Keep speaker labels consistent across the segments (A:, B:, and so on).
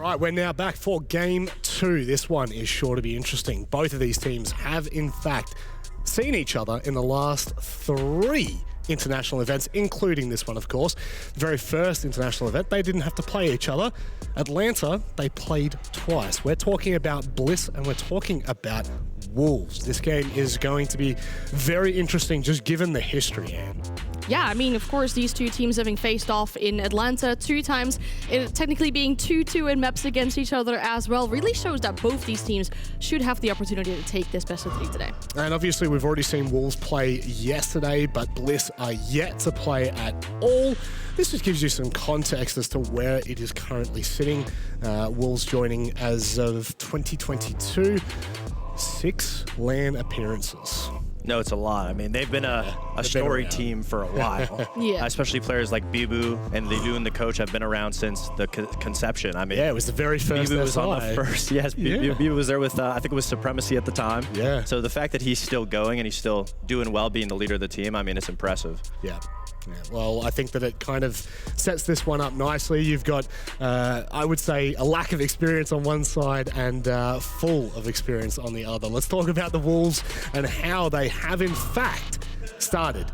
A: Right, we're now back for game 2. This one is sure to be interesting. Both of these teams have, in fact, seen each other in the last 3 international events, including this one, of course. The very first international event, they didn't have to play each other. Atlanta, they played twice. We're talking about Bliss and we're talking about Wolves. This game is going to be very interesting, just given the history, Anne.
B: Yeah, I mean, of course, these two teams having faced off in Atlanta 2 times, it technically being 2-2 in maps against each other as well, really shows that both these teams should have the opportunity to take this best of 3 today.
A: And obviously, we've already seen Wolves play yesterday, but Bliss are yet to play at all. This just gives you some context as to where it is currently sitting. Wolves joining as of 2022, 6 LAN appearances.
C: No, it's a lot. I mean, they've been a story team for a while.
B: Yeah.
C: Especially players like Bibu and Lidu and the coach have been around since the conception. I mean,
A: yeah, it was the very first
C: Bibu was on the first. Yes, Bibu was there with, I think it was Supremacy at the time.
A: Yeah.
C: So the fact that he's still going and he's still doing well being the leader of the team, I mean, it's impressive.
A: Yeah. Yeah, well, I think that it kind of sets this one up nicely. You've got, I would say, a lack of experience on one side and full of experience on the other. Let's talk about the Wolves and how they have, in fact, started.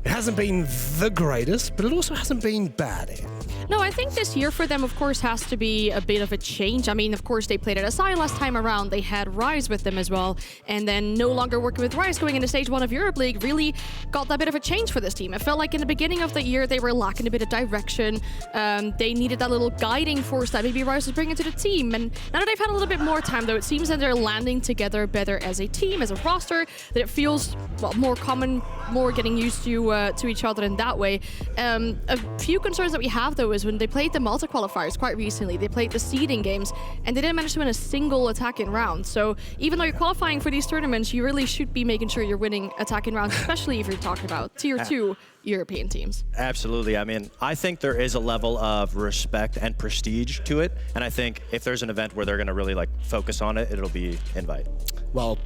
A: It hasn't been the greatest, but it also hasn't been bad, Anne.
B: No, I think this year for them, of course, has to be a bit of a change. I mean, of course, they played at SI last time around. They had Rise with them as well. And then no longer working with Rise going into Stage 1 of Europe League really got that bit of a change for this team. I felt like in the beginning of the year, they were lacking a bit of direction. They needed that little guiding force that maybe Rise was bringing to the team. And now that they've had a little bit more time, though, it seems that they're landing together better as a team, as a roster, that it feels more common, more getting used to each other in that way. A few concerns that we have, though, is when they played the multi-qualifiers quite recently, they played the seeding games, and they didn't manage to win a single attacking round. So even though you're qualifying for these tournaments, you really should be making sure you're winning attacking rounds, especially if you're talking about Tier 2 European teams.
C: Absolutely. I mean, I think there is a level of respect and prestige to it, and I think if there's an event where they're going to really like focus on it, it'll be Invite.
A: Well,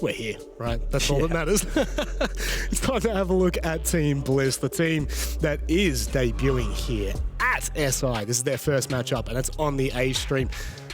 A: we're here, right? That's all that matters. It's time to have a look at Team Bliss, the team that is debuting here at SI. This is their first matchup, and it's on the A stream.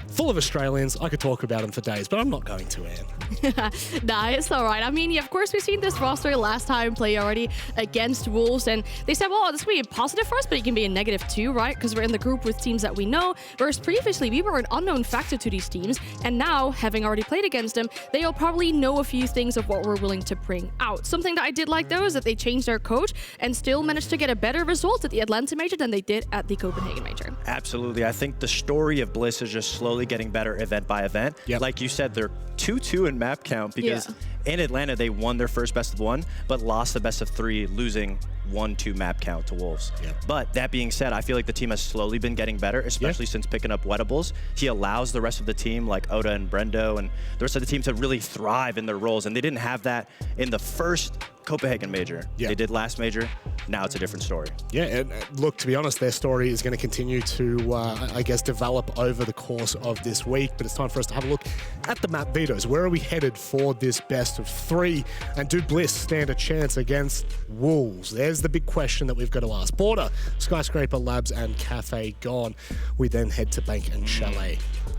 A: Full of Australians. I could talk about them for days, but I'm not going to, Anne.
B: Nah, it's all right. I mean, yeah, of course, we've seen this roster last time play already against Wolves, and they said, well, this will be a positive for us, but it can be a negative too, right? Because we're in the group with teams that we know, whereas previously we were an unknown factor to these teams, and now, having already played against them, they'll probably know a few things of what we're willing to bring out. Something that I did like, though, is that they changed their coach and still managed to get a better result at the Atlanta Major than they did at the Copenhagen Major.
C: Absolutely. I think the story of Bliss is just slowly getting better event by event.
A: Yep.
C: Like you said, they're 2-2 in map count because in Atlanta they won their first best of 1, but lost the best of 3, losing 1-2 map count to Wolves.
A: Yep.
C: But that being said, I feel like the team has slowly been getting better, especially since picking up Wettables. He allows the rest of the team, like Oda and Brendo and the rest of the team, to really thrive in their roles, and they didn't have that in the first Copenhagen Major.
A: Yeah.
C: They did last Major. Now it's a different story.
A: Yeah, and look, to be honest, their story is going to continue to, I guess, develop over the course of this week. But it's time for us to have a look at the map vetoes. Where are we headed for this best of 3? And do Bliss stand a chance against Wolves? There's the big question that we've got to ask. Border, Skyscraper Labs, and Cafe gone. We then head to Bank and Chalet.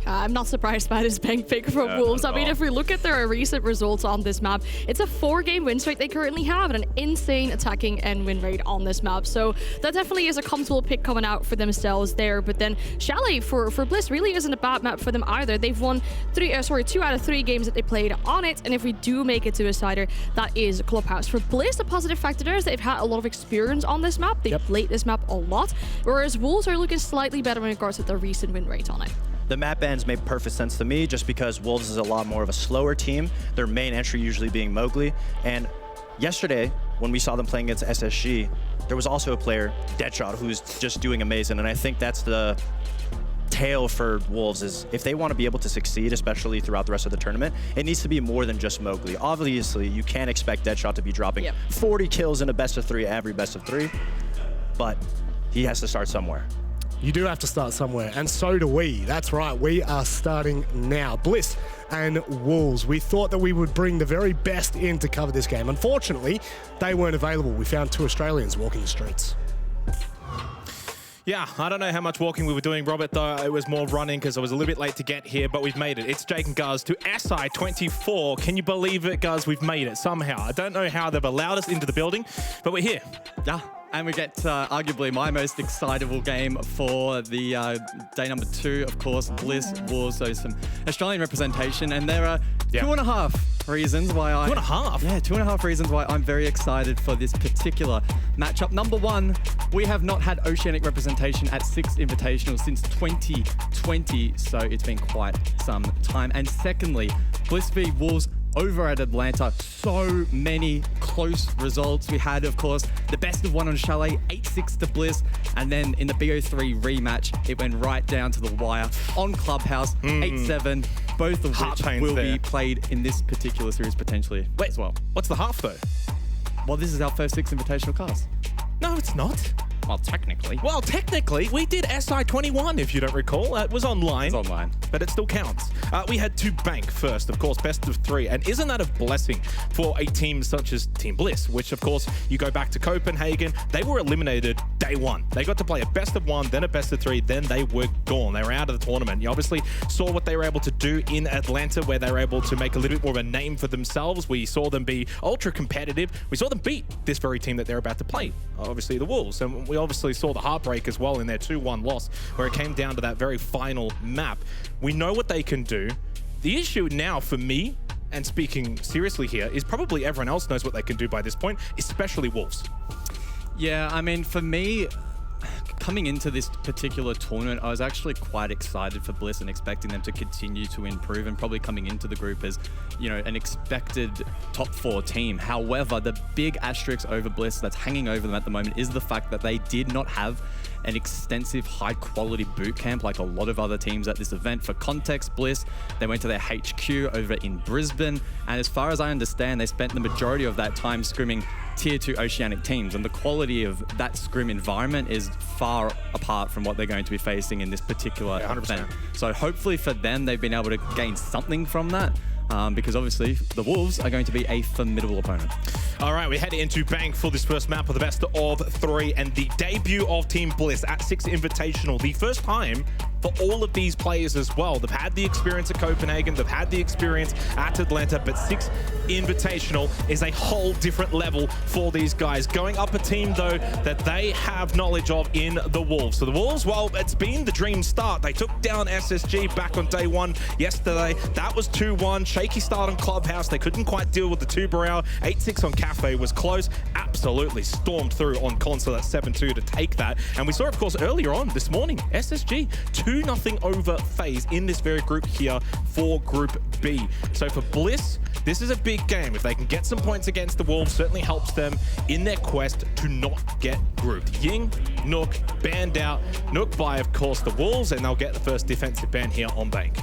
B: I'm not surprised by this bank pick from Wolves. I mean, if we look at their recent results on this map, it's a 4-game win streak they currently have and an insane attacking and win rate on this map. So that definitely is a comfortable pick coming out for themselves there. But then Chalet for Bliss really isn't a bad map for them either. They've won 2 out of 3 games that they played on it. And if we do make it to a cider, that is Clubhouse. For Bliss, the positive factor there is they've had a lot of experience on this map. They've played this map a lot, whereas Wolves are looking slightly better in regards to their recent win rate on it.
C: The map bans made perfect sense to me just because Wolves is a lot more of a slower team, their main entry usually being Mowgli. And yesterday, when we saw them playing against SSG, there was also a player, Deadshot, who's just doing amazing. And I think that's the tale for Wolves, is if they want to be able to succeed, especially throughout the rest of the tournament, it needs to be more than just Mowgli. Obviously, you can't expect Deadshot to be dropping 40 kills in a best of 3 every best of 3, but he has to start somewhere.
A: You do have to start somewhere, and so do we. That's right, we are starting now. Bliss and Wolves. We thought that we would bring the very best in to cover this game. Unfortunately, they weren't available. We found 2 Australians walking the streets.
D: Yeah, I don't know how much walking we were doing, Robert, though. It was more running because I was a little bit late to get here, but we've made it. It's Jake and Guz to SI24. Can you believe it, Guz? We've made it somehow. I don't know how they've allowed us into the building, but we're here.
E: Yeah, and we get arguably my most excitable game for the day number 2, of course, Bliss Wolves. So some Australian representation, and there are 2.5 reasons why
D: 2.5?
E: Yeah, 2.5 reasons why I'm very excited for this particular matchup. Number 1, we have not had Oceanic representation at Six Invitational since 2020, so it's been quite some time. And secondly, Bliss v Wolves over at Atlanta, so many close results. We had, of course, the best of one on Chalet, 8-6 to Bliss, and then in the BO3 rematch, it went right down to the wire on Clubhouse, 8-7, both of which will be played in this particular series potentially as well.
D: What's the half, though?
E: Well, this is our first Six Invitational cast.
D: No, it's not.
E: Well, technically.
D: Well, technically, we did SI21, if you don't recall. It was online.
E: It's online.
D: But it still counts. We had to bank first, of course, best of 3. And isn't that a blessing for a team such as Team Bliss, which, of course, you go back to Copenhagen, they were eliminated day 1. They got to play a best of 1, then a best of 3, then they were gone. They were out of the tournament. You obviously saw what they were able to do in Atlanta, where they were able to make a little bit more of a name for themselves. We saw them be ultra competitive. We saw them beat this very team that they're about to play, obviously the Wolves. And we obviously saw the heartbreak as well in their 2-1 loss, where it came down to that very final map. We know what they can do. The issue now for me, and speaking seriously here, is probably everyone else knows what they can do by this point, especially Wolves.
E: Yeah, I mean, for me, coming into this particular tournament, I was actually quite excited for Bliss and expecting them to continue to improve, and probably coming into the group as, you know, an expected top 4 team. However, the big asterisk over Bliss that's hanging over them at the moment is the fact that they did not have an extensive high-quality boot camp like a lot of other teams at this event. For context, Bliss, they went to their HQ over in Brisbane, and as far as I understand, they spent the majority of that time scrimming Tier 2 Oceanic teams, and the quality of that scrim environment is far apart from what they're going to be facing in this particular event. So hopefully for them, they've been able to gain something from that. Because obviously the Wolves are going to be a formidable opponent.
D: All right, we head into Bank for this first map of the best of 3 and the debut of Team Bliss at Six Invitational. The first time for all of these players as well. They've had the experience at Copenhagen, they've had the experience at Atlanta, but Six Invitational is a whole different level for these guys. Going up a team, though, that they have knowledge of in the Wolves. So the Wolves, well, it's been the dream start. They took down SSG back on day 1 yesterday. That was 2-1. Shaky start on Clubhouse. They couldn't quite deal with the 2-Brow. 8-6 on Cafe was close. Absolutely stormed through on Console at 7-2 to take that. And we saw, of course, earlier on this morning, SSG 2-0 over FaZe in this very group here for Group B. So for Bliss, this is a big game. If they can get some points against the Wolves, certainly helps them in their quest to not get grouped. Ying, Nook, banned out. Nook by, of course, the Wolves, and they'll get the first defensive ban here on Bank.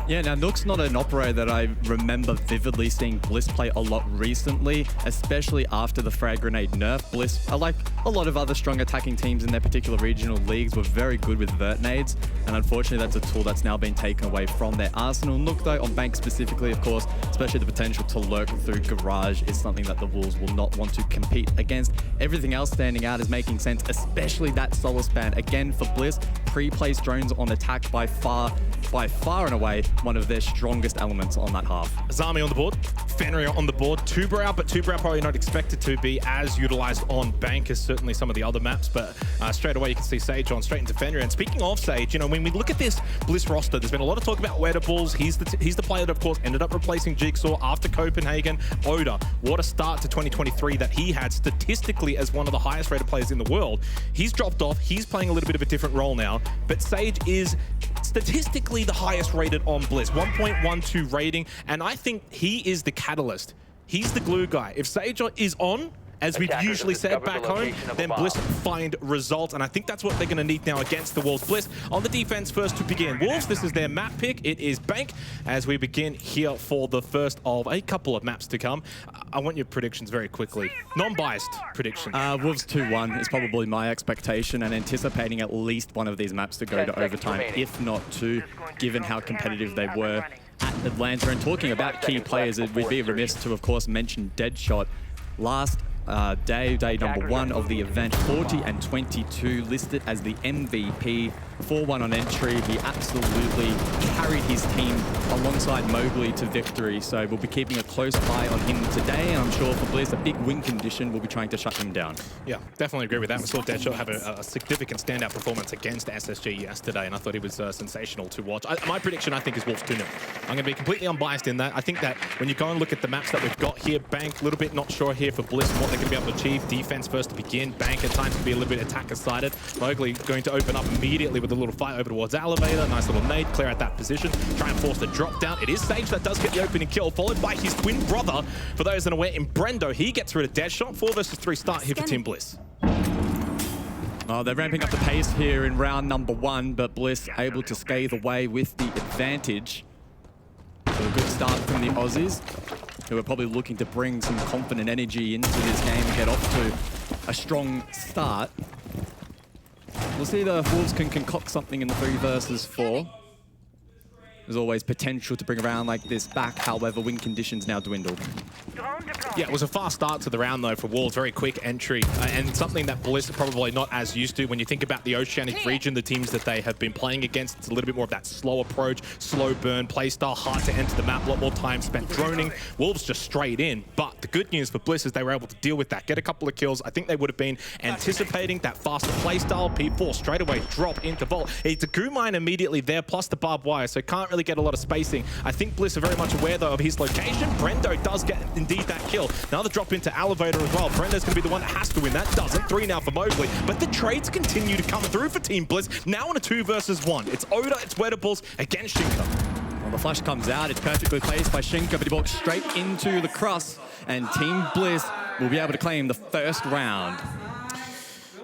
E: Yeah, now Nook's not an operator that I remember vividly seeing Bliss play a lot recently, especially after the frag grenade nerf. Bliss, like a lot of other strong attacking teams in their particular regional leagues, were very good with vert nades, and unfortunately that's a tool that's now been taken away from their arsenal. Nook, though, on Bank specifically, of course, especially the potential to lurk through Garage is something that the Wolves will not want to compete against. Everything else standing out is making sense, especially that solo span. Again, for Bliss, pre-placed drones on attack by far and away one of their strongest elements on that half.
D: Zami on the board, Fenrir on the board, 2-Brow, but 2-Brow probably not expected to be as utilized on Bank as certainly some of the other maps, but straight away you can see Sage on straight into Fenrir. And speaking of Sage, you know, when we look at this Bliss roster, there's been a lot of talk about Weatables. He's the player that, of course, ended up replacing Jigsaw after Copenhagen. Oda, what a start to 2023 that he had statistically as one of the highest rated players in the world. He's dropped off. He's playing a little bit of a different role now, but Sage is statistically the highest rated on Bliss, 1.12 rating, and I think he is the catalyst. He's the glue guy. If Sage is on, as we've usually said back home, then Bliss find results, and I think that's what they're going to need now against the Wolves. Bliss on the defense first to begin. Wolves, this is their map pick. It is Bank as we begin here for the first of a couple of maps to come. I want your predictions very quickly. Non-biased predictions.
E: Wolves 2-1 is probably my expectation, and anticipating at least one of these maps to go to overtime, if not 2, given how competitive they were at Atlanta. And talking about key players, we'd be remiss to, of course, mention Deadshot. Last day number 1 of the event. 40 and 22, listed as the MVP. 4-1 on entry. He absolutely carried his team alongside Mowgli to victory. So we'll be keeping a close eye on him today. And I'm sure for Bliss, a big win condition will be trying to shut him down.
D: Yeah, definitely agree with that. We saw Deadshot have a significant standout performance against SSG yesterday, and I thought he was sensational to watch. My prediction, I think, is Wolves 2-0. I'm going to be completely unbiased in that. I think that when you go and look at the maps that we've got here, Bank, a little bit not sure here for Bliss and what they're going to be able to achieve. Defense first to begin. Bank at times can be a little bit attacker-sided. Mowgli going to open up immediately with a little fight over towards Elevator. Nice little nade, clear out that position. Try and force the drop down. It is Sage that does get the opening kill, followed by his twin brother. For those that are aware, in Brendo, he gets rid of Deadshot. 4 versus 3 start here for Team Bliss.
E: Oh, they're ramping up the pace here in round number 1, but Bliss able to scathe away with the advantage. So a good start from the Aussies, who are probably looking to bring some confident energy into this game and get off to a strong start. We'll see the Wolves can concoct something in the 3 versus 4. There's always potential to bring a round like this back, however, win conditions now dwindle.
D: Yeah, it was a fast start to the round, though, for Wolves. Very quick entry, and something that Bliss are probably not as used to. When you think about the Oceanic region, the teams that they have been playing against, it's a little bit more of that slow approach, slow burn, play style, hard to enter the map, a lot more time spent droning. Wolves just straight in, but the good news for Bliss is they were able to deal with that, get a couple of kills. I think they would have been anticipating that faster play style. P4 straight away drop into Vault. It's a goo mine immediately there, plus the barbed wire, so can't really get a lot of spacing. I think Bliss are very much aware, though, of his location. Brendo does get, indeed, that kill. Another drop into Elevator as well. Brendo's going to be the one that has to win. That doesn't. 3 now for Mowgli. But the trades continue to come through for Team Bliss. Now on a 2 versus 1. It's Oda, it's Wettables against Shinka.
E: Well, the flash comes out. It's perfectly placed by Shinka, but he walks straight into the cross. And Team Bliss will be able to claim the first round.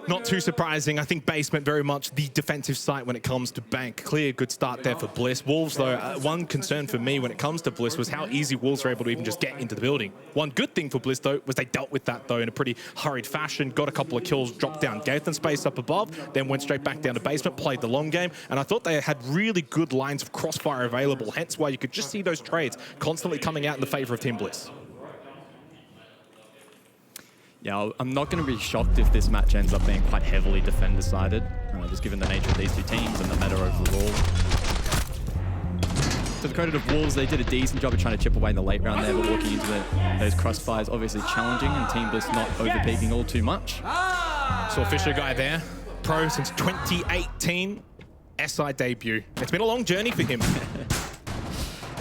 D: Not too surprising. I think basement very much the defensive site when it comes to Bank. Clear good start there for Bliss. Wolves, though, one concern for me when it comes to Bliss was how easy Wolves were able to even just get into the building. One good thing for Bliss, though, was they dealt with that, though, in a pretty hurried fashion. Got a couple of kills, dropped down, gave them space up above, then went straight back down to basement, played the long game, and I thought they had really good lines of crossfire available, hence why you could just see those trades constantly coming out in the favor of Team Bliss.
E: Yeah, I'm not going to be shocked if this match ends up being quite heavily defender-sided, just given the nature of these two teams and the meta overall. To the credit of Wolves, they did a decent job of trying to chip away in the late round there, but walking into those crossfires obviously challenging, and Team Bliss not overpeaking all too much.
D: Saw Fisher guy there, pro since 2018, SI debut. It's been a long journey for him.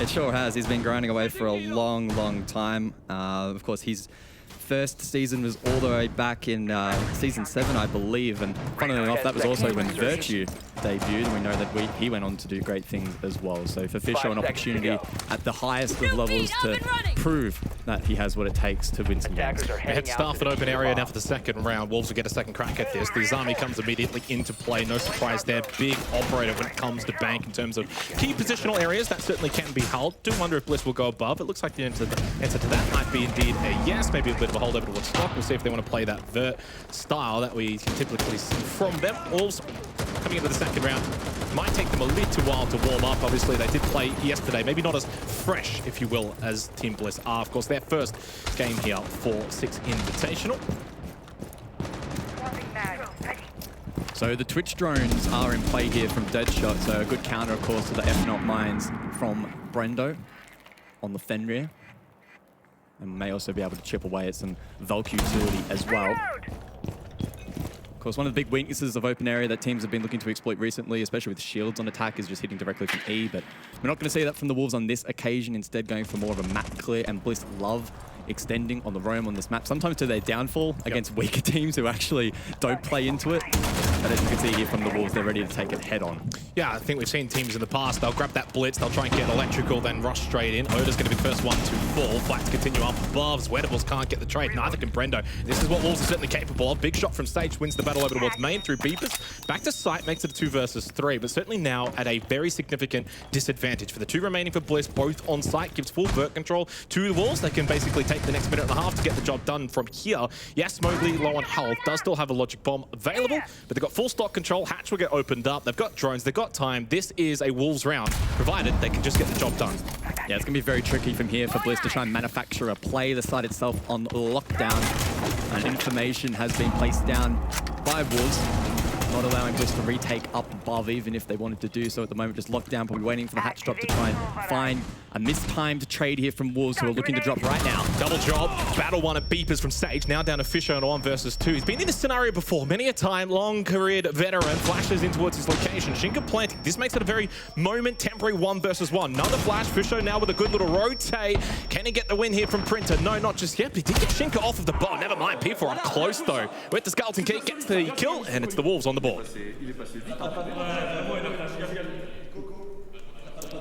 E: It sure has. He's been grinding away for a long, long time. Of course, he's first season was all the way back in season 7, I believe, and funnily enough, that was also when Virtue debuted, and we know that he went on to do great things as well. So for Fisher, an opportunity at the highest of levels to prove that he has what it takes to win some games.
D: Head staff at open area now for the second round. Wolves will get a second crack at this. The Zami comes immediately into play. No surprise there. Big operator when it comes to Bank in terms of key positional areas. That certainly can be held. Do wonder if Bliss will go above. It looks like the answer to that might be indeed a yes. Maybe a bit of a hold over towards Stock. We'll see if they want to play that vert style that we typically see from them. Wolves coming into the second round. Might take them a little while to warm up. Obviously, they did play yesterday. Maybe not as fresh, if you will, as Team Bliss are. Of course, their first game here for Six Invitational.
E: So the Twitch drones are in play here from Deadshot. So a good counter, of course, to the F-Not mines from Brendo on the Fenrir. And may also be able to chip away at some Valk utility as well. Of course, one of the big weaknesses of open area that teams have been looking to exploit recently, especially with shields on attack, is just hitting directly from E, but we're not going to see that from the Wolves on this occasion, instead going for more of a map clear, and Bliss love extending on the roam on this map, sometimes to their downfall against weaker teams who actually don't play into it. But as you can see here from the Wolves, they're ready to take it head on.
D: Yeah, I think we've seen teams in the past, they'll grab that blitz, they'll try and get electrical, then rush straight in. Oda's going to be the first one to fall. Flats continue up above. Wettables can't get the trade, neither can Brendo. This is what Wolves are certainly capable of. Big shot from Sage, wins the battle over towards main through Beepers. Back to site, makes it a 2 versus 3, but certainly now at a very significant disadvantage. For the 2 remaining for Bliss, both on site, gives full vert control to the Wolves. They can basically take the next minute and a half to get the job done from here. Yes, Mowgli low on health, does still have a logic bomb available, but they've got full stock control. Hatch will get opened up. They've got drones, they've got time. This is a Wolves round, provided they can just get the job done.
E: Yeah, it's going to be very tricky from here for Bliss to try and manufacture a play. The site itself on lockdown. And information has been placed down by Wolves, not allowing Bliss to retake up above, even if they wanted to do so at the moment. Just locked down, probably waiting for the hatch drop to try and find a mistimed trade here from Wolves, who are looking to drop right now.
D: Double job, battle one at Beepers from Sage, now down to Fisher on a 1 versus 2. He's been in this scenario before, many a time, long-careered veteran, flashes in towards his location. Shinka planting, this makes it a very temporary 1 versus 1. Another flash, Fisher now with a good little rotate. Can he get the win here from Printer? No, not just yet, but he did get Shinka off of the bot. Never mind, P4 up close though. With the Skeleton Key, gets the kill, and it's the Wolves on the board.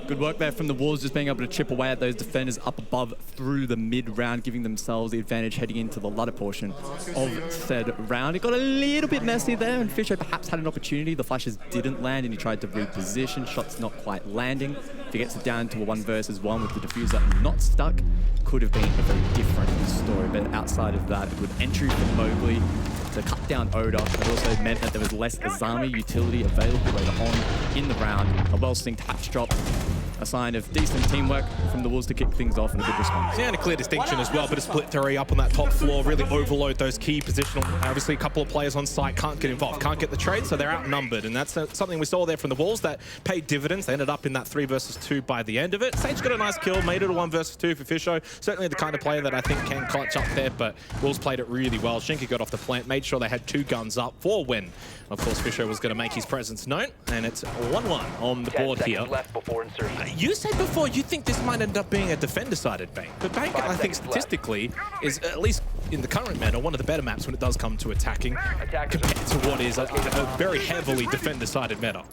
E: Good work there from the Wolves, just being able to chip away at those defenders up above through the mid-round, giving themselves the advantage heading into the latter portion of said round. It got a little bit messy there, and Fisher perhaps had an opportunity. The flashes didn't land, and he tried to reposition. Shots not quite landing. If he gets it down to a 1 versus 1 with the diffuser not stuck, could have been a very different story. But outside of that, a good entry from Mowgli to cut down Oda. It also meant that there was less Azami utility available later on in the round. A well-synced hatch drop, a sign of decent teamwork from the Wolves to kick things off, and a good response.
D: Yeah, and a clear distinction as well, but a split 3 up on that top floor, really overload those key positional. Obviously, a couple of players on site can't get involved, can't get the trade, so they're outnumbered, and that's something we saw there from the Wolves that paid dividends. They ended up in that 3 versus 2 by the end of it. Sage got a nice kill, made it a 1 versus 2 for Fisho. Certainly the kind of player that I think can clutch up there, but Wolves played it really well. Shinka got off the plant, made sure they had 2 guns up for when, of course, Fisho was going to make his presence known, and it's 1-1 on the board here.
F: Left before insertion.
D: You said before you think this might end up being a defender-sided bank, but bank, I think statistically, is at least in the current meta one of the better maps when it does come to attacking, compared to what is a very heavily defender-sided meta.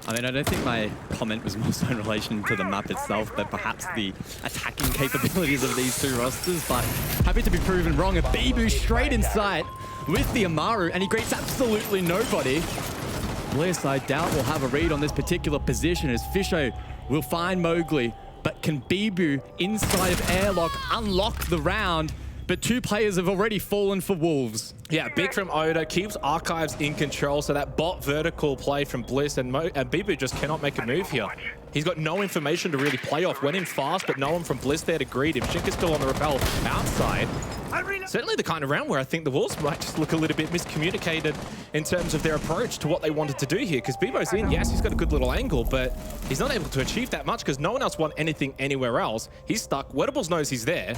E: I mean, I don't think my comment was more so in relation to the map itself, but perhaps the attacking capabilities of these 2 rosters, but happy to be proven wrong. A Bibu straight in sight with the Amaru, and he greets absolutely nobody. Bliss, I doubt, will have a read on this particular position as Fisho will find Mowgli, but can Bibu inside of airlock unlock the round? But 2 players have already fallen for Wolves.
D: Yeah, big from Oda, keeps Archives in control, so that bot vertical play from Bliss, and Bibu just cannot make a move here. He's got no information to really play off. Went in fast, but no one from Bliss there to greet him. Shinka's still on the rappel outside. Certainly the kind of round where I think the Wolves might just look a little bit miscommunicated in terms of their approach to what they wanted to do here, because Bibo's in, yes, he's got a good little angle, but he's not able to achieve that much because no one else won anything anywhere else. He's stuck. Wettables knows he's there.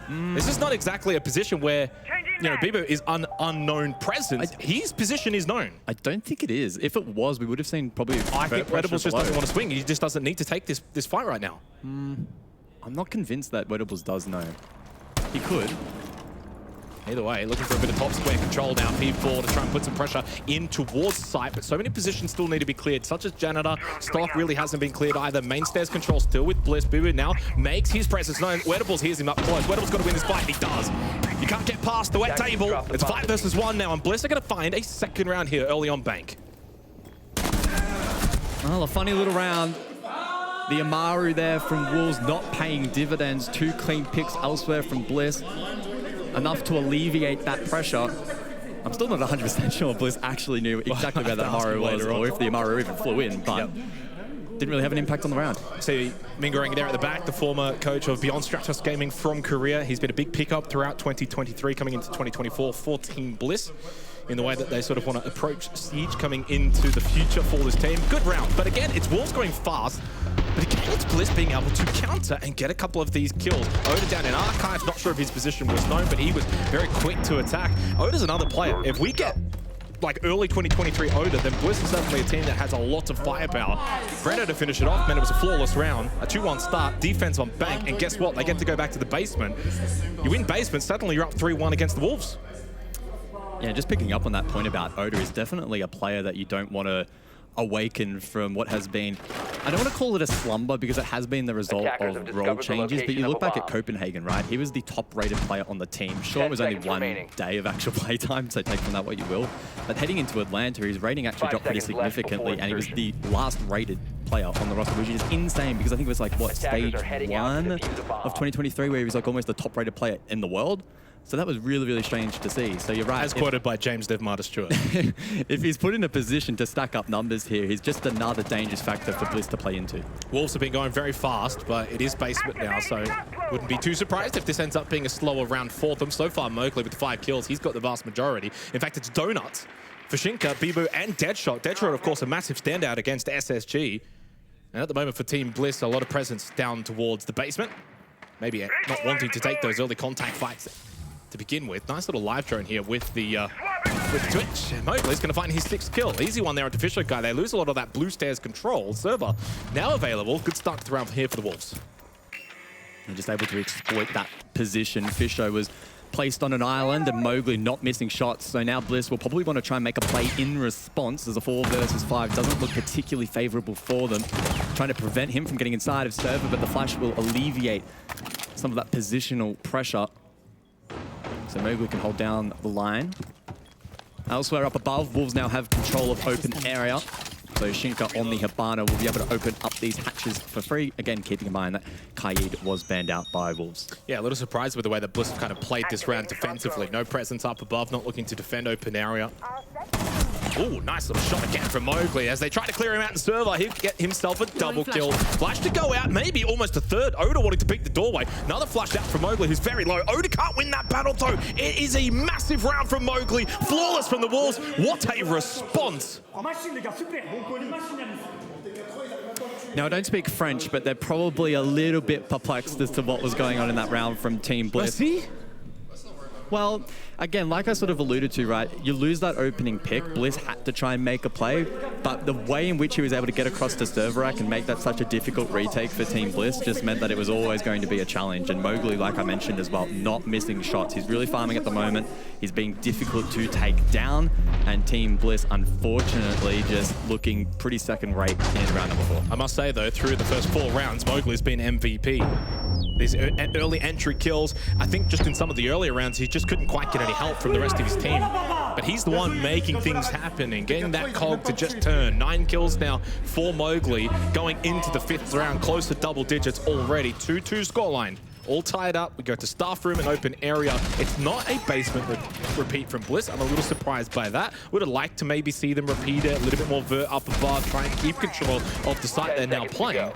D: This is not exactly a position where, you know, Bibo is an unknown presence. His position is known.
E: I don't think it is. If it was, we would have seen probably...
D: I think Wettables just doesn't want to swing. He just doesn't need to take this fight right now.
E: I'm not convinced that Wettables does know. He could.
D: Either way, looking for a bit of top square control now. P4 to try and put some pressure in towards site, but so many positions still need to be cleared, such as Janitor. Stock really hasn't been cleared either. Main stairs control still with Bliss. Bibu now makes his presence known. Wettables hears him up close. Wettables got to win this fight, and he does. You can't get past the wet table. It's 5 versus 1 now, and Bliss are going to find a second round here early on bank.
E: Well, a funny little round. The Amaru there from Wolves not paying dividends. 2 clean picks elsewhere from Bliss. Enough to alleviate that pressure. I'm still not 100% sure Bliss actually knew exactly where that Amaru was, or if the Amaru even flew in, but didn't really have an impact on the round.
D: See Mingering there at the back, the former coach of Beyond Stratos Gaming from Korea. He's been a big pickup throughout 2023, coming into 2024 for Team Bliss, in the way that they sort of want to approach Siege coming into the future for this team. Good round, but again, it's Wolves going fast. But again, it's Bliss being able to counter and get a couple of these kills. Oda down in Archives, not sure if his position was known, but he was very quick to attack. Oda's another player. If we get like early 2023 Oda, then Bliss is certainly a team that has a lot of firepower. Brendo to finish it off, man, it was a flawless round. A 2-1 start, defense on bank, and guess what? They get to go back to the basement. You win basement, suddenly you're up 3-1 against the Wolves.
E: Yeah, just picking up on that point about Oda is definitely a player that you don't want to awaken from what has been, I don't want to call it a slumber because it has been the result of role changes, but you look back at Copenhagen, right? He was the top-rated player on the team. Sure, it was only 1 day of actual play time, so take from that what you will. But heading into Atlanta, his rating actually dropped pretty significantly, and he was the last-rated player on the roster, which is insane because I think it was like, what, stage 1 of 2023 where he was like almost the top-rated player in the world. So that was really, really strange to see. So you're right.
D: As quoted by James Devmarter Stewart.
E: If he's put in a position to stack up numbers here, he's just another dangerous factor for Bliss to play into.
D: Wolves have been going very fast, but it is basement now, so wouldn't be too surprised if this ends up being a slower round for them. So far, Mowgli with 5 kills, he's got the vast majority. In fact, it's Donuts for Shinka, Bibu, and Deadshot. Deadshot, of course, a massive standout against SSG. And at the moment for Team Bliss, a lot of presence down towards the basement. Maybe not wanting to take those early contact fights to begin with. Nice little live drone here with the Twitch. Mowgli's going to find his 6th kill. Easy one there on Artificial Guy. They lose a lot of that blue stairs control. Server now available. Good start to the round here for the Wolves.
E: And just able to exploit that position. Fisho was placed on an island and Mowgli not missing shots. So now Bliss will probably want to try and make a play in response as a 4 versus 5 doesn't look particularly favorable for them. Trying to prevent him from getting inside of Server, but the flash will alleviate some of that positional pressure. So Mowgli can hold down the line. Elsewhere up above, Wolves now have control of open area. So Shinka on the Hibana will be able to open up these hatches for free. Again, keeping in mind that Kaid was banned out by Wolves.
D: Yeah, a little surprised with the way that Bliss kind of played this round defensively. No presence up above, not looking to defend open area. Ooh, nice little shot again from Mowgli as they try to clear him out in server. He'll get himself a double kill. Flash to go out, maybe almost a third. Oda wanting to pick the doorway. Another flash out from Mowgli, who's very low. Oda can't win that battle, though. It is a massive round from Mowgli. Flawless from the Wolves. What a response.
E: Now, I don't speak French, but they're probably a little bit perplexed as to what was going on in that round from Team Bliss. Well, again, like I sort of alluded to, right, you lose that opening pick. Bliss had to try and make a play, but the way in which he was able to get across to server rack and make that such a difficult retake for Team Bliss just meant that it was always going to be a challenge. And Mowgli, like I mentioned as well, not missing shots. He's really farming at the moment. He's being difficult to take down, and Team Bliss, unfortunately, just looking pretty second-rate in round number 4.
D: I must say, though, through the first 4 rounds, Mowgli's been MVP. These early entry kills, I think just in some of the earlier rounds, he just couldn't quite get any help from the rest of his team. But he's the one making things happen and getting that cog to just turn. 9 kills now for Mowgli, going into the 5th round, close to double digits already. 2-2 scoreline. All tied up. We go to staff room and open area. It's not a basement repeat from Bliss. I'm a little surprised by that. Would have liked to maybe see them repeat it, a little bit more vert up above, try and keep control of the site they're now playing.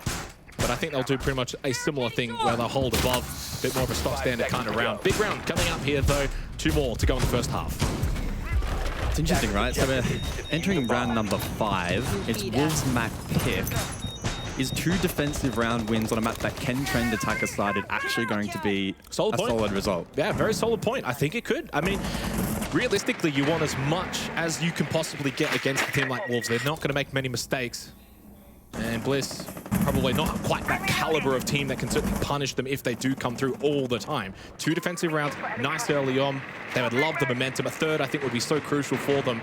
D: But I think they'll do pretty much a similar thing where they'll hold above, a bit more of a stock standard kind of round. Big round coming up here though. 2 more to go in the first half.
E: It's interesting, right? So we're entering round number 5. It's Wolves' map pick. Is 2 defensive round wins on a map that can trend attacker sided actually going to be a solid result?
D: Yeah, very solid point. I think it could. I mean, realistically, you want as much as you can possibly get against a team like Wolves. They're not going to make many mistakes. And Bliss, probably not quite that caliber of team that can certainly punish them if they do come through all the time. 2 defensive rounds, nice early on. They would love the momentum. A third, I think, would be so crucial for them.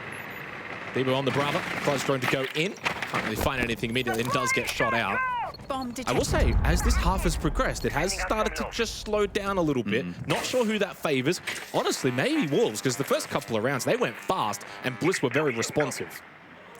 D: Bibu on the Bravo, close drone to go in. Can't really find anything immediately and does get shot out. I will say, as this half has progressed, it has started to just slow down a little bit. Not sure who that favors. Honestly, maybe Wolves, because the first couple of rounds, they went fast and Bliss were very responsive.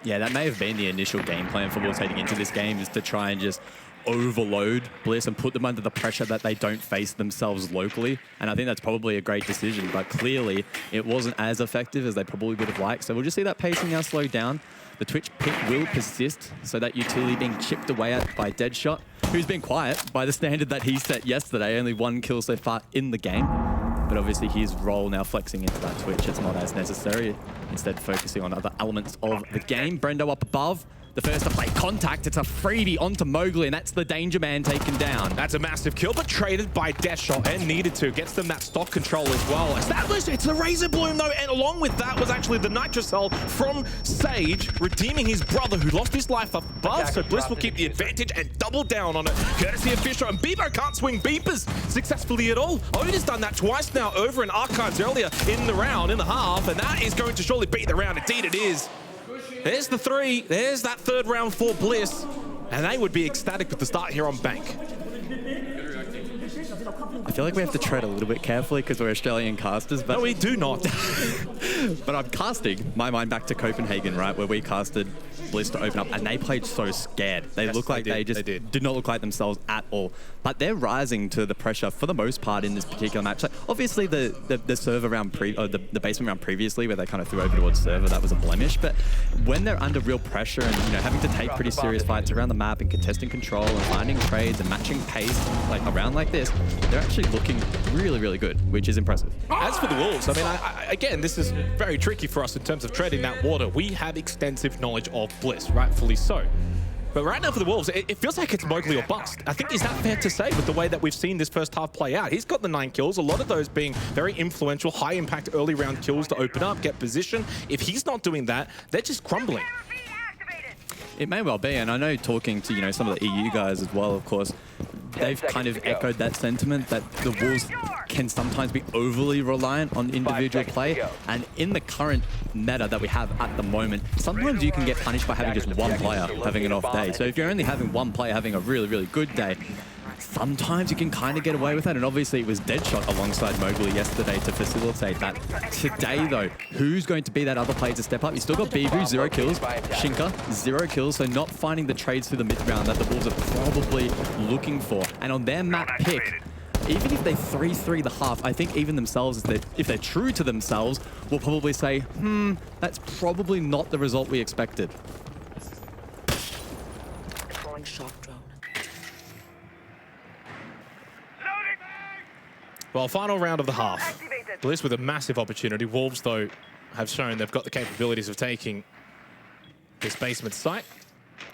E: Yeah, that may have been the initial game plan for Wolves heading into this game, is to try and just overload Bliss and put them under the pressure that they don't face themselves locally. And I think that's probably a great decision, but clearly it wasn't as effective as they probably would have liked. So we'll just see that pacing now slow down. The Twitch pick will persist, so that utility being chipped away at by Deadshot, who's been quiet by the standard that he set yesterday, only 1 kill so far in the game. But obviously his role now flexing into that Twitch, it's not as necessary. Instead focusing on other elements of the game. Brendo up above. The first to play contact, it's a freebie onto Mowgli, and that's the Danger Man taken down.
D: That's a massive kill, but traded by Deathshot and needed to. Gets them that stock control as well. Established, it's the Razor Bloom though, and along with that was actually the Nitrocell from Sage, redeeming his brother who lost his life up above, so Bliss will keep the advantage and double down on it. Courtesy of Fisher, and Bebo can't swing beepers successfully at all. Oda's done that twice now over in Archives earlier in the round, in the half, and that is going to surely beat the round. Indeed it is. There's the 3. There's that 3rd round for Bliss. And they would be ecstatic with the start here on Bank.
E: I feel like we have to tread a little bit carefully because we're Australian casters. But
D: no, we do not.
E: But I'm casting my mind back to Copenhagen, right, where we casted Bliss to open up, and they played so scared. They looked like they did not look like themselves at all. But they're rising to the pressure for the most part in this particular match. Like, obviously, the server round the basement round previously, where they kind of threw over towards server, that was a blemish. But when they're under real pressure and having to take pretty serious fights around the map and contesting control and finding trades and matching pace like around like this, they're actually looking really, really good, which is impressive.
D: As for the Wolves, I mean, again, this is very tricky for us in terms of treading that water. We have extensive knowledge of Bliss, rightfully so. But right now for the Wolves, it feels like it's Mowgli or bust. I think, is that fair to say with the way that we've seen this first half play out? He's got the 9 kills, a lot of those being very influential, high impact early round kills to open up, get position. If he's not doing that, they're just crumbling.
E: It may well be, and I know talking to some of the EU guys as well, of course, they've kind of echoed that sentiment that the Wolves can sometimes be overly reliant on individual play. And in the current meta that we have at the moment, sometimes you can get punished by having just one player having an off day. So if you're only having one player having a really, really good day, sometimes you can kind of get away with that. And obviously it was Deadshot alongside Mowgli yesterday to facilitate that. Today though, who's going to be that other player to step up? You still got Bibu, 0 kills. Shinka, 0 kills. So not finding the trades through the mid round that the Wolves are probably looking for. And on their map pick, even if they 3-3 the half, I think even themselves, if they're true to themselves, will probably say, that's probably not the result we expected.
D: Well, final round of the half. Bliss with a massive opportunity. Wolves, though, have shown they've got the capabilities of taking this basement site.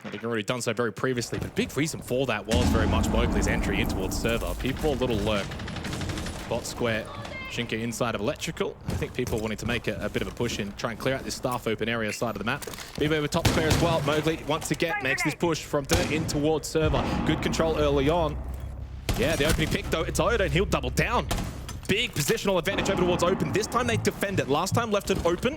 D: They've already done so very previously, but a big reason for that was very much Mowgli's entry in towards server. People a little lurk. Bot square, Shinka inside of electrical. I think people wanting to make a bit of a push in, try and clear out this staff open area side of the map. Bibo with top square as well. Mowgli once again makes this push from dirt in towards server. Good control early on. Yeah, the opening pick though, it's Oda and he'll double down. Big positional advantage over towards open. This time they defend it. Last time left it open.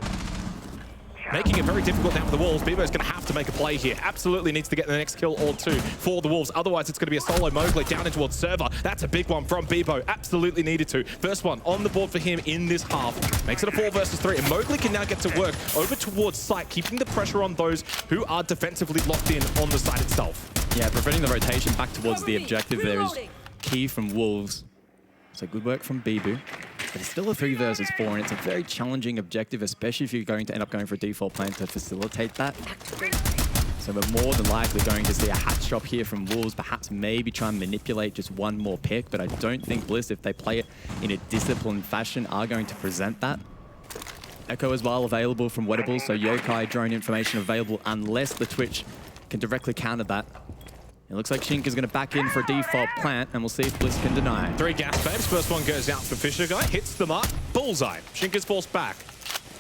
D: Making it very difficult now for the Wolves. Bibo's going to have to make a play here. Absolutely needs to get the next kill or 2 for the Wolves. Otherwise, it's going to be a solo Mowgli down in towards server. That's a big one from Bibo. Absolutely needed to. First one on the board for him in this half. Makes it a 4 versus 3. And Mowgli can now get to work over towards site, keeping the pressure on those who are defensively locked in on the site itself.
E: Yeah, preventing the rotation back towards the objective there is key from Wolves. So good work from Bibu. But it's still a 3 versus 4, and it's a very challenging objective, especially if you're going to end up going for a default plan to facilitate that. So we're more than likely going to see a hatch drop here from Wolves, perhaps maybe try and manipulate just one more pick, but I don't think Bliss, if they play it in a disciplined fashion, are going to present that. Echo as well available from Wettables, so Yokai drone information available unless the Twitch can directly counter that. It looks like Shinka's going to back in for a default plant, and we'll see if Bliss can deny.
D: 3 gas babes. First one goes out for Fisher Guy. Hits the mark. Bullseye. Shinka's forced back.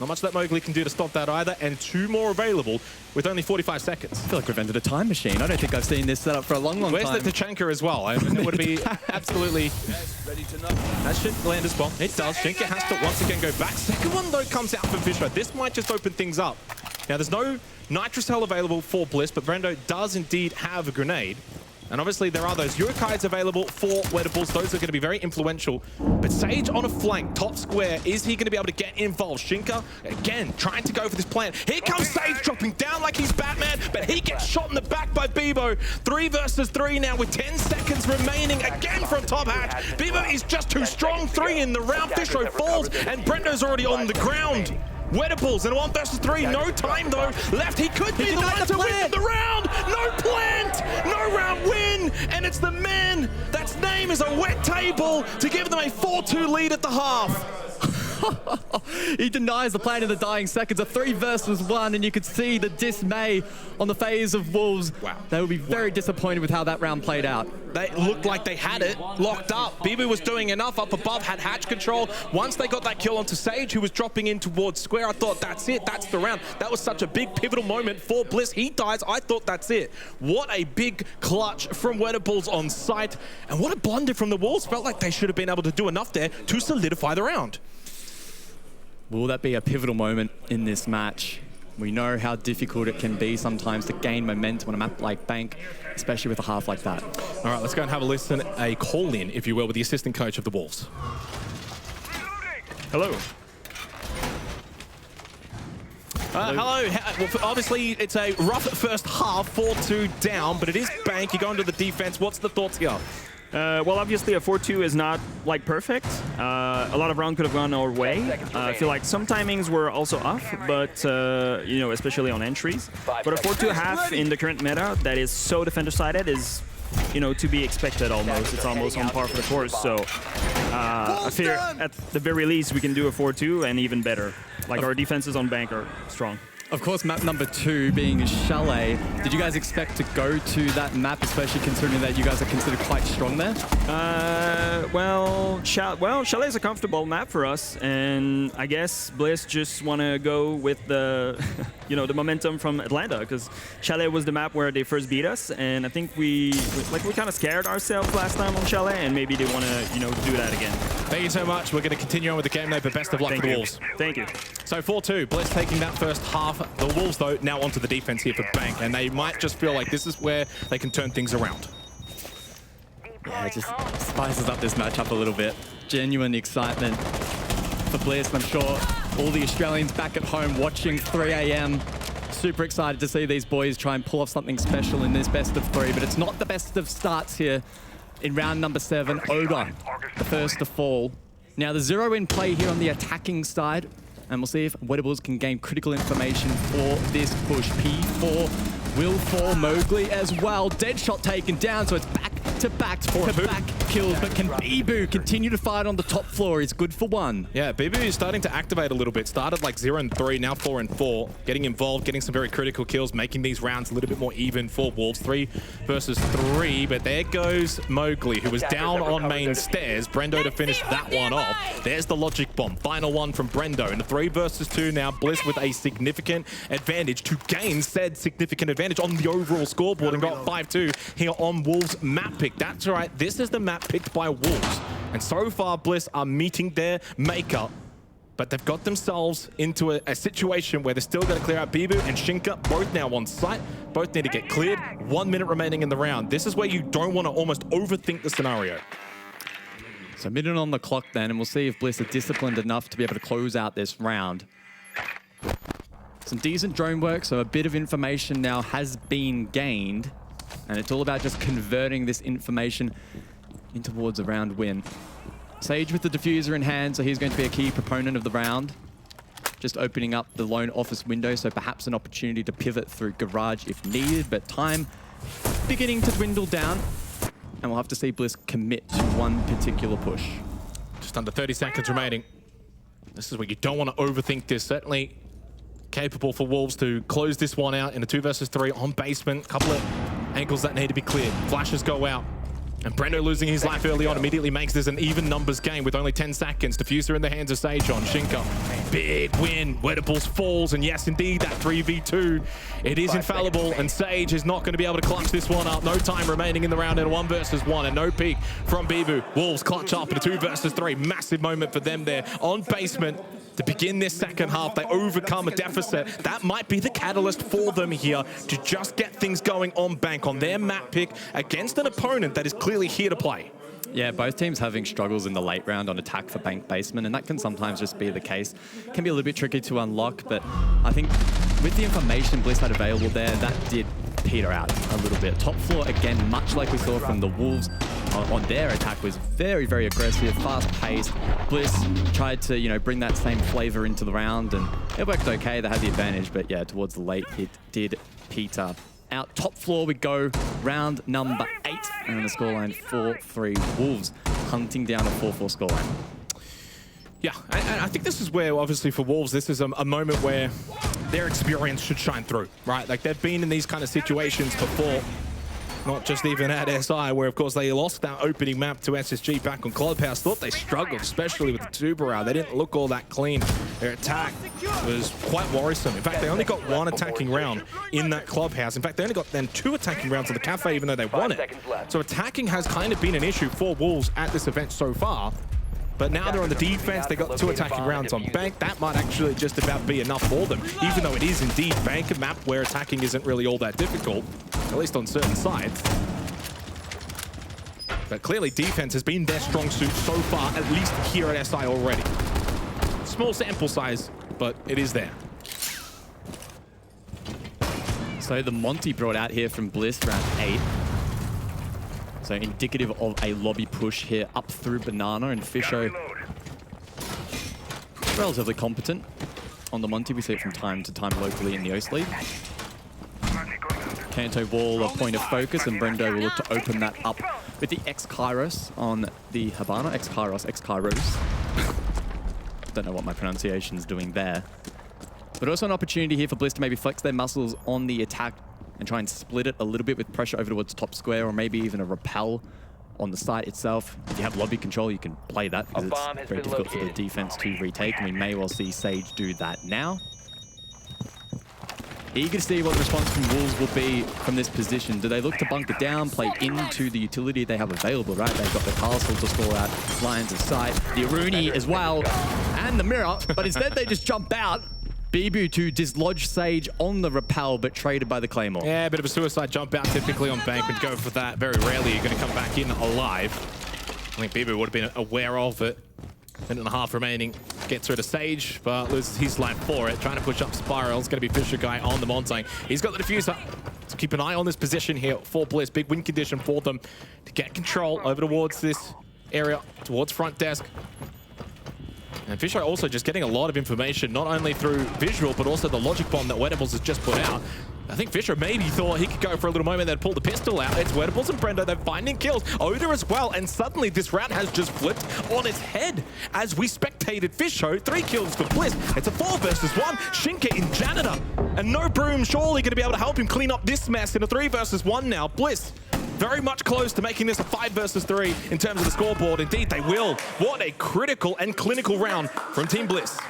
D: Not much that Mowgli can do to stop that either, and 2 more available with only 45 seconds.
E: I feel like we've entered a time machine. I don't think I've seen this set up for a long, long time.
D: Where's the Tachanka as well? I mean, it would be absolutely... That should land a spot. It does. Shinka has to once again go back. Second one, though, comes out for Fisher. This might just open things up. Now, there's no Nitrocell available for Bliss, but Brendo does indeed have a grenade. And obviously there are those Yokais available for Wettables. Those are going to be very influential. But Sage on a flank, top square. Is he going to be able to get involved? Shinka, again, trying to go for this plant. Here comes Sage dropping down like he's Batman, but he gets shot in the back by Bibo. 3 versus 3 now with 10 seconds remaining. Again from top hatch. Bibo is just too strong. 3 in the round. Fisher falls, and Brendo's already on the ground. Wettables in a 1 versus 3. No time though left. He could be the one to win the round. No plant, no round win, and it's the man that's name is a wet table to give them a 4-2 lead at the half.
E: He denies the plan in the dying seconds. A 3 versus 1, and you could see the dismay on the face of Wolves.
D: Wow.
E: They would be very disappointed with how that round played out.
D: They looked like they had it locked up. Bibu was doing enough up above, had hatch control. Once they got that kill onto Sage, who was dropping in towards square, I thought, that's it, that's the round. That was such a big pivotal moment for Bliss. He dies, I thought that's it. What a big clutch from Wettables on site. And what a blunder from the Wolves. Felt like they should have been able to do enough there to solidify the round.
E: Will that be a pivotal moment in this match? We know how difficult it can be sometimes to gain momentum on a map like Bank, especially with a half like that.
D: All right, let's go and have a listen, a call-in, if you will, with the assistant coach of the Wolves. Hello. Hello. Well, obviously, it's a rough first half, 4-2 down, but it is Bank. You go into the defense. What's the thoughts here?
F: Well, obviously a 4-2 is not like perfect. A lot of round could have gone our way. I feel like some timings were also off, but you know, especially on entries. But a 4-2 half in the current meta that is so defender-sided is, you know, to be expected almost. It's almost on par for the course. So I fear at the very least we can do a 4-2 and even better. Like our defenses on Bank are strong.
E: Of course, map number 2 being Chalet. Did you guys expect to go to that map, especially considering that you guys are considered quite strong there?
F: Well, Chalet is a comfortable map for us, and I guess Bliss just want to go with the, you know, the momentum from Atlanta, because Chalet was the map where they first beat us, and I think we kind of scared ourselves last time on Chalet, and maybe they want to, you know, do that again.
D: Thank you so much. We're going to continue on with the game now, but best of luck for the Wolves.
F: Thank you.
D: So 4-2, Bliss taking that first half. The Wolves, though, now onto the defense here for Bank, and they might just feel like this is where they can turn things around.
E: Yeah, it just spices up this matchup a little bit. Genuine excitement for Bliss. I'm sure all the Australians back at home watching 3 a.m. super excited to see these boys try and pull off something special in this best of 3, but it's not the best of starts here in round number 7. Ogre, the first to fall. Now the 0 in play here on the attacking side, and we'll see if Wedables can gain critical information for this push. P4 will fall. Mowgli as well. Deadshot taken down, so it's back-to-back kills. But can Bibu continue to fight on the top floor? He's good for 1.
D: Yeah, Bibu is starting to activate a little bit. Started like 0 and 3, now 4 and 4. Getting involved, getting some very critical kills, making these rounds a little bit more even for Wolves. 3 versus 3, but there goes Mowgli, who was down on main stairs. Brendo to finish that one off. There's the logic bomb. Final one from Brendo. In the 3 versus 2 now, Bliss with a significant advantage to gain said significant advantage on the overall scoreboard and got 5-2 here on Wolves' map pick. That's right, this is the map picked by Wolves. And so far, Bliss are meeting their makeup, but they've got themselves into a situation where they're still going to clear out Bibu and Shinka, both now on site. Both need to get cleared. 1 minute remaining in the round. This is where you don't want to almost overthink the scenario.
E: So minute on the clock then, and we'll see if Bliss are disciplined enough to be able to close out this round. Some decent drone work, so a bit of information now has been gained. And it's all about just converting this information in towards a round win. Sage with the diffuser in hand, so he's going to be a key proponent of the round. Just opening up the lone office window, so perhaps an opportunity to pivot through Garage if needed, but time beginning to dwindle down. And we'll have to see Bliss commit to one particular push.
D: Just under 30 seconds remaining. This is where you don't want to overthink this. Certainly capable for Wolves to close this one out in a 2 versus 3 on basement. Couple of ankles that need to be cleared. Flashes go out. And Brendo losing his life early on immediately makes this an even numbers game with only 10 seconds. Diffuser in the hands of Sage on Shinka. Big win. Wedables falls. And yes, indeed, that 3v2. It is infallible. And Sage is not going to be able to clutch this one up. No time remaining in the round in a 1 versus 1. And no peek from Bibu. Wolves clutch up in a 2 versus 3. Massive moment for them there on basement. To begin this second half, they overcome a deficit. That might be the catalyst for them here to just get things going on Bank on their map pick against an opponent that is clearly here to play.
E: Yeah, both teams having struggles in the late round on attack for Bank basement, and that can sometimes just be the case. Can be a little bit tricky to unlock, but I think with the information Bliss had available there, that did peter out a little bit. Top floor, again, much like we saw from the Wolves on their attack, was very, very aggressive, fast-paced. Bliss tried to, you know, bring that same flavor into the round, and it worked okay. They had the advantage, but yeah, towards the late, it did peter out. Top floor we go, round number 8, and the scoreline 4-3 Wolves, hunting down a 4-4 scoreline.
D: Yeah, and I think this is where, obviously, for Wolves, this is a moment where their experience should shine through, right? Like, they've been in these kind of situations before, not just even at SI, where, of course, they lost that opening map to SSG back on Clubhouse. Thought they struggled, especially with the Tubarão. They didn't look all that clean. Their attack was quite worrisome. In fact, they only got 1 attacking round in that Clubhouse. In fact, they only got then 2 attacking rounds on the Cafe, even though they won it. So attacking has kind of been an issue for Wolves at this event so far. But now they're on the defense. They got 2 attacking rounds on Bank. That might actually just about be enough for them, even though it is indeed Bank, a map where attacking isn't really all that difficult, at least on certain sides. But clearly defense has been their strong suit so far, at least here at SI already. Small sample size, but it is there.
E: So the Monty brought out here from Bliss, round 8. So indicative of a lobby push here up through Banana, and Fisho relatively competent on the Monty. We see it from time to time locally in the Oast League. Kanto Wall a point of focus, and Brendo will look to open that up with the X-Kairos on the Habana. X-Kairos. Don't know what my pronunciation's doing there. But also an opportunity here for Bliss to maybe flex their muscles on the attack and try and split it a little bit with pressure over towards top square, or maybe even a rappel on the site itself. If you have lobby control, you can play that because it's very difficult for the defense to retake, and we may well see Sage do that now. Eager to see what the response from Wolves will be from this position. Do they look to bunker down, play into the utility they have available, right? They've got the castle to score out, lines of sight, the Aruni as well, and the mirror, but instead they just jump out. Bibu to dislodge Sage on the rappel, but traded by the Claymore.
D: Yeah, a bit of a suicide jump out typically on Bank. Would go for that. Very rarely you're going to come back in alive. I think Bibu would have been aware of it. Minute and a half remaining. Get through to Sage, but loses his life for it. Trying to push up Spiral. It's going to be Fisher Guy on the Montang. He's got the diffuser. So keep an eye on this position here for Bliss. Big win condition for them to get control over towards this area, towards front desk. And Fisher also just getting a lot of information, not only through visual, but also the logic bomb that Wettables has just put out. I think Fisher maybe thought he could go for a little moment, then pull the pistol out. It's Wettables and Brendo, they're finding kills. Oda as well, and suddenly this round has just flipped on its head as we spectated Fisher. 3 kills for Bliss. It's a 4 versus 1. Shinka in Janitor. And no Broom surely going to be able to help him clean up this mess in a 3 versus 1 now. Bliss very much close to making this a 5 versus 3 in terms of the scoreboard. Indeed, they will. What a critical and clinical round from Team Bliss.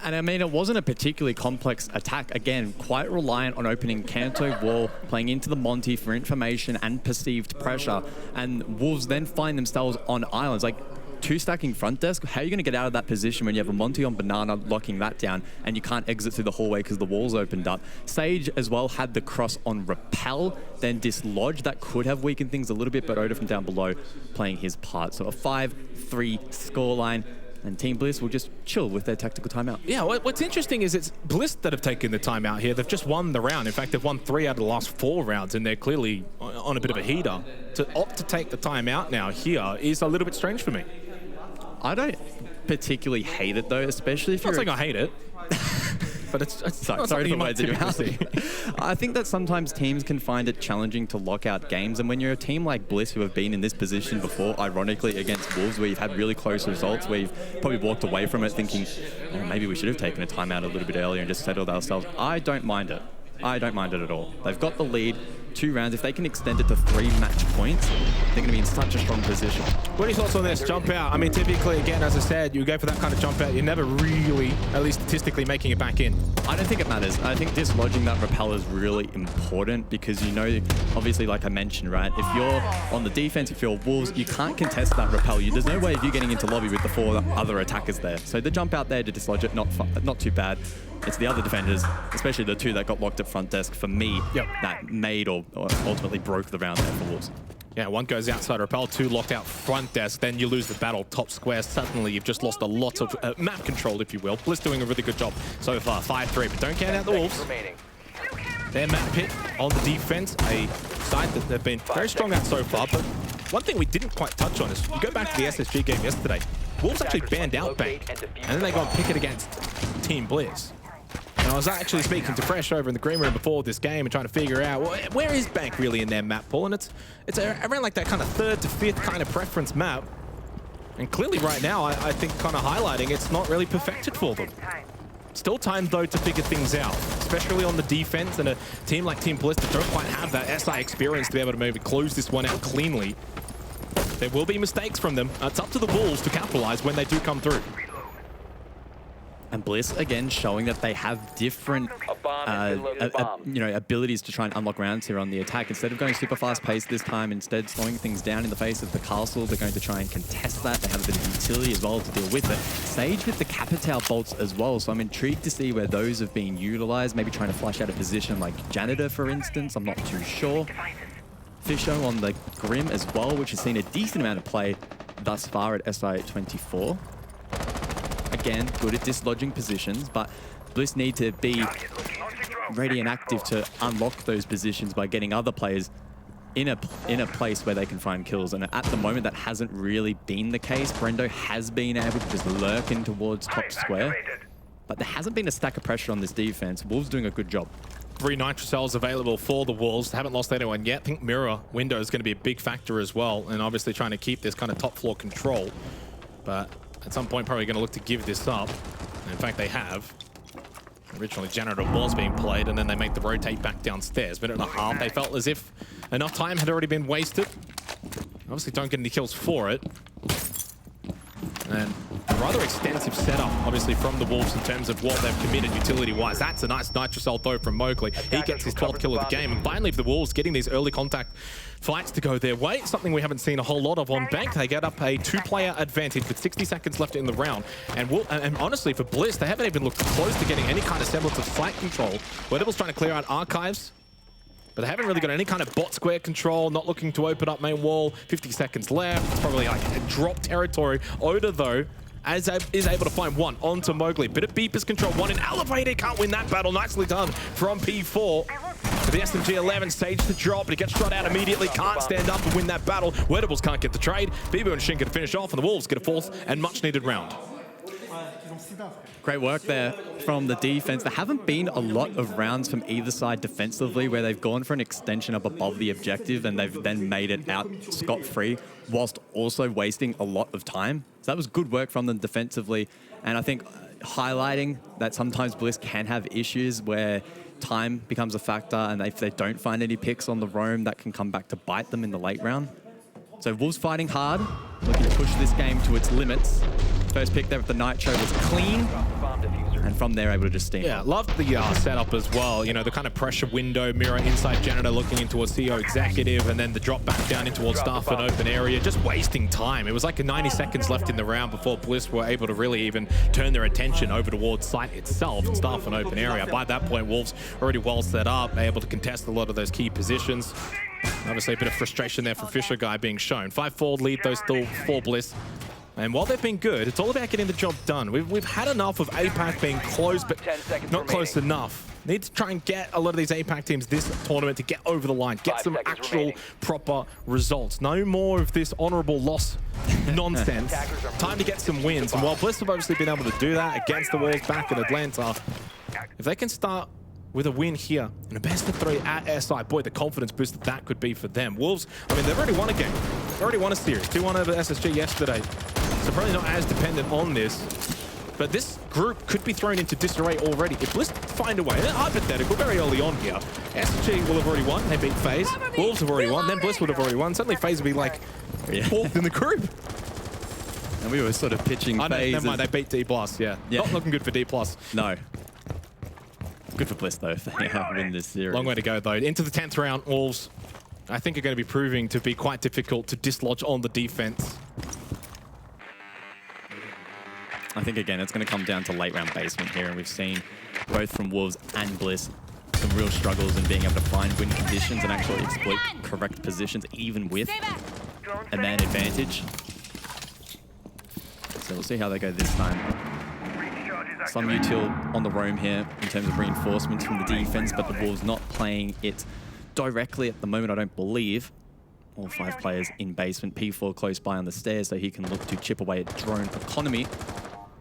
E: And I mean, it wasn't a particularly complex attack. Again, quite reliant on opening Kanto Wall, playing into the Monty for information and perceived pressure. And Wolves then find themselves on islands. Like, 2 stacking front desk, how are you going to get out of that position when you have a Monty on Banana locking that down and you can't exit through the hallway because the wall's opened up? Sage as well had the cross on Rappel, then dislodge. That could have weakened things a little bit, but Oda from down below playing his part. So a 5-3 scoreline, and Team Bliss will just chill with their tactical timeout.
D: Yeah, what's interesting is it's Bliss that have taken the timeout here. They've just won the round. In fact, they've won 3 out of the last 4 rounds, and they're clearly on a bit of a heater. To opt to take the timeout now here is a little bit strange for me.
E: I don't particularly hate it, though, especially if you're...
D: I'm not saying I hate it. But it's
E: sorry to put words in your mouth. I think that sometimes teams can find it challenging to lock out games, and when you're a team like Bliss who have been in this position before, ironically against Wolves, where you've had really close results, where you've probably walked away from it thinking, oh, maybe we should have taken a timeout a little bit earlier and just settled ourselves. I don't mind it. I don't mind it at all. They've got the lead, 2 rounds. If they can extend it to 3 match points, they're going to be in such a strong position.
D: What are your thoughts on this jump out? I mean, typically, again, as I said, you go for that kind of jump out, you're never really, at least statistically, making it back in.
E: I don't think it matters. I think dislodging that rappel is really important because, you know, obviously, like I mentioned, right, if you're on the defense, if you're Wolves, you can't contest that rappel. There's no way of you getting into lobby with the 4 other attackers there. So the jump out there to dislodge it, not too bad. It's the other defenders, especially the 2 that got locked at front desk for me, that made or ultimately broke the round there for Wolves.
D: Yeah, 1 goes outside rappel, 2 locked out front desk, then you lose the battle top square. Suddenly you've just lost a lot of map control, if you will. Bliss doing a really good job so far, 5-3, but don't count out the Wolves. Their map pit on the defense, a side that they've been very strong at so far, but one thing we didn't quite touch on is, you go back to the SSG game yesterday, Wolves actually banned out Bank, and then they go and pick it against Team Bliss. And I was actually speaking to Fresh over in the green room before this game and trying to figure out, well, where is Bank really in their map pool? And it's around like that kind of 3rd to 5th kind of preference map. And clearly right now, I think kind of highlighting it's not really perfected for them. Still time, though, to figure things out, especially on the defense, and a team like Team Bliss that don't quite have that SI experience to be able to maybe close this one out cleanly. There will be mistakes from them. It's up to the Wolves to capitalize when they do come through.
E: And Bliss, again, showing that they have different abilities to try and unlock rounds here on the attack. Instead of going super fast paced this time, instead slowing things down in the face of the castle, they're going to try and contest that. They have a bit of utility as well to deal with it. Sage with the Capitao bolts as well, so I'm intrigued to see where those have been utilized, maybe trying to flush out a position like Janitor, for instance. I'm not too sure. Fisho on the Grim as well, which has seen a decent amount of play thus far at SI24. Again, good at dislodging positions, but Bliss need to be ready and active to unlock those positions by getting other players in a place where they can find kills. And at the moment, that hasn't really been the case. Brendo has been able to just lurk in towards top square, but there hasn't been a stack of pressure on this defense. Wolves doing a good job.
D: 3 nitrocells available for the Wolves. They haven't lost anyone yet. I think mirror window is going to be a big factor as well, and obviously trying to keep this kind of top floor control. But at some point, probably going to look to give this up. And in fact, they have. Originally, Janitor was being played, and then they make the rotate back downstairs. Minute and a half, they felt as if enough time had already been wasted. Obviously, don't get any kills for it. And a rather extensive setup, obviously, from the Wolves in terms of what they've committed utility-wise. That's a nice nitrocell throw from Mowgli. He gets his 12th kill of the game. And finally, for the Wolves, getting these early contact fights to go their way. Something we haven't seen a whole lot of on Bank. They get up a 2-player advantage with 60 seconds left in the round. And honestly, for Bliss, they haven't even looked close to getting any kind of semblance of site control. Wearable's trying to clear out archives, but they haven't really got any kind of bot square control, not looking to open up main wall. 50 seconds left. It's probably like a drop territory. Oda, though, is able to find one onto Mowgli. Bit of beepers control, one in elevator. Can't win that battle. Nicely done from P4. To the SMG-11, Sage to drop, but he gets shot out immediately. Can't stand up and win that battle. Wearables can't get the trade. Bibu and Shinka to finish off, and the Wolves get a 4th and much needed round.
E: Great work there from the defense. There haven't been a lot of rounds from either side defensively where they've gone for an extension up above the objective and they've then made it out scot-free whilst also wasting a lot of time. So that was good work from them defensively. And I think highlighting that sometimes Bliss can have issues where time becomes a factor, and if they don't find any picks on the roam, that can come back to bite them in the late round. So Wolves fighting hard, looking to push this game to its limits. First pick there with the Nitro was clean, and from there able to just steam.
D: Yeah, loved the setup as well. You know, the kind of pressure window, mirror inside Janitor looking in towards CEO Executive, and then the drop back down in towards Staff and open area, just wasting time. It was like 90 seconds left in the round before Bliss were able to really even turn their attention over towards site itself and Staff and open area. By that point, Wolves already well set up, able to contest a lot of those key positions. Obviously, a bit of frustration there for Fisher Guy being shown. 5-4 lead, though, still for Bliss. And while they've been good, it's all about getting the job done. We've had enough of APAC being close, but not close enough. Need to try and get a lot of these APAC teams this tournament to get over the line, get some actual proper results. No more of this honorable loss nonsense. Time to get some wins. And while Bliss have obviously been able to do that against the Wolves back in Atlanta, if they can start with a win here and a best of 3 at SI, boy, the confidence boost that could be for them. Wolves, I mean, they've already won a game. They've already won a series. 2-1 over SSG yesterday. So probably not as dependent on this. But this group could be thrown into disarray already. If Bliss find a way, and hypothetical, very early on here, SSG will have already won. They beat FaZe. Wolves have already won. Then Bliss would have already won. Suddenly FaZe would be like 4th in the group.
E: And we were sort of pitching FaZe.
D: Never mind, they beat D+, yeah. Not looking good for D+.
E: No. Good for Bliss, though, if they win this series.
D: Long way to go, though. Into the 10th round, Wolves, I think, are going to be proving to be quite difficult to dislodge on the defense.
E: I think, again, it's going to come down to late round basement here, and we've seen both from Wolves and Bliss some real struggles in being able to find win conditions and actually exploit correct positions, even with a man advantage. So we'll see how they go this time. Some util on the roam here in terms of reinforcements from the defense, but the Wolves not playing it directly at the moment, I don't believe. All 5 players in basement. P4 close by on the stairs, so he can look to chip away at drone economy.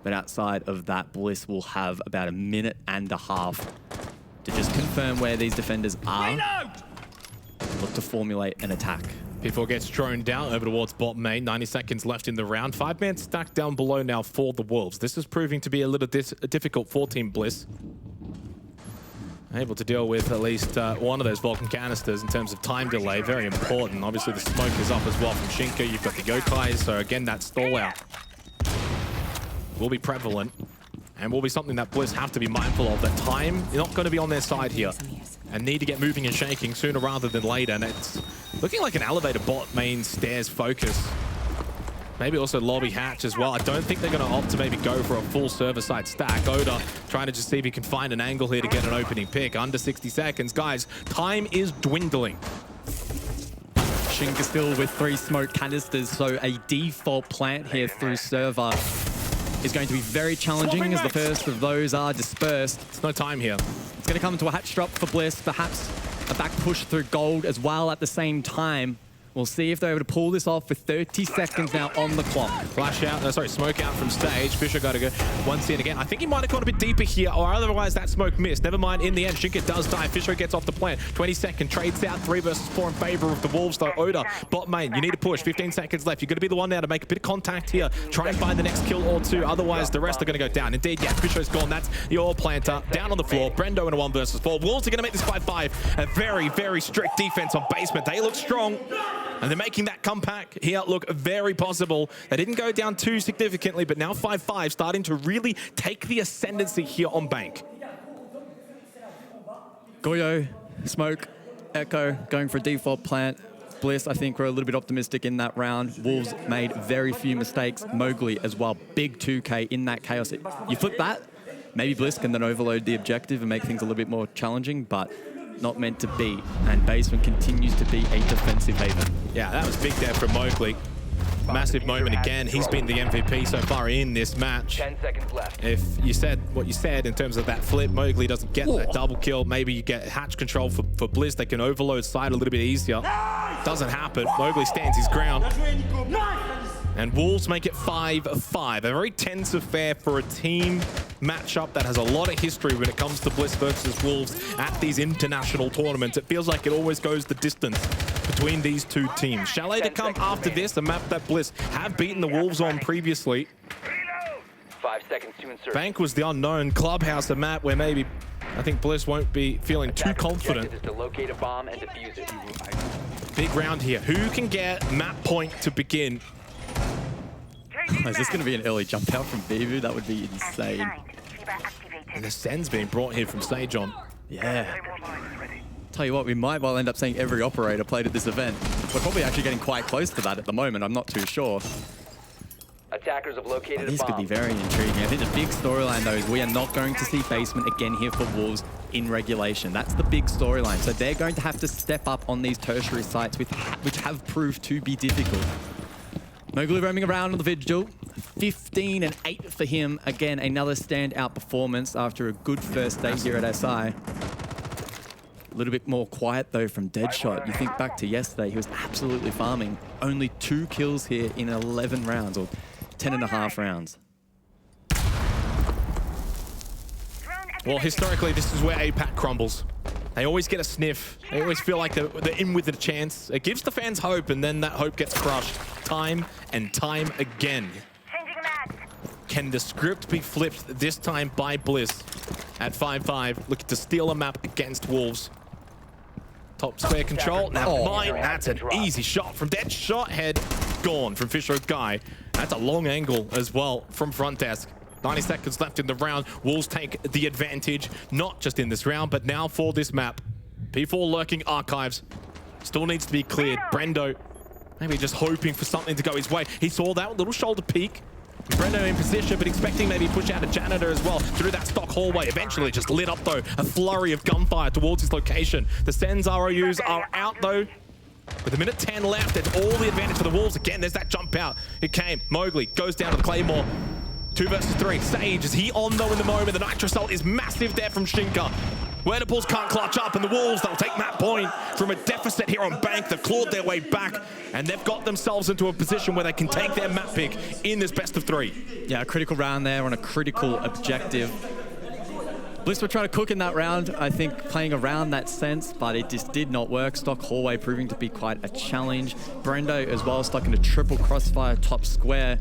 E: But outside of that, Bliss will have about 1.5 minutes to just confirm where these defenders are. Look to formulate an attack.
D: P4 gets droned down over towards bot main. 90 seconds left in the round. 5-man stack down below now for the Wolves. This is proving to be a little difficult for Team Bliss. Able to deal with at least one of those Vulcan canisters in terms of time delay. Very important. Obviously, the smoke is up as well from Shinka. You've got the Yokai, so again, that stall out will be prevalent and will be something that Bliss have to be mindful of. That time is not going to be on their side here and need to get moving and shaking sooner rather than later. And it's looking like an elevator bot main stairs focus. Maybe also lobby hatch as well. I don't think they're going to opt to maybe go for a full server side stack. Oda trying to just see if he can find an angle here to get an opening pick. Under 60 seconds. Guys, time is dwindling.
E: Shinka still with 3 smoke canisters, so a default plant here through server is going to be very challenging as the first of those are dispersed.
D: It's no time here.
E: It's going to come into a hatch drop for Bliss, perhaps a back push through gold as well at the same time. We'll see if they're able to pull this off with 30 seconds now on the clock.
D: Flash out, smoke out from stage. Fisher got to go once in again. I think he might have gone a bit deeper here, or otherwise that smoke missed. Never mind, in the end, Shinka does die. Fisher gets off the plant. 20-second trades out, 3 versus 4 in favor of the Wolves, though. Oda, bot main, you need to push. 15 seconds left. You're going to be the one now to make a bit of contact here. Try and find the next kill or two. Otherwise, the rest are going to go down. Indeed, yeah, Fisher's gone. That's your planter. Down on the floor. Brendo in a 1 versus 4. Wolves are going to make this 5-5. A very, very strict defense on basement. They look strong. And they're making that comeback here look very possible. They didn't go down too significantly, but now 5-5 starting to really take the ascendancy here on Bank.
E: Goyo, Smoke, Echo going for a default plant. Bliss, I think we're a little bit optimistic in that round. Wolves made very few mistakes. Mowgli as well, big 2K in that chaos. You flip that, maybe Bliss can then overload the objective and make things a little bit more challenging, but not meant to be, and basement continues to be a defensive haven.
D: Yeah, that was big there from Mowgli. Massive moment again. He's been the MVP so far in this match.
G: 10 seconds left.
D: If you said what you said in terms of that flip, Mowgli doesn't get that double kill. Maybe you get hatch control for Bliss. They can overload side a little bit easier. Doesn't happen. Mowgli stands his ground. And Wolves make it 5-5. A very tense affair for a team matchup that has a lot of history when it comes to Bliss versus Wolves at these international tournaments. It feels like it always goes the distance between these two teams. Chalet to come after this, a map that Bliss have beaten the Wolves on previously.
G: 5 seconds to insert.
D: Bank was the unknown. Clubhouse, a map where maybe I think Bliss won't be feeling too confident.
G: Is to locate a bomb and defuse it.
D: Big round here. Who can get map point to begin?
E: Is this going to be an early jump out from Bivu? That would be insane.
D: And the Sen's being brought here from Sage on.
E: Yeah. Tell you what, we might well end up seeing every operator played at this event. We're probably actually getting quite close to that at the moment. I'm not too sure.
G: Attackers have located a
E: This could
G: bomb.
E: be very intriguing. I think the big storyline, though, is we are not going to see basement again here for Wolves in regulation. That's the big storyline. So they're going to have to step up on these tertiary sites, which have proved to be difficult. Mowgli roaming around on the Vigil. 15 and 8 for him. Again, another standout performance after a good first day here at SI. A little bit more quiet, though, from Deadshot. You think back to yesterday, he was absolutely farming. Only 2 kills here in 11 rounds, or 10.5 rounds.
D: Well, historically, this is where APAC crumbles. They always get a sniff. They always feel like they're in with a chance. It gives the fans hope, and then that hope gets crushed time and time again. Can the script be flipped this time by Bliss at 5-5, looking to steal a map against Wolves? Top square control. Now, that's an easy shot from Deadshot. Head gone from Fisher Guy. That's a long angle as well from front desk. 90 seconds left in the round. Wolves take the advantage, not just in this round, but now for this map. P4 lurking archives. Still needs to be cleared. Brendo, maybe just hoping for something to go his way. He saw that little shoulder peek. Brendo in position, but expecting maybe push out a janitor as well through that stock hallway. Eventually just lit up, though. A flurry of gunfire towards his location. The Sens ROUs are out, though. With a minute 10 left, it's all the advantage for the Wolves. Again, there's that jump out. It came. Mowgli goes down to the Claymore. 2 versus 3. Sage, is he on though in the moment? The Nitro Assault is massive there from Shinka. Werderpools can't clutch up, and the Wolves, they'll take map point from a deficit here on Bank. They've clawed their way back, and they've got themselves into a position where they can take their map pick in this best of 3.
E: Yeah, a critical round there on a critical objective. Bliss were trying to cook in that round, I think, playing around that sense, but it just did not work. Stock hallway proving to be quite a challenge. Brendo as well, stuck into triple crossfire top square.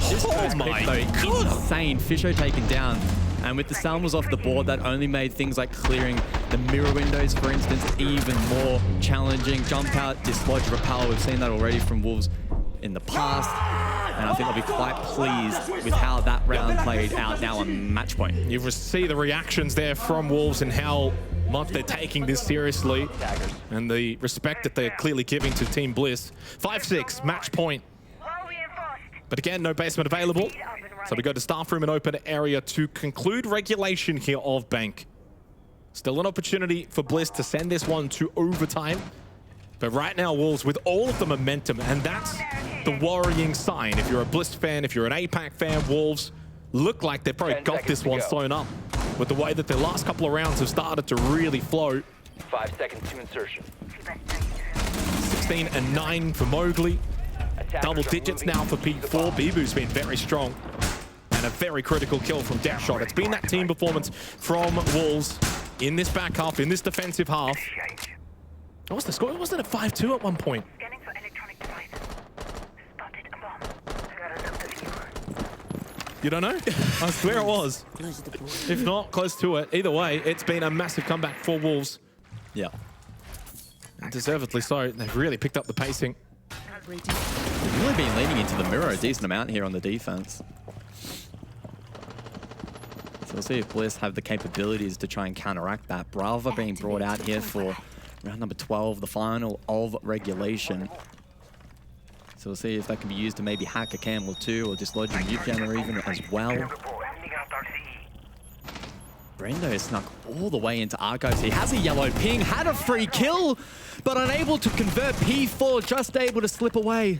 E: This first pick, though, insane. Fisho taken down. And with the Salmos off the board, that only made things like clearing the mirror windows, for instance, even more challenging. Jump out, dislodge, repel. We've seen that already from Wolves in the past. And I think I'll be quite pleased with how that round played out now on match point.
D: You see the reactions there from Wolves and how much they're taking this seriously and the respect that they're clearly giving to Team Bliss. 5-6, match point. But again, no basement available. So we go to staff room and open area to conclude regulation here of Bank. Still an opportunity for Bliss to send this one to overtime. But right now, Wolves with all of the momentum, and that's the worrying sign. If you're a Bliss fan, if you're an APAC fan, Wolves look like they've probably got this one sewn up. with the way that the last couple of rounds have started to really flow.
G: 5 seconds to insertion.
D: 16 and 9 for Mowgli. Double digits now for P4. Bibu's been very strong. And a very critical kill from Deathshot. It's been that team performance from Wolves in this back half, in this defensive half. What was the score? Wasn't it 5-2 at one point?
H: Scanning for electronic devices. Spotted a bomb.
D: You don't know? I swear it was. If not, close to it. Either way, it's been a massive comeback for Wolves.
E: Yeah.
D: And deservedly so. They've really picked up the pacing.
E: They've really been leaning into the mirror a decent amount here on the defense. So we'll see if Bliss have the capabilities to try and counteract that. Brava being brought out here for round number 12, the final of regulation. So we'll see if that can be used to maybe hack a cam or two, or dislodge a nuke jammer even as well. Brendo snuck all the way into Arcos. He has a yellow ping, had a free kill, but unable to convert. P4 just able to slip away.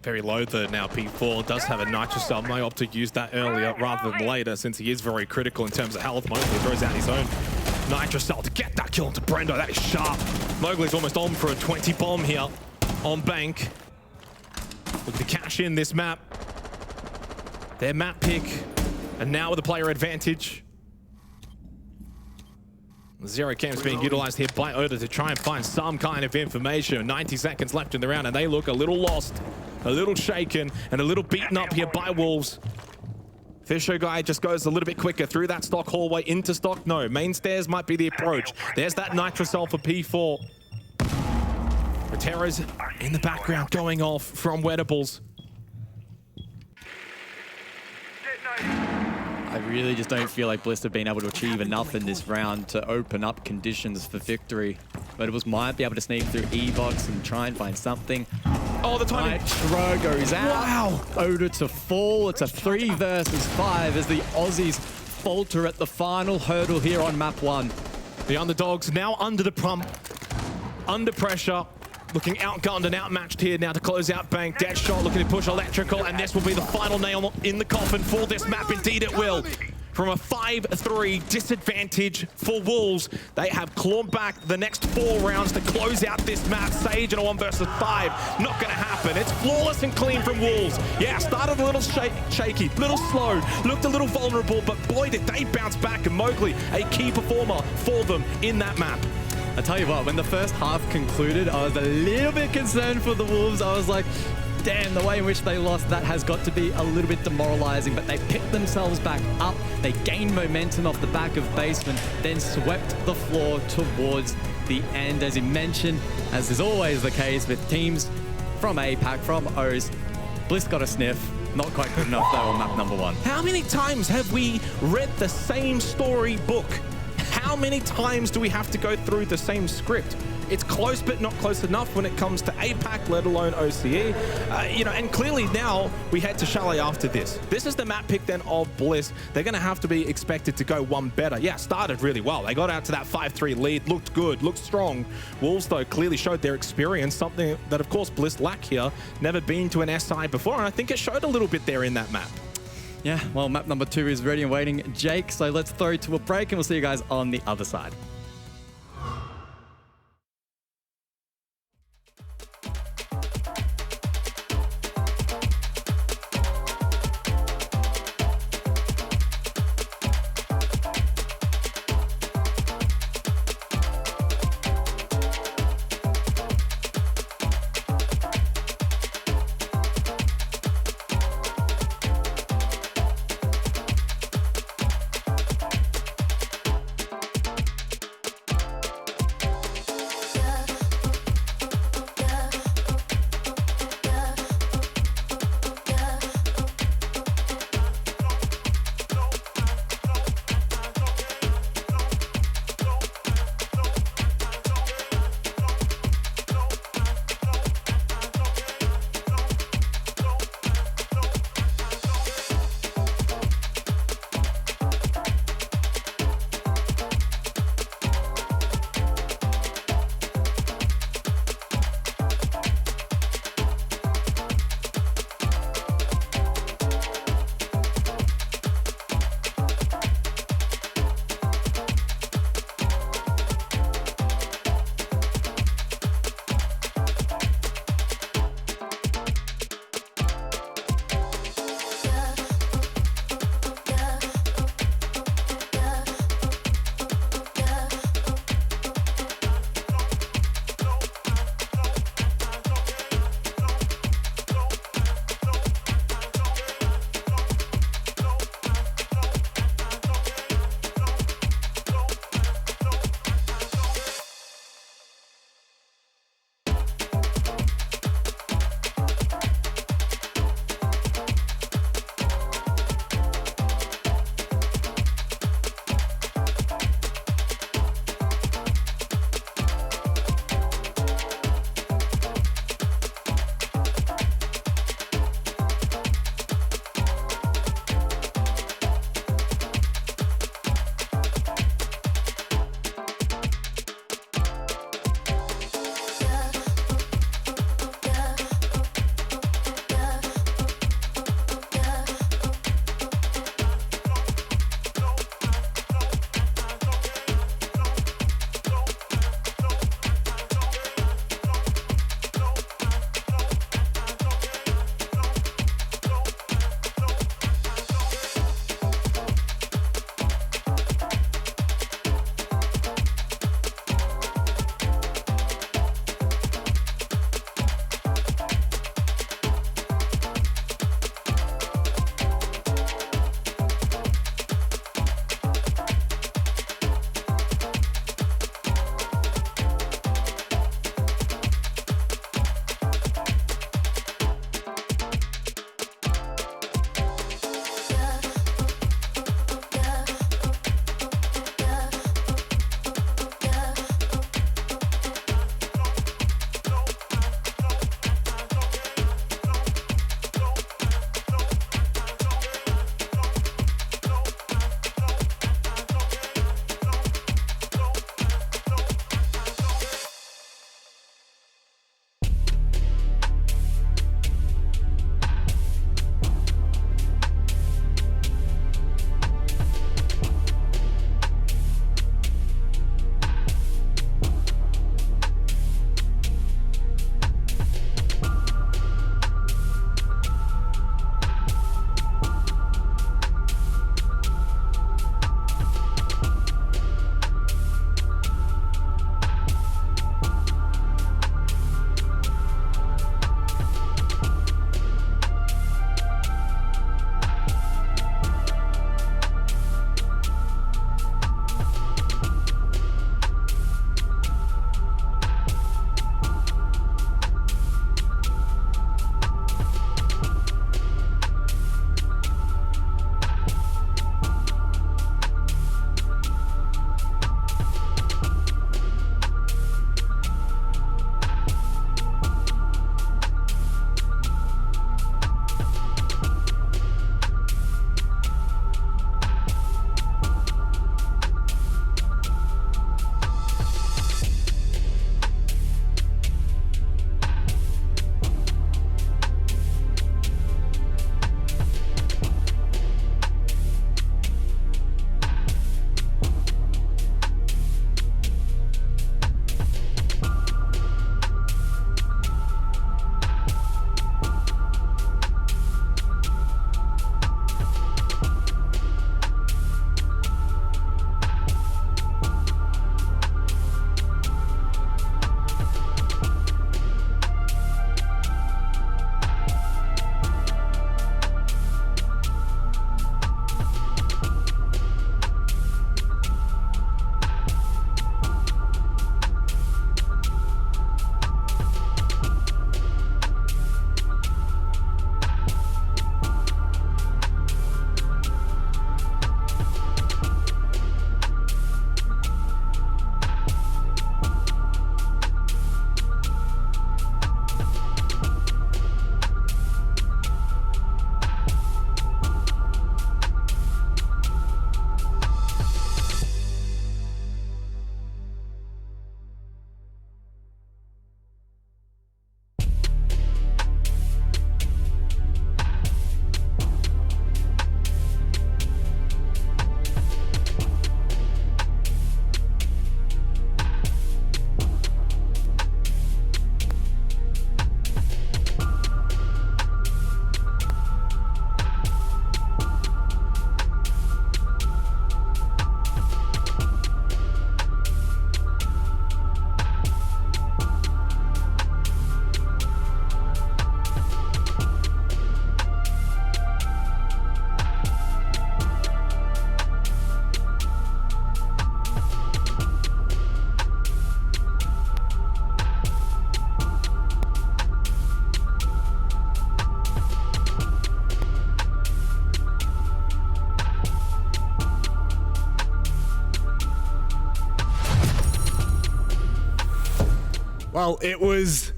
D: Very low there now. P4 does have a Nitrocell. May opt to use that earlier rather than later, since he is very critical in terms of health. Mowgli throws out his own Nitrocell to get that kill into Brendo. That is sharp. Mowgli's almost on for a 20 bomb here on Bank. Looking to cash in this map. Their map pick. And now with the player advantage. Zero cam's being utilized here by Oda to try and find some kind of information. 90 seconds left in the round, and they look a little lost, a little shaken, and a little beaten up here by Wolves. Fisher guy just goes a little bit quicker through that stock hallway into stock. No, main stairs might be the approach. There's that Nitrocell for P4. Terra's in the background going off from Wettables.
E: I really just don't feel like Bliss have been able to achieve enough in this round to open up conditions for victory. Wettables might be able to sneak through E-Box and try and find something.
D: Oh, the timing.
E: Nitro goes out.
D: Wow.
E: Oda to fall. It's a 3 versus 5 as the Aussies falter at the final hurdle here on map 1.
D: The underdogs now under the pump, under pressure. Looking outgunned and outmatched here now to close out Bank. Deathshot looking to push Electrical, and this will be the final nail in the coffin for this map. Indeed it will. From a 5-3 disadvantage for Wolves, they have clawed back the next 4 rounds to close out this map. Sage in a 1 versus 5. Not going to happen. It's flawless and clean from Wolves. Yeah, started a little shaky, little slow, looked a little vulnerable, but boy, did they bounce back. And Mowgli, a key performer for them in that map.
E: I tell you what, when the first half concluded, I was a little bit concerned for the Wolves. I was like, damn, the way in which they lost, that has got to be a little bit demoralizing. But they picked themselves back up. They gained momentum off the back of Basement, then swept the floor towards the end. As he mentioned, as is always the case with teams from APAC, from O's, Bliss got a sniff. Not quite good enough though on map number 1.
D: How many times have we read the same storybook? How many times do we have to go through the same script? It's close, but not close enough when it comes to APAC, let alone OCE. And clearly now we head to Chalet after this. This is the map pick then of Bliss. They're going to have to be expected to go one better. Yeah, started really well. They got out to that 5-3 lead, looked good, looked strong. Wolves, though, clearly showed their experience, something that, of course, Bliss lack here. Never been to an SI before, and I think it showed a little bit there in that map.
E: Yeah, well, map number 2 is ready and waiting, Jake. So let's throw to a break and we'll see you guys on the other side.
A: Well, it was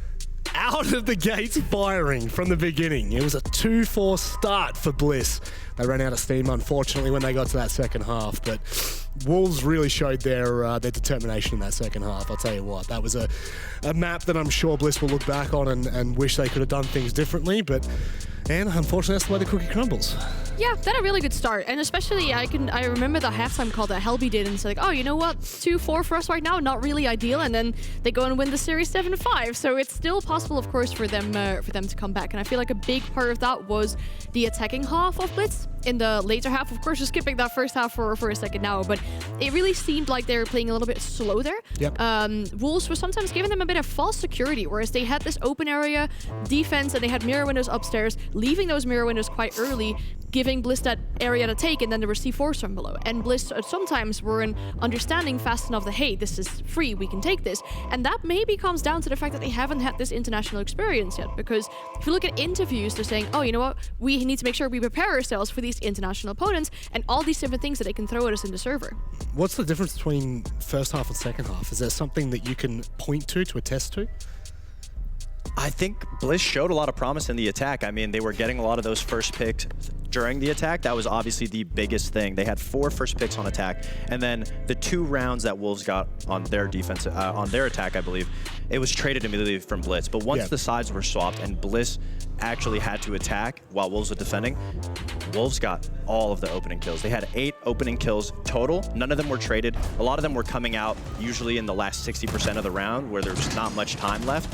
A: out of the gates firing from the beginning. It was a 2-4 start for Bliss. They ran out of steam, unfortunately, when they got to that second half. But Wolves really showed their determination in that second half. I'll tell you what, that was a map that I'm sure Bliss will look back on and wish they could have done things differently. And unfortunately, that's the way the cookie crumbles.
B: Yeah, they had a really good start, and especially I remember the halftime call that Helby did, and it's like, oh, you know what, 2-4 for us right now, not really ideal, and then they go and win the series 7-5. So it's still possible, of course, for them to come back, and I feel like a big part of that was the attacking half of Blitz. In the later half, of course, just skipping that first half for a second now, but it really seemed like they were playing a little bit slow there.
A: Yep.
B: Wolves were sometimes giving them a bit of false security, whereas they had this open area defense and they had mirror windows upstairs, leaving those mirror windows quite early, giving Bliss that area to take, and then there were C4s from below. And Bliss sometimes weren't understanding fast enough that, hey, this is free, we can take this. And that maybe comes down to the fact that they haven't had this international experience yet, because if you look at interviews, they're saying, oh, you know what, we need to make sure we prepare ourselves for these international opponents and all these different things that they can throw at us in the server.
A: What's the difference between first half and second half? Is there something that you can point to attest to?
C: I think Bliss showed a lot of promise in the attack. I mean, they were getting a lot of those first picks during the attack. That was obviously the biggest thing. They had 4 first picks on attack, and then the 2 rounds that Wolves got on their defense, on their attack, I believe, it was traded immediately from Blitz. But once the sides were swapped and Bliss actually had to attack while Wolves were defending, Wolves got all of the opening kills. They had 8 opening kills total. None of them were traded. A lot of them were coming out usually in the last 60% of the round where there was not much time left.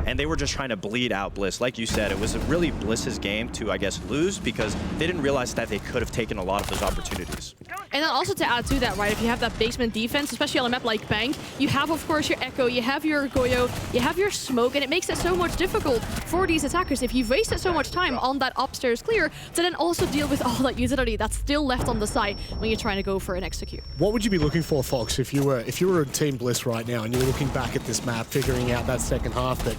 C: And they were just trying to bleed out Bliss. Like you said, it was really Bliss's game to, I guess, lose because they didn't realize that they could have taken a lot of those opportunities.
B: And then also to add to that, right, if you have that basement defense, especially on a map like Bank, you have, of course, your Echo, you have your Goyo, you have your Smoke, and it makes it so much difficult for these attackers if you've wasted so much time on that upstairs clear to then also deal with all that utility that's still left on the side when you're trying to go for an execute.
A: What would you be looking for, Fox, if you were a Team Bliss right now and you were looking back at this map, figuring out that second half that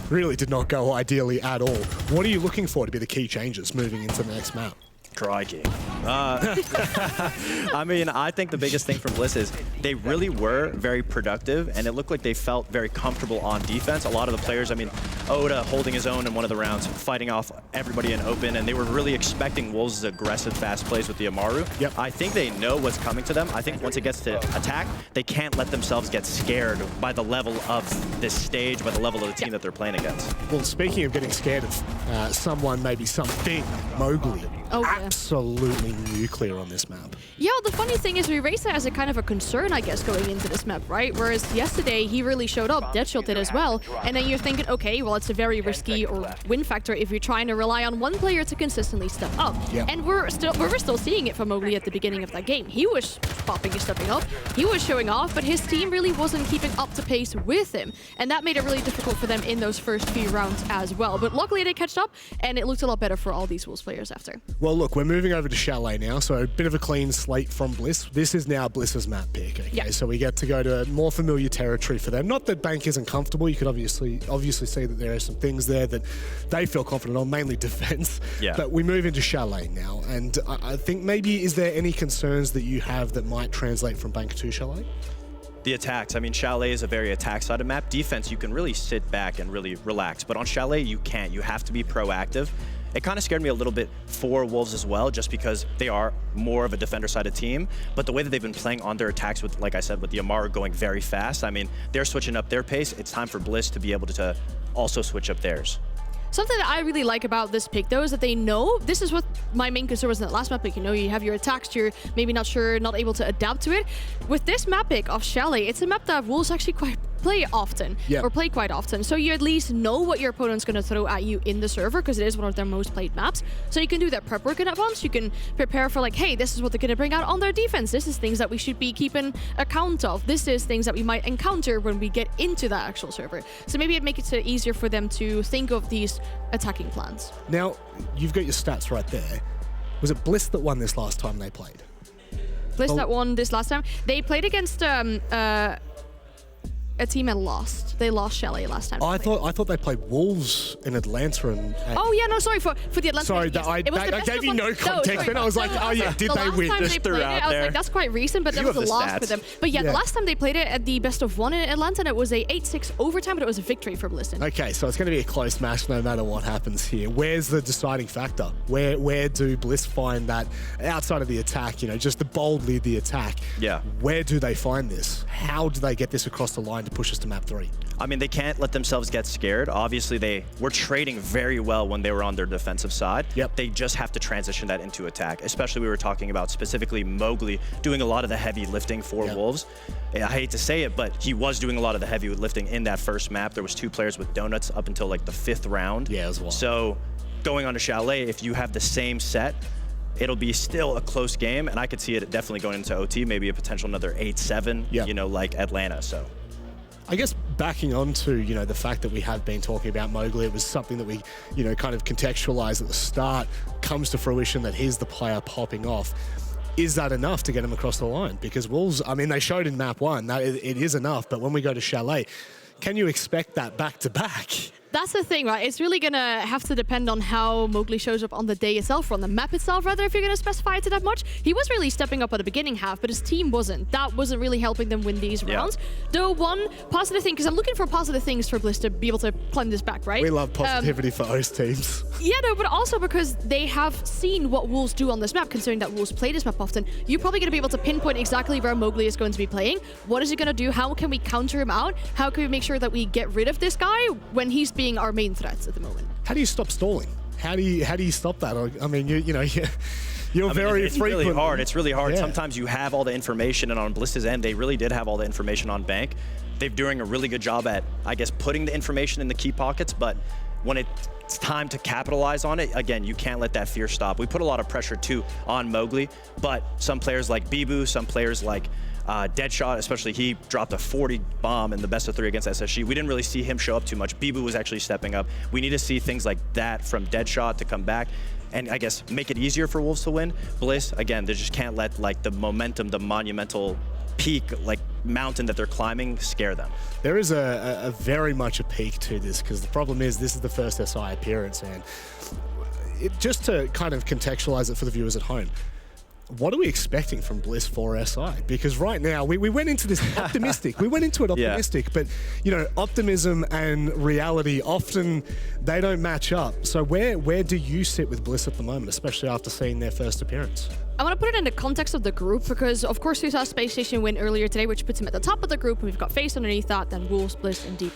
A: really did not go ideally at all? What are you looking for to be the key changes moving into the next map?
C: Crikey. I mean, I think the biggest thing from Bliss is they really were very productive, and it looked like they felt very comfortable on defense. A lot of the players, I mean, Oda holding his own in one of the rounds, fighting off everybody in open, and they were really expecting Wolves' aggressive fast plays with the Amaru.
A: Yep.
C: I think they know what's coming to them. I think once it gets to attack, they can't let themselves get scared by the level of this stage, by the level of the team that they're playing against.
A: Well, speaking of getting scared of someone, maybe something, Mowgli.
B: Oh, yeah.
A: Absolutely nuclear on this map.
B: Yeah, the funny thing is we raised that as a kind of a concern, I guess, going into this map, right? Whereas yesterday, he really showed up, Deadshot did as well, and then you're thinking, okay, well, it's a very risky or win factor if you're trying to rely on one player to consistently step up.
A: Yep.
B: And we're still seeing it from Mowgli at the beginning of that game. He was popping and stepping up, he was showing off, but his team really wasn't keeping up to pace with him, and that made it really difficult for them in those first few rounds as well. But luckily, they catched up, and it looked a lot better for all these Wolves players after.
A: Well, look, we're moving over to Chalet now, so a bit of a clean slate from Bliss. This is now Bliss's map pick, okay?
B: Yeah.
A: So we get to go to more familiar territory for them. Not that Bank isn't comfortable. You could obviously see that there are some things there that they feel confident on, mainly defense.
C: Yeah.
A: But we move into Chalet now, and I think maybe, is there any concerns that you have that might translate from Bank to Chalet?
C: The attacks. I mean, Chalet is a very attack-sided map. Defense, you can really sit back and really relax. But on Chalet, you can't. You have to be proactive. It kind of scared me a little bit for Wolves as well, just because they are more of a defender-sided team. But the way that they've been playing on their attacks with, like I said, with the Amaru going very fast, I mean, they're switching up their pace. It's time for Bliss to be able to also switch up theirs.
B: Something that I really like about this pick, though, is that they know, this is what my main concern was in that last map pick, you know, you have your attacks, you're maybe not sure, not able to adapt to it. With this map pick of Chalet, it's a map that Wolves actually play quite often. So you at least know what your opponent's going to throw at you in the server, because it is one of their most played maps. So you can do that prep work in advance. You can prepare for, like, hey, this is what they're going to bring out on their defense. This is things that we should be keeping account of. This is things that we might encounter when we get into that actual server. So maybe it makes it easier for them to think of these attacking plans.
A: Now, you've got your stats right there. Was it Bliss that won this last time they played?
B: Bliss that won this last time. They played against a team and lost. They lost Chalet last time.
A: I thought they played Wolves in Atlanta and.
B: Oh yeah, no, sorry for the Atlanta.
A: Sorry,
B: yes.
A: I gave you no context. Then I was like, oh yeah, did they win?
B: Last time
C: Just
B: they
C: threw
B: played
C: out
B: it, I was
C: there.
B: like, that's quite recent, but there
C: You
B: was a
C: have the
B: loss
C: stats.
B: for them. But yeah,
A: Yeah.
B: the last time they played it at the best of one in Atlanta, and it was a 8-6 overtime, but it was a victory for Bliss.
A: Okay, so it's going to be a close match no matter what happens here. Where's the deciding factor? Where do Bliss find that outside of the attack, just the bold lead the attack?
C: Yeah.
A: Where do they find this? How do they get this across the line to push us to map 3?
C: I mean, they can't let themselves get scared. Obviously, they were trading very well when they were on their defensive side.
A: Yep.
C: They just have to transition that into attack, especially we were talking about specifically Mowgli doing a lot of the heavy lifting for
A: Yep.
C: Wolves. I hate to say it, but he was doing a lot of the heavy lifting in that first map. There was 2 players with donuts up until like the 5th round.
A: Yeah, it was wild.
C: So going on to Chalet, if you have the same set, it'll be still a close game, and I could see it definitely going into OT, maybe a potential another 8-7,
A: Yep.
C: like Atlanta. So
A: I guess backing on to, the fact that we have been talking about Mowgli, it was something that we, kind of contextualized at the start, comes to fruition that he's the player popping off. Is that enough to get him across the line? Because Wolves, I mean, they showed in map 1 that it is enough, but when we go to Chalet, can you expect that back to back?
B: That's the thing, right? It's really gonna have to depend on how Mowgli shows up on the day itself, or on the map itself, rather, if you're gonna specify it to that much. He was really stepping up at the beginning half, but his team wasn't. That wasn't really helping them win these rounds. The one positive thing, because I'm looking for positive things for Bliss to be able to climb this back, right?
A: We love positivity for host teams.
B: Yeah, no, but also because they have seen what Wolves do on this map, considering that Wolves play this map often. You're probably going to be able to pinpoint exactly where Mowgli is going to be playing. What is he going to do? How can we counter him out? How can we make sure that we get rid of this guy when he's being our main threat at the moment?
A: How do you stop stalling? How do you stop that? I mean, you're very
C: it's
A: frequent.
C: really hard. It's really hard.
A: Yeah.
C: Sometimes you have all the information, and on Bliss's end, they really did have all the information on Bank. They're doing a really good job at, I guess, putting the information in the key pockets, but when it's time to capitalize on it, again, you can't let that fear stop. We put a lot of pressure, too, on Mowgli, but some players like Bibu, some players like Deadshot, especially, he dropped a 40 bomb in the best of 3 against SSG. We didn't really see him show up too much. Bibu was actually stepping up. We need to see things like that from Deadshot to come back and, I guess, make it easier for Wolves to win. Bliss, again, they just can't let like the momentum, the monumental peak, like mountain that they're climbing, scare them.
A: There is a very much a peak to this, because the problem is this is the first SI appearance, and just to kind of contextualize it for the viewers at home, what are we expecting from Bliss for SI? Because right now, we went into this optimistic. We went into it optimistic, but, optimism and reality, often they don't match up. So where do you sit with Bliss at the moment, especially after seeing their first appearance?
B: I want to put it in the context of the group, because of course we saw Space Station win earlier today, which puts him at the top of the group, and we've got FaZe underneath that, then Wolves, Bliss, and D+.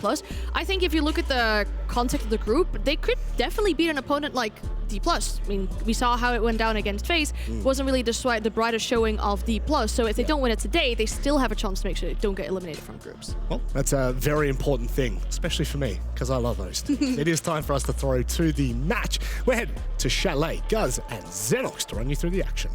B: I think if you look at the context of the group, they could definitely beat an opponent like D+. I mean, we saw how it went down against FaZe. Wasn't really the brightest showing of D+. So if they don't win it today, they still have a chance to make sure they don't get eliminated from groups.
A: Well, that's a very important thing, especially for me, because I love those teams. It is time for us to throw to the match. We're heading to Chalet, Guz, and Xenox to run you through the action.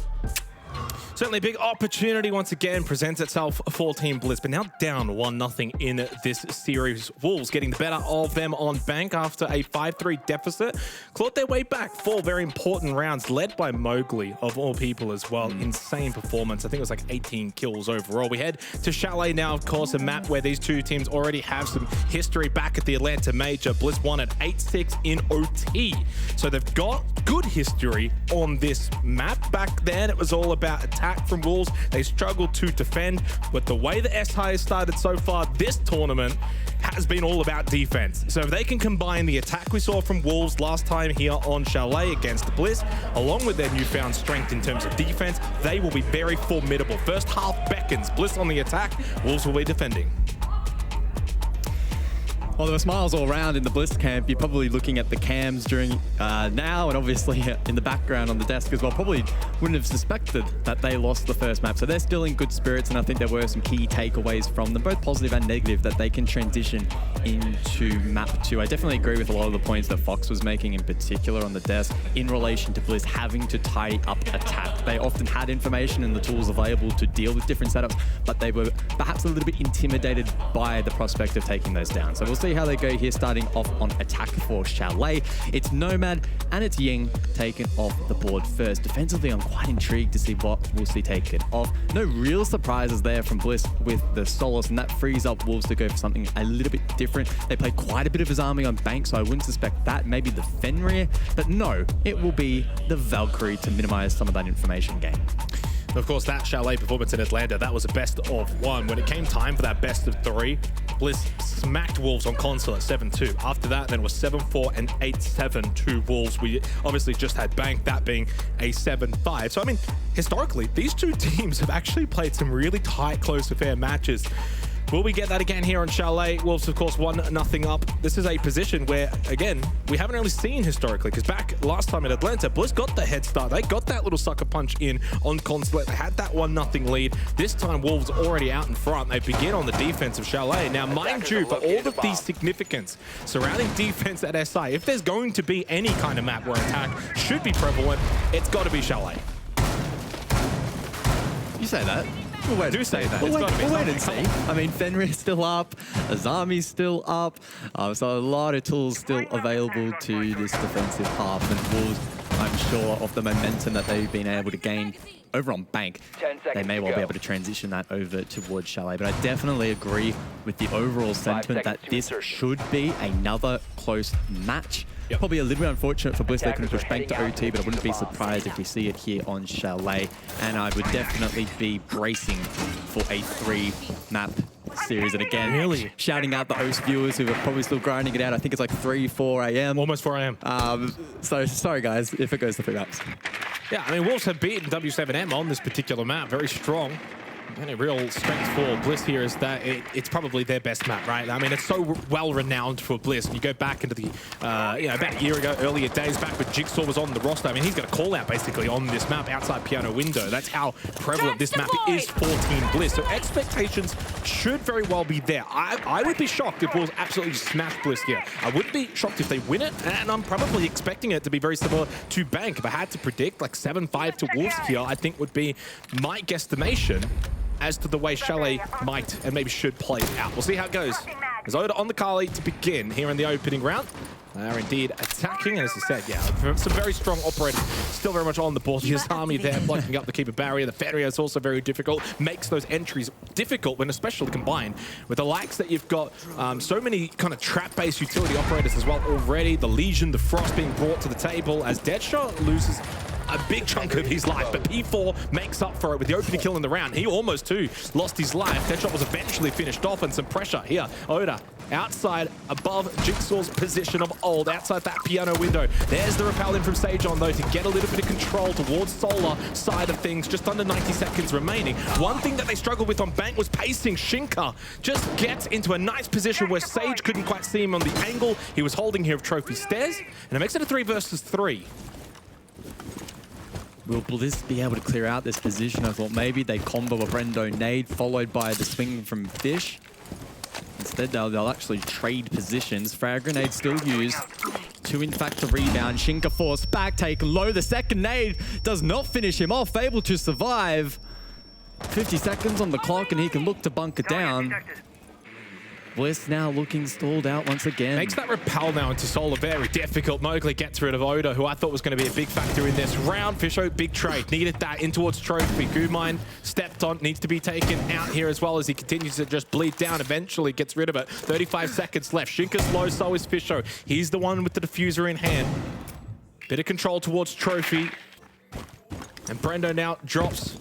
D: Certainly a big opportunity once again presents itself for Team Bliss, but now down 1-0 in this series. Wolves getting the better of them on Bank after a 5-3 deficit. Clawed their way back 4 very important rounds, led by Mowgli, of all people as well. Insane performance. I think it was like 18 kills overall. We head to Chalet now, of course, a map where these two teams already have some history back at the Atlanta Major. Bliss won at 8-6 in OT. So they've got good history on this map. Back then, it was all about attack from Wolves. They struggled to defend, but the way the SI has started so far this tournament has been all about defense. So if they can combine the attack we saw from Wolves last time here on Chalet against Bliss, along with their newfound strength in terms of defense, they will be very formidable. First half beckons, Bliss on the attack, Wolves will be defending.
E: Well, there were smiles all around in the Bliss camp. You're probably looking at the cams during now, and obviously in the background on the desk as well. Probably wouldn't have suspected that they lost the first map. So they're still in good spirits, and I think there were some key takeaways from them, both positive and negative, that they can transition into map 2. I definitely agree with a lot of the points that Fox was making, in particular on the desk, in relation to Bliss having to tidy up attack. They often had information and the tools available to deal with different setups, but they were perhaps a little bit intimidated by the prospect of taking those down. So we'll see how they go here, starting off on attack for Chalet. It's Nomad and it's Ying taken off the board first. Defensively, I'm quite intrigued to see what we'll see taken off. No real surprises there from Bliss with the Solace, and that frees up Wolves to go for something a little bit different. They played quite a bit of his army on Bank, so I wouldn't suspect that. Maybe the Fenrir, but no, it will be the Valkyrie to minimize some of that information gain.
D: Of course, that Chalet performance in Atlanta, that was a best of 1. When it came time for that best of 3, Bliss smacked Wolves on console at 7-2. After that, then it was 7-4 and 8-7 to Wolves. We obviously just had Bank, that being a 7-5. So, I mean, historically, these two teams have actually played some really tight, close to fair matches. Will we get that again here on Chalet? Wolves, of course, 1-0 up. This is a position where, again, we haven't really seen historically, because back last time in Atlanta, Bliss got the head start. They got that little sucker punch in on Consulate. They had that 1-0 lead. This time, Wolves already out in front. They begin on the defense of Chalet. Now, mind you, for all of these significance surrounding defense at SI, if there's going to be any kind of map where attack should be prevalent, it's got to be Chalet.
E: You say that. We'll wait
D: Do say that.
E: We'll
D: It's
E: wait,
D: gotta be
E: and
D: something.
E: see. I mean, Fenrir's still up, Azami's still up, so a lot of tools still available to this defensive half, and Wolves, I'm sure, of the momentum that they've been able to gain over on Bank,
G: 10 seconds
E: they may
G: to
E: well
G: go.
E: be able to transition that over towards Chalet. But I definitely agree with the overall sentiment that
G: seconds to
E: this
G: insertion.
E: should be another close match.
D: Yep.
E: Probably a little bit unfortunate for Bliss they couldn't
G: Attackers
E: push
G: are
E: Bank to
G: heading out
E: OT, but I wouldn't be
G: to the bomb.
E: surprised if we see it here on Chalet. And I would definitely be bracing for a 3-map series. And again,
D: Really?
E: shouting out the host viewers who are probably still grinding it out. I think it's like 3, 4 a.m.
D: Almost 4 a.m.
E: So sorry guys, if it goes to 3 maps.
D: Yeah, I mean, Wolves have beaten W7M on this particular map. Very strong. And a real strength for Bliss here is that it's probably their best map, right? I mean, it's so well renowned for Bliss. You go back into the, you know, about a year ago, earlier days, back when Jigsaw was on the roster. I mean, he's got a call out basically on this map outside Piano Window. That's how prevalent this map is for Team Bliss. So expectations should very well be there. I would be shocked if Wolves absolutely smash Bliss here. I wouldn't be shocked if they win it, and I'm probably expecting it to be very similar to Bank. If I had to predict like 7-5 to Wolves here, I think would be my guesstimation as to the way Chalet might and maybe should play out. We'll see how it goes. There's Oda on the Kali to begin here in the opening round. They are indeed attacking, and as I said, yeah, some very strong operators still very much on the board. His army there blocking up the keeper barrier. The Fenrir is also very difficult, makes those entries difficult when especially combined with the likes that you've got so many kind of trap-based utility operators as well already. The Legion, the Frost being brought to the table as Deadshot loses a big chunk of his life, but P4 makes up for it with the opening kill in the round. He almost too lost his life. Deadshot was eventually finished off, and some pressure here. Oda outside, above Jigsaw's position of old, outside that piano window. There's the repel in from Sajon though to get a little bit of control towards Solar side of things. Just under 90 seconds remaining. One thing that they struggled with on Bank was pacing. Shinka just gets into a nice position where Sage couldn't quite see him on the angle he was holding here of Trophy Stairs, and it makes it a 3 versus 3.
E: Will Bliss be able to clear out this position? I thought maybe they combo a Brendo nade followed by the swing from Fish. Instead, they'll actually trade positions. Frag grenade still used. 2 in fact to rebound. Shinka forced back, taken low. The second nade does not finish him off, able to survive. 50 seconds on the clock and he can look to bunker down. Bliss now looking stalled out once again.
D: Makes that repel now into Solar very difficult. Mowgli gets rid of Oda, who I thought was going to be a big factor in this round. Fisho, big trade. Needed that in towards Trophy. Gumine stepped on, needs to be taken out here as well as he continues to just bleed down. Eventually gets rid of it. 35 seconds left. Shinka's low, so is Fisho. He's the one with the diffuser in hand. Bit of control towards Trophy. And Brendo now drops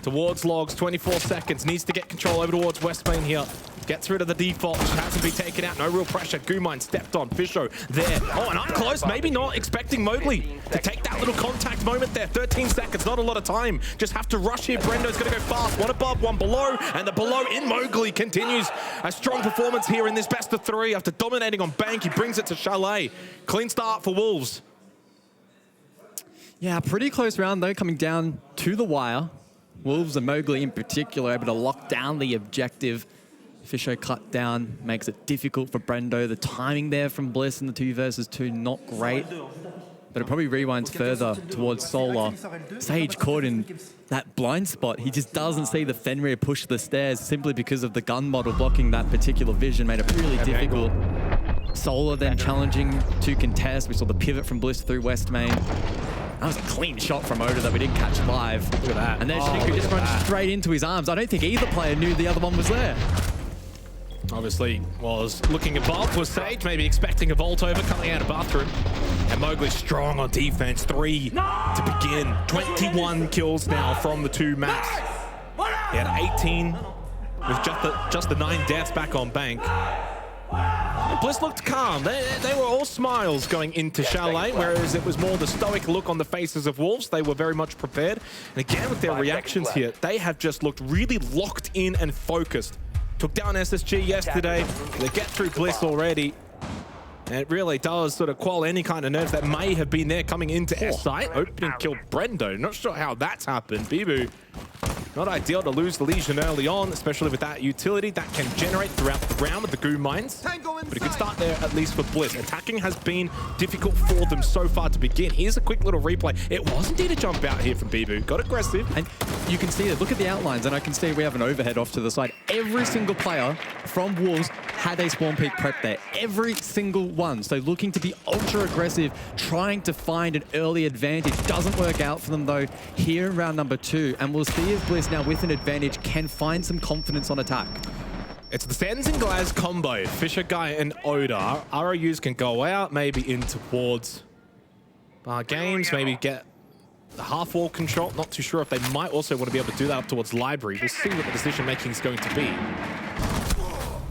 D: towards Logs. 24 seconds. Needs to get control over towards West Main here. Gets rid of the default, has to be taken out. No real pressure. Gumine stepped on. Fisho there. Oh, and up close. Maybe not expecting Mowgli to take that little contact moment there. 13 seconds, not a lot of time. Just have to rush here. Brendo's going to go fast. One above, one below. And the below in Mowgli continues a strong performance here in this best of 3. After dominating on Bank, he brings it to Chalet. Clean start for Wolves.
E: Yeah, pretty close round though, coming down to the wire. Wolves and Mowgli in particular able to lock down the objective. Fisher cut down, makes it difficult for Brendo. The timing there from Bliss in the 2 versus 2, not great. But it probably rewinds further towards Solar. Sage caught in that blind spot. He just doesn't see the Fenrir push the stairs simply because of the gun model blocking that particular vision, made it really difficult. Solar then challenging to contest. We saw the pivot from Bliss through West Main. That was a clean shot from Oda that we didn't catch live.
A: Look at that.
E: And then Shinku just runs straight into his arms. I don't think either player knew the other one was there.
D: Obviously was looking above, was Sage, maybe expecting a vault over coming out of bathroom. And Mowgli strong on defense, 3 to begin. 21 kills now from the 2 maps. He had 18 with just the 9 deaths back on Bank. And Bliss looked calm. They were all smiles going into Chalet, whereas it was more the stoic look on the faces of Wolves. They were very much prepared. And again, with their reactions here, they have just looked really locked in and focused. Took down SSG yesterday. They get through Bliss already. And it really does sort of quell any kind of nerves that may have been there coming into S-site. Opening kill Brendo. Not sure how that's happened. Bibu, not ideal to lose the Legion early on, especially with that utility that can generate throughout the round with the Goo Mines. But a good start there, at least for Bliss. Attacking has been difficult for them so far to begin. Here's a quick little replay. It was indeed a jump out here from Bibu. Got aggressive.
E: And you can see it. Look at the outlines, and I can see we have an overhead off to the side. Every single player from Wolves had a spawn peak prep there. Every single one. So looking to be ultra aggressive, trying to find an early advantage. Doesn't work out for them though here in round number 2. And we'll see if Bliss now with an advantage can find some confidence on attack.
D: It's the Sens and Glaz combo. Fisher Guy and Oda. ROUs can go out, maybe in towards bar games, maybe get the half wall control. Not too sure if they might also want to be able to do that up towards library. We'll see what the decision making is going to be.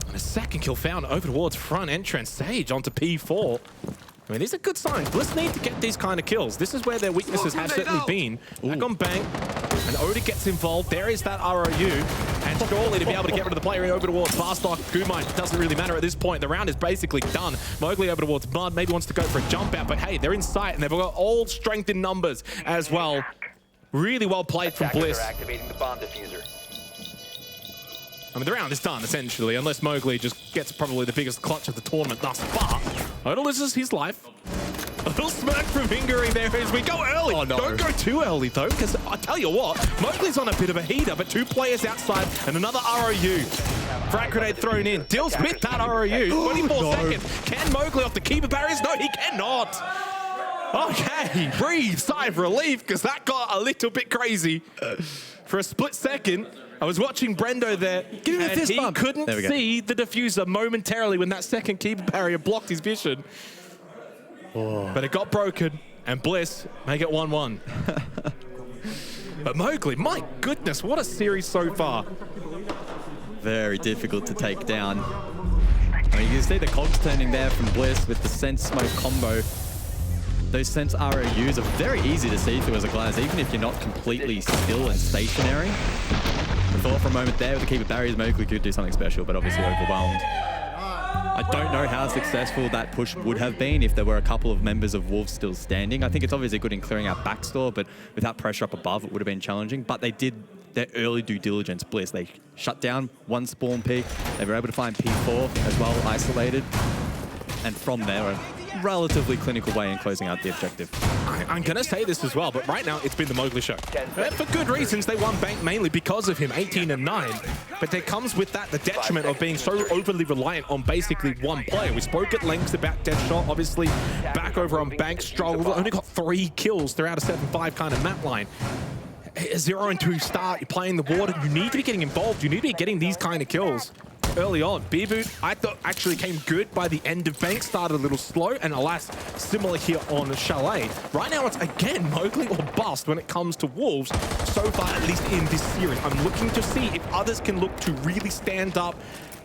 D: And a second kill found over towards front entrance. Sage onto P4. I mean, these are good signs. Bliss need to get these kind of kills. This is where their weaknesses have certainly been. Back on Bang, and Oda gets involved. There is that ROU, and surely to be able to get rid of the player over towards Fastock, Gumai, doesn't really matter at this point. The round is basically done. Mowgli over towards Mud, maybe wants to go for a jump out, but hey, they're in sight, and they've got all strength in numbers as well. Really well played from Bliss.
G: Activating the bomb diffuser.
D: I mean, the round is done, essentially, unless Mowgli just gets probably the biggest clutch of the tournament thus far. Oda loses his life. A little smirk from Hingering there as we go early. Oh, no. Don't go too early, though, because I tell you what, Mowgli's on a bit of a heater, but 2 players outside and another ROU. Frag grenade thrown in. Deals with that ROU. 24 seconds. Can Mowgli off the keeper barriers? No, he cannot. Okay, breathe, sigh of relief, because that got a little bit crazy. For a split second, I was watching Brendo there, and he couldn't see the diffuser momentarily when that second keeper barrier blocked his vision. Oh. But it got broken, and Bliss make it 1-1. But Mowgli, my goodness, what a series so far.
E: Very difficult to take down. I mean, you can see the cogs turning there from Bliss with the Sense Smoke combo. Those Sense ROUs are very easy to see through as a Glaz, even if you're not completely still and stationary. I thought for a moment there with the keeper barriers, Mowgli could do something special, but obviously overwhelmed. I don't know how successful that push would have been if there were a couple of members of Wolves still standing. I think it's obviously good in clearing out backstore, but without pressure up above, it would have been challenging. But they did their early due diligence, Bliss. They shut down 1 spawn peak. They were able to find P4 as well, isolated. And from there, a relatively clinical way in closing out the objective.
D: I'm going to say this as well, but right now it's been the Mowgli show. For good reasons, they won Bank mainly because of him, 18-9. But there comes with that the detriment of being so overly reliant on basically one player. We spoke at length about Deadshot, obviously back over on Bank, struggled, only got 3 kills throughout a 7-5 kind of map line. A 0-2 start, you're playing the water, you need to be getting involved, you need to be getting these kind of kills early on. Bibu, I thought actually came good by the end of Bank, started a little slow, and alas, similar here on Chalet. Right now it's again Mowgli or bust when it comes to Wolves, so far at least in this series. I'm looking to see if others can look to really stand up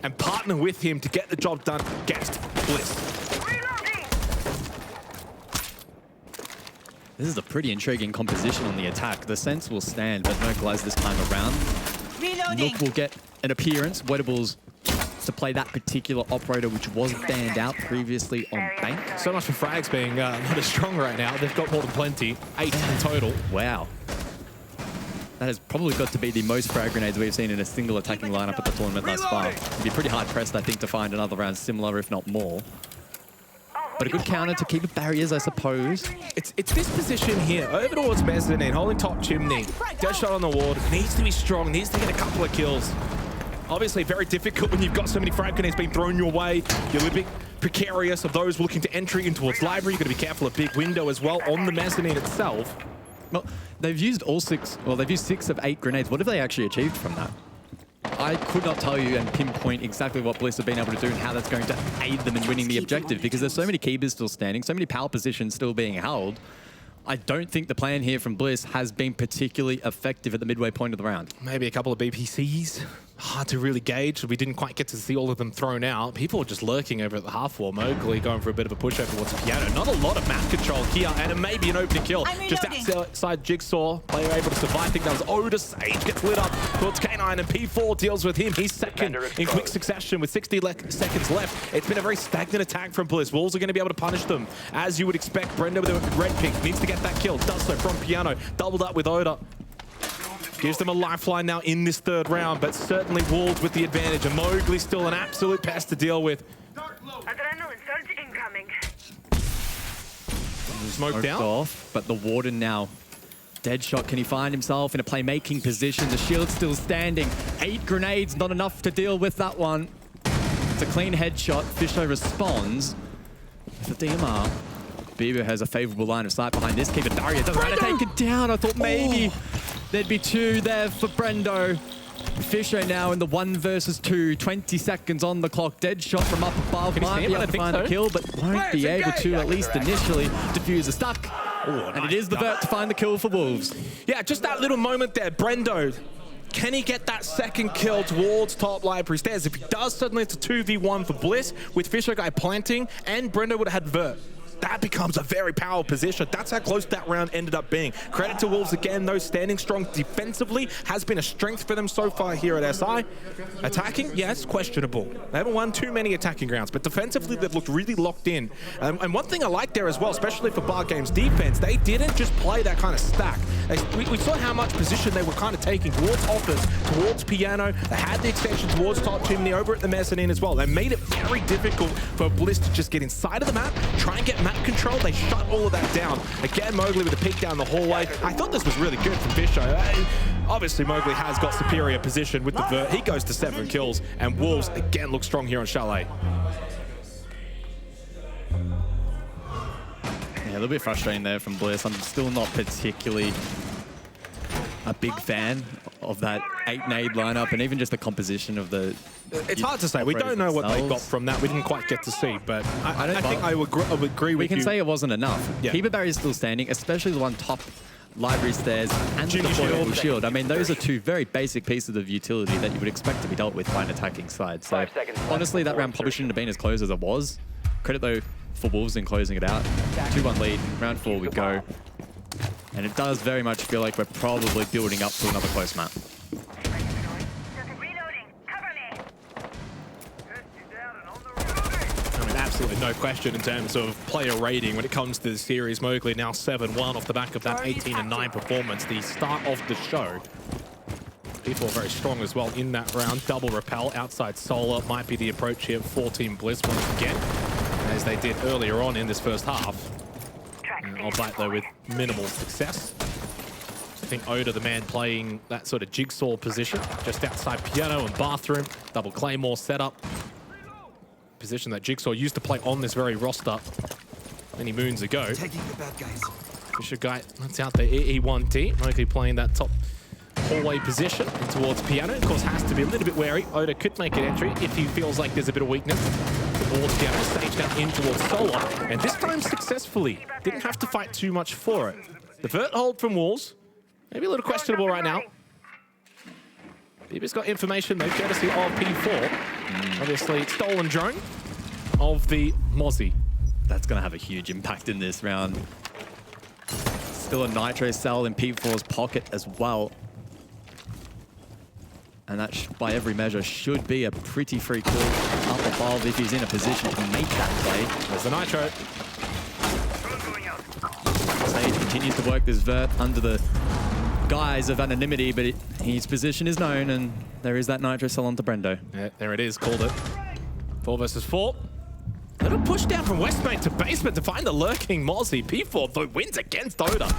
D: and partner with him to get the job done against Bliss.
E: This is a pretty intriguing composition on the attack. The Sense will stand, but no Glaz this time around. Nook will get an appearance. Wettables to play that particular operator, which was banned out previously on Bank.
D: So much for frags being not as strong right now. They've got more than plenty. 8 in total.
E: Wow. That has probably got to be the most frag grenades we've seen in a single attacking lineup at the tournament thus far. It'd be pretty hard pressed, I think, to find another round similar, if not more. But a good counter to keep barriers, I suppose.
D: It's this position here, over towards mezzanine, holding top chimney. Dead shot on the ward, needs to be strong, needs to get a couple of kills. Obviously very difficult when you've got so many frag grenades being thrown your way. You're a little bit precarious of those looking to entry in towards library. You've got to be careful of big window as well on the mezzanine itself.
E: Well, they've used they've used 6 of 8 grenades. What have they actually achieved from that? I could not tell you and pinpoint exactly what Bliss have been able to do and how that's going to aid them in winning the objective, because there's so many keepers still standing, so many power positions still being held. I don't think the plan here from Bliss has been particularly effective at the midway point of the round.
D: Maybe a couple of BPCs. Hard to really gauge. We didn't quite get to see all of them thrown out. People are just lurking over at the half wall. Mowgli going for a bit of a push over towards Piano. Not a lot of map control here, and it may be an opening kill. Just outside Jigsaw. Player able to survive. I think that was Oda. Sage gets lit up towards K9, and P4 deals with him. He's second in quick succession with 60 seconds left. It's been a very stagnant attack from Bliss. Wolves are going to be able to punish them, as you would expect. Brenda with a red pick needs to get that kill. Does so from Piano. Doubled up with Oda. Gives them a lifeline now in this third round, but certainly Wolves with the advantage. And Mowgli's still an absolute pest to deal with.
H: Adrenaline surge incoming.
D: Smoked out.
E: Off, but the Warden now. Deadshot, can he find himself in a playmaking position? The shield's still standing. 8 grenades, not enough to deal with that one. It's a clean headshot. Fisho responds with the DMR. Bieber has a favorable line of sight behind this keeper. Daria doesn't want to take it down. I thought maybe there'd be 2 there for Brendo. Fisho now in the 1 versus 2. 20 seconds on the clock. Deadshot from up above. Might be able to find a kill, but won't be able to, at least initially. Diffuser stuck. And it is the Vert to find the kill for Wolves.
D: Yeah, just that little moment there. Brendo, can he get that second kill towards top library stairs? If he does, suddenly it's a 2v1 for Bliss with Fisher guy planting, and Brendo would have had Vert. That becomes a very powerful position. That's how close that round ended up being. Credit to Wolves again, though, standing strong defensively has been a strength for them so far here at SI. Attacking, yes, questionable. They haven't won too many attacking rounds, but defensively they've looked really locked in. And one thing I like there as well, especially for Bar Games defense, they didn't just play that kind of stack. We saw how much position they were kind of taking towards Office, towards Piano. They had the extension towards Top Chimney over at the mezzanine as well. They made it very difficult for Bliss to just get inside of the map, try and get map control. They shut all of that down. Again, Mowgli with a peek down the hallway. I thought this was really good from Fisho. Obviously, Mowgli has got superior position with the Vert. He goes to 7 kills, and Wolves again look strong here on Chalet.
E: Yeah, a little bit frustrating there from Bliss. I'm still not particularly a big fan of that 8 nade lineup, and even just the composition of the...
D: It's hard to say. We don't know what they got from that. We didn't quite get to see, but I think I would agree with you.
E: We can say it wasn't enough.
D: Yeah.
E: Keeper barrier is still standing, especially the one top library stairs and the deployable shield. I mean, those are 2 very basic pieces of utility that you would expect to be dealt with by an attacking side. So honestly, that round probably shouldn't have been as close as it was. Credit, though, for Wolves in closing it out. 2-1 lead. Round 4 we go. And it does very much feel like we're probably building up to another close map.
D: Absolutely no question in terms of player rating when it comes to the series. Mowgli now 7-1 off the back of that 18-9 performance, the start of the show. People are very strong as well in that round. Double repel outside Solar might be the approach here for Team Bliss once again, as they did earlier on in this first half. Albeit though with minimal success. I think Oda, the man playing that sort of jigsaw position, just outside Piano and Bathroom. Double Claymore setup. Position that Jigsaw used to play on this very roster many moons ago.
I: Taking the bad guys.
D: Fisher guy, that's out there, E1T. Mowgli playing that top hallway position towards Piano. Of course, has to be a little bit wary. Oda could make an entry if he feels like there's a bit of weakness. Towards Piano, stage down in towards Solar. And this time successfully. Didn't have to fight too much for it. The Vert hold from Wolves. Maybe a little questionable right now. Bieber's got information though, courtesy of P4. Obviously, stolen drone of the Mozzie.
E: That's going to have a huge impact in this round. Still a Nitro cell in P4's pocket as well. And that, by every measure, should be a pretty free kill up above if he's in a position to make that play.
D: There's the Nitro.
E: Sage continues to work this Vert under the guise of anonymity, but his position is known, and there is that Nitro cell onto Brendo.
D: Yeah, there it is, called it. 4 versus 4. Little push down from Westmate to basement to find the lurking Mozzie. P4 though wins against Oda.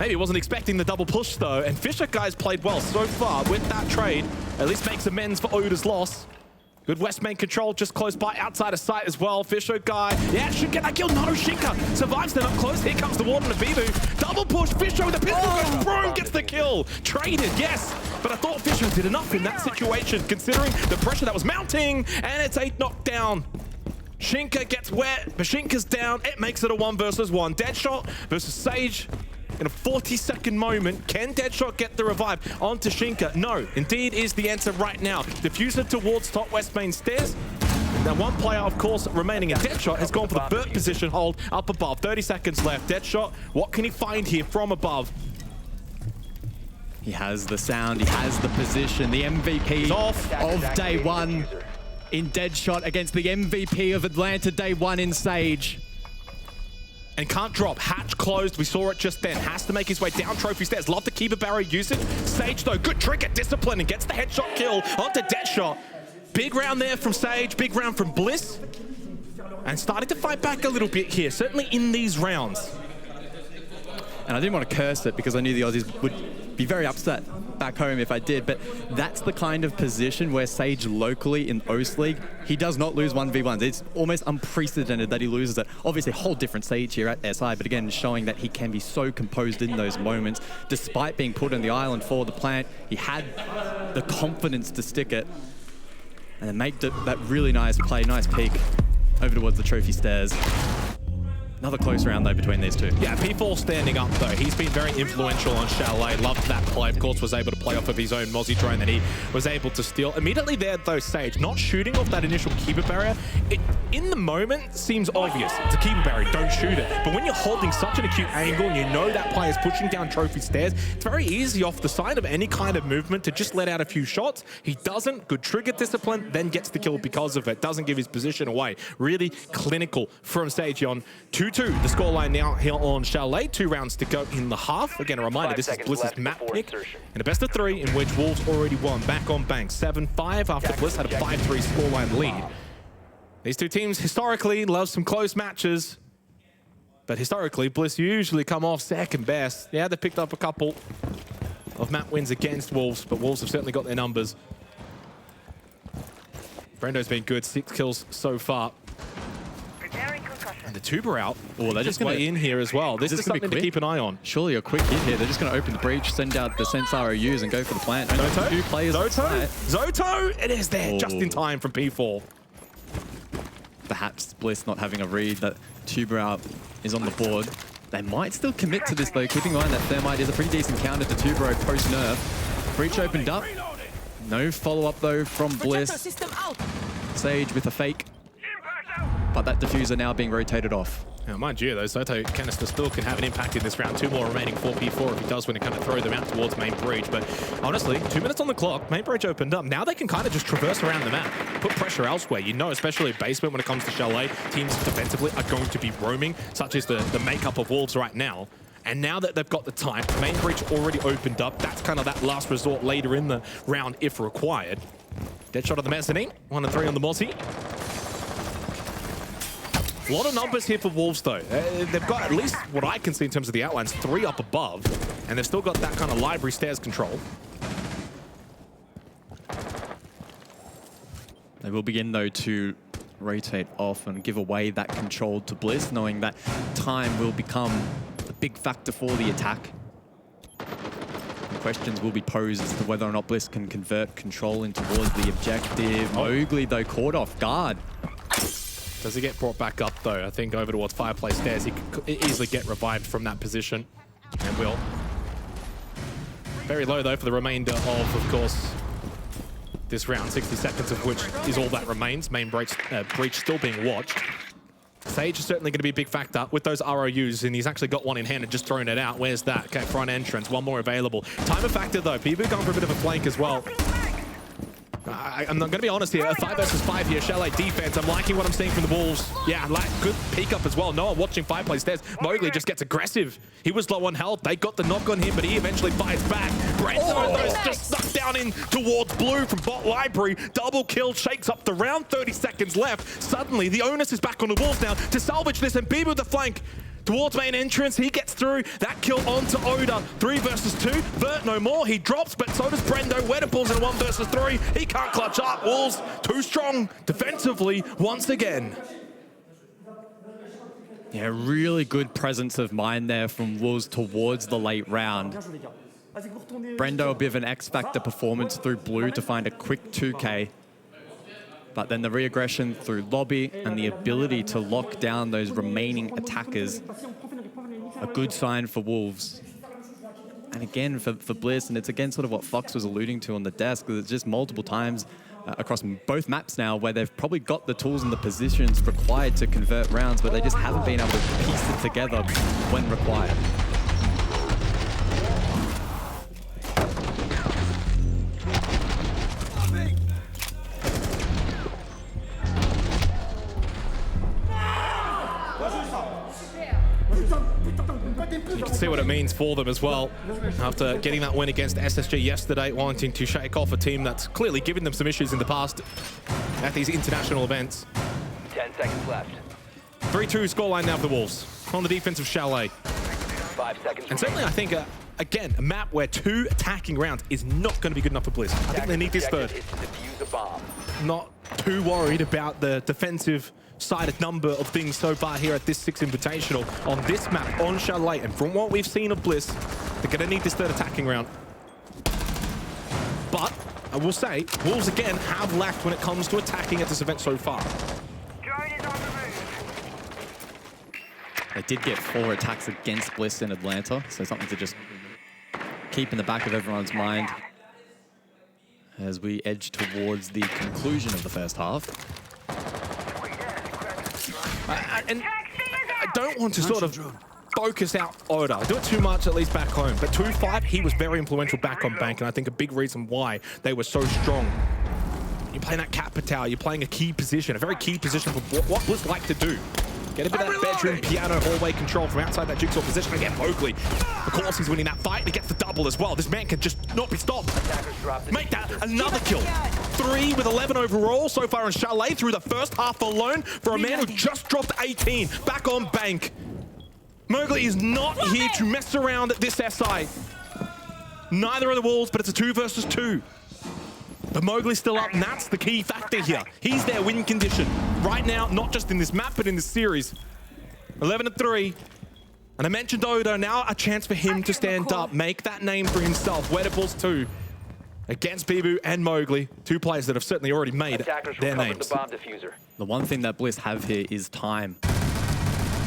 D: Maybe wasn't expecting the double push though, and Fisher guys played well so far with that trade. At least makes amends for Oda's loss. Good Westmate control just close by, outside of sight as well. Fisher guy, yeah, should get that kill. No, Shinka survives them up close. Here comes the Warden of Bibu. Double push, Fisher with the pistol goes through, gets the kill. Traded, yes, but I thought Fisher did enough in that situation, considering the pressure that was mounting, and it's 8 knockdown. Shinka gets wet, but Shinka's down. It makes it a 1 versus 1. Deadshot versus Sage. In a 40-second moment, can Deadshot get the revive onto Shinka? No, indeed is the answer right now. Diffuser towards top west main stairs. Now one player, of course, remaining in Deadshot has gone for the Burt position hold up above. 30 seconds left. Deadshot, what can he find here from above?
E: He has the sound, he has the position, the MVP of day one in Deadshot against the MVP of Atlanta day one in Sage.
D: And can't drop. Hatch closed. We saw it just then. Has to make his way down trophy stairs. Love to keep a barrier usage. Sage, though, good trigger, discipline, and gets the headshot kill onto Deadshot. Big round there from Sage. Big round from Bliss. And starting to fight back a little bit here, certainly in these rounds.
E: And I didn't want to curse it because I knew the Aussies would be very upset back home if I did, but that's the kind of position where Sage locally in OS League, he does not lose 1v1s. It's almost unprecedented that he loses it. Obviously a whole different Sage here at SI, but again, showing that he can be so composed in those moments. Despite being put on the island for the plant, he had the confidence to stick it and then make that really nice play, nice peek over towards the trophy stairs. Another close round, though, between these two.
D: Yeah, P4 standing up, though. He's been very influential on Chalet. Loved that play. Of course, was able to play off of his own Mozzie drone that he was able to steal. Immediately there, though, Sage, not shooting off that initial keeper barrier, it, in the moment, seems obvious. It's a keeper barrier, don't shoot it. But when you're holding such an acute angle and you know that player's pushing down trophy stairs, it's very easy off the side of any kind of movement to just let out a few shots. He doesn't. Good trigger discipline, then gets the kill because of it. Doesn't give his position away. Really clinical from Sage on 2-2. The scoreline now here on Chalet. 2 rounds to go in the half. Again, a reminder, this is Bliss's map pick. And a best of 3 in which Wolves already won. Back on bank. 7-5 after Bliss had a 5-3 scoreline lead. These two teams historically love some close matches. But historically, Bliss usually come off second best. Yeah, they picked up a couple of map wins against Wolves, but Wolves have certainly got their numbers. Brendo's been good. 6 kills so far. And the tuber out.
E: Oh, they're just going
D: to in here as well. This is something to keep an eye on.
E: Surely a quick hit here. They're just going to open the breach, send out the Sense ROUs, and go for the plant.
D: Zoto?
E: 2 players.
D: Zoto! It is there, just in time from P4.
E: Perhaps Bliss not having a read that tuber out is on the board. They might still commit to this though, keeping in mind that Thermite is a pretty decent counter to Tubero post-nerf. Breach opened up. No follow-up though from Bliss. Sage with a fake. But that diffuser now being rotated off.
D: Now, mind you, though, Zoto canister still can have an impact in this round. 2 more remaining for P4 if he does win to kind of throw them out towards main breach. But honestly, 2 minutes on the clock, main breach opened up. Now they can kind of just traverse around the map, put pressure elsewhere. You know, especially basement when it comes to Chalet, teams defensively are going to be roaming, such as the makeup of Wolves right now. And now that they've got the time, main breach already opened up. That's kind of that last resort later in the round if required. Deadshot of the mezzanine, 1 and 3 on the Mozzie. A lot of numbers here for Wolves, though. They've got at least what I can see in terms of the outlines, 3 up above, and they've still got that kind of library stairs control.
E: They will begin, though, to rotate off and give away that control to Bliss, knowing that time will become a big factor for the attack. And questions will be posed as to whether or not Bliss can convert control in towards the objective. Mowgli, though, caught off guard.
D: Does he get brought back up, though? I think over towards Fireplace Stairs, he could easily get revived from that position, and will. Very low, though, for the remainder of course, this round. 60 seconds of which is all that remains. Main breach still being watched. Sage is certainly going to be a big factor with those ROUs, and he's actually got one in hand and just thrown it out. Where's that? Okay, front entrance, 1 more available. Timer factor, though. Pibu going for a bit of a flank as well. I'm not going to be honest here. A 5 versus 5 here. Chalet defense. I'm liking what I'm seeing from the Wolves. Yeah, like good peek up as well. No one watching 5 play stairs. Mowgli just gets aggressive. He was low on health. They got the knock on him, but he eventually fights back. Brendo just sucked down in towards blue from bot library. Double kill shakes up the round. 30 seconds left. Suddenly, the onus is back on the Wolves now to salvage this, and Bibu with the flank. Towards main entrance, he gets through. That kill onto Oda. 3 versus 2. Vert no more. He drops, but so does Brendo. Wediples in a 1 versus 3. He can't clutch up. Wolves too strong defensively once again.
E: Yeah, really good presence of mind there from Wolves towards the late round. Brendo a bit of an X-Factor performance through blue to find a quick 2K. But then the re-aggression through lobby and the ability to lock down those remaining attackers, a good sign for Wolves. And again, for Bliss, and it's again sort of what Fox was alluding to on the desk, because it's just multiple times across both maps now where they've probably got the tools and the positions required to convert rounds, but they just haven't been able to piece it together when required.
D: You can see what it means for them as well. After getting that win against SSG yesterday, wanting to shake off a team that's clearly given them some issues in the past at these international events.
G: 10 seconds left.
D: 3-2 scoreline now for the Wolves on the defense of Chalet.
G: 5 seconds.
D: And certainly I think, again, a map where 2 attacking rounds is not going to be good enough for Bliss. I think they need this third.
G: Is to defuse a bomb.
D: Not too worried about the defensive sided number of things so far here at this 6 Invitational on this map on Chalet. And from what we've seen of Bliss, they're going to need this third attacking round. But I will say, Wolves again have lacked when it comes to attacking at this event so far.
H: Drone is on the move.
E: They did get 4 attacks against Bliss in Atlanta, so something to just keep in the back of everyone's mind as we edge towards the conclusion of the first half.
D: And I don't want to sort of focus out Oda. I do it too much, at least back home. But 2-5, he was very influential back on Bank, and I think a big reason why they were so strong. You're playing that Kappa Tower, you're playing a key position, a very key position for what Bliss like to do. Get a bit of that bedroom, piano, hallway control from outside that jigsaw position. Again, Mowgli. Of course, he's winning that fight, and he gets the double as well. This man can just not be stopped. Make that another kill. 3 with 11 overall so far in Chalet through the first half alone for a man who just dropped 18 back on Bank. Mowgli is not here to mess around at this SI. Neither are the Wolves, but it's a 2 versus 2. But Mowgli's still up, and that's the key factor here. He's their win condition right now, not just in this map, but in this series. 11-3. And I mentioned Oda, now a chance for him to stand up, make that name for himself. Wediples 2 against Bibu and Mowgli, 2 players that have certainly already made their names.
G: The bomb diffuser.
E: The one thing that Bliss have here is time.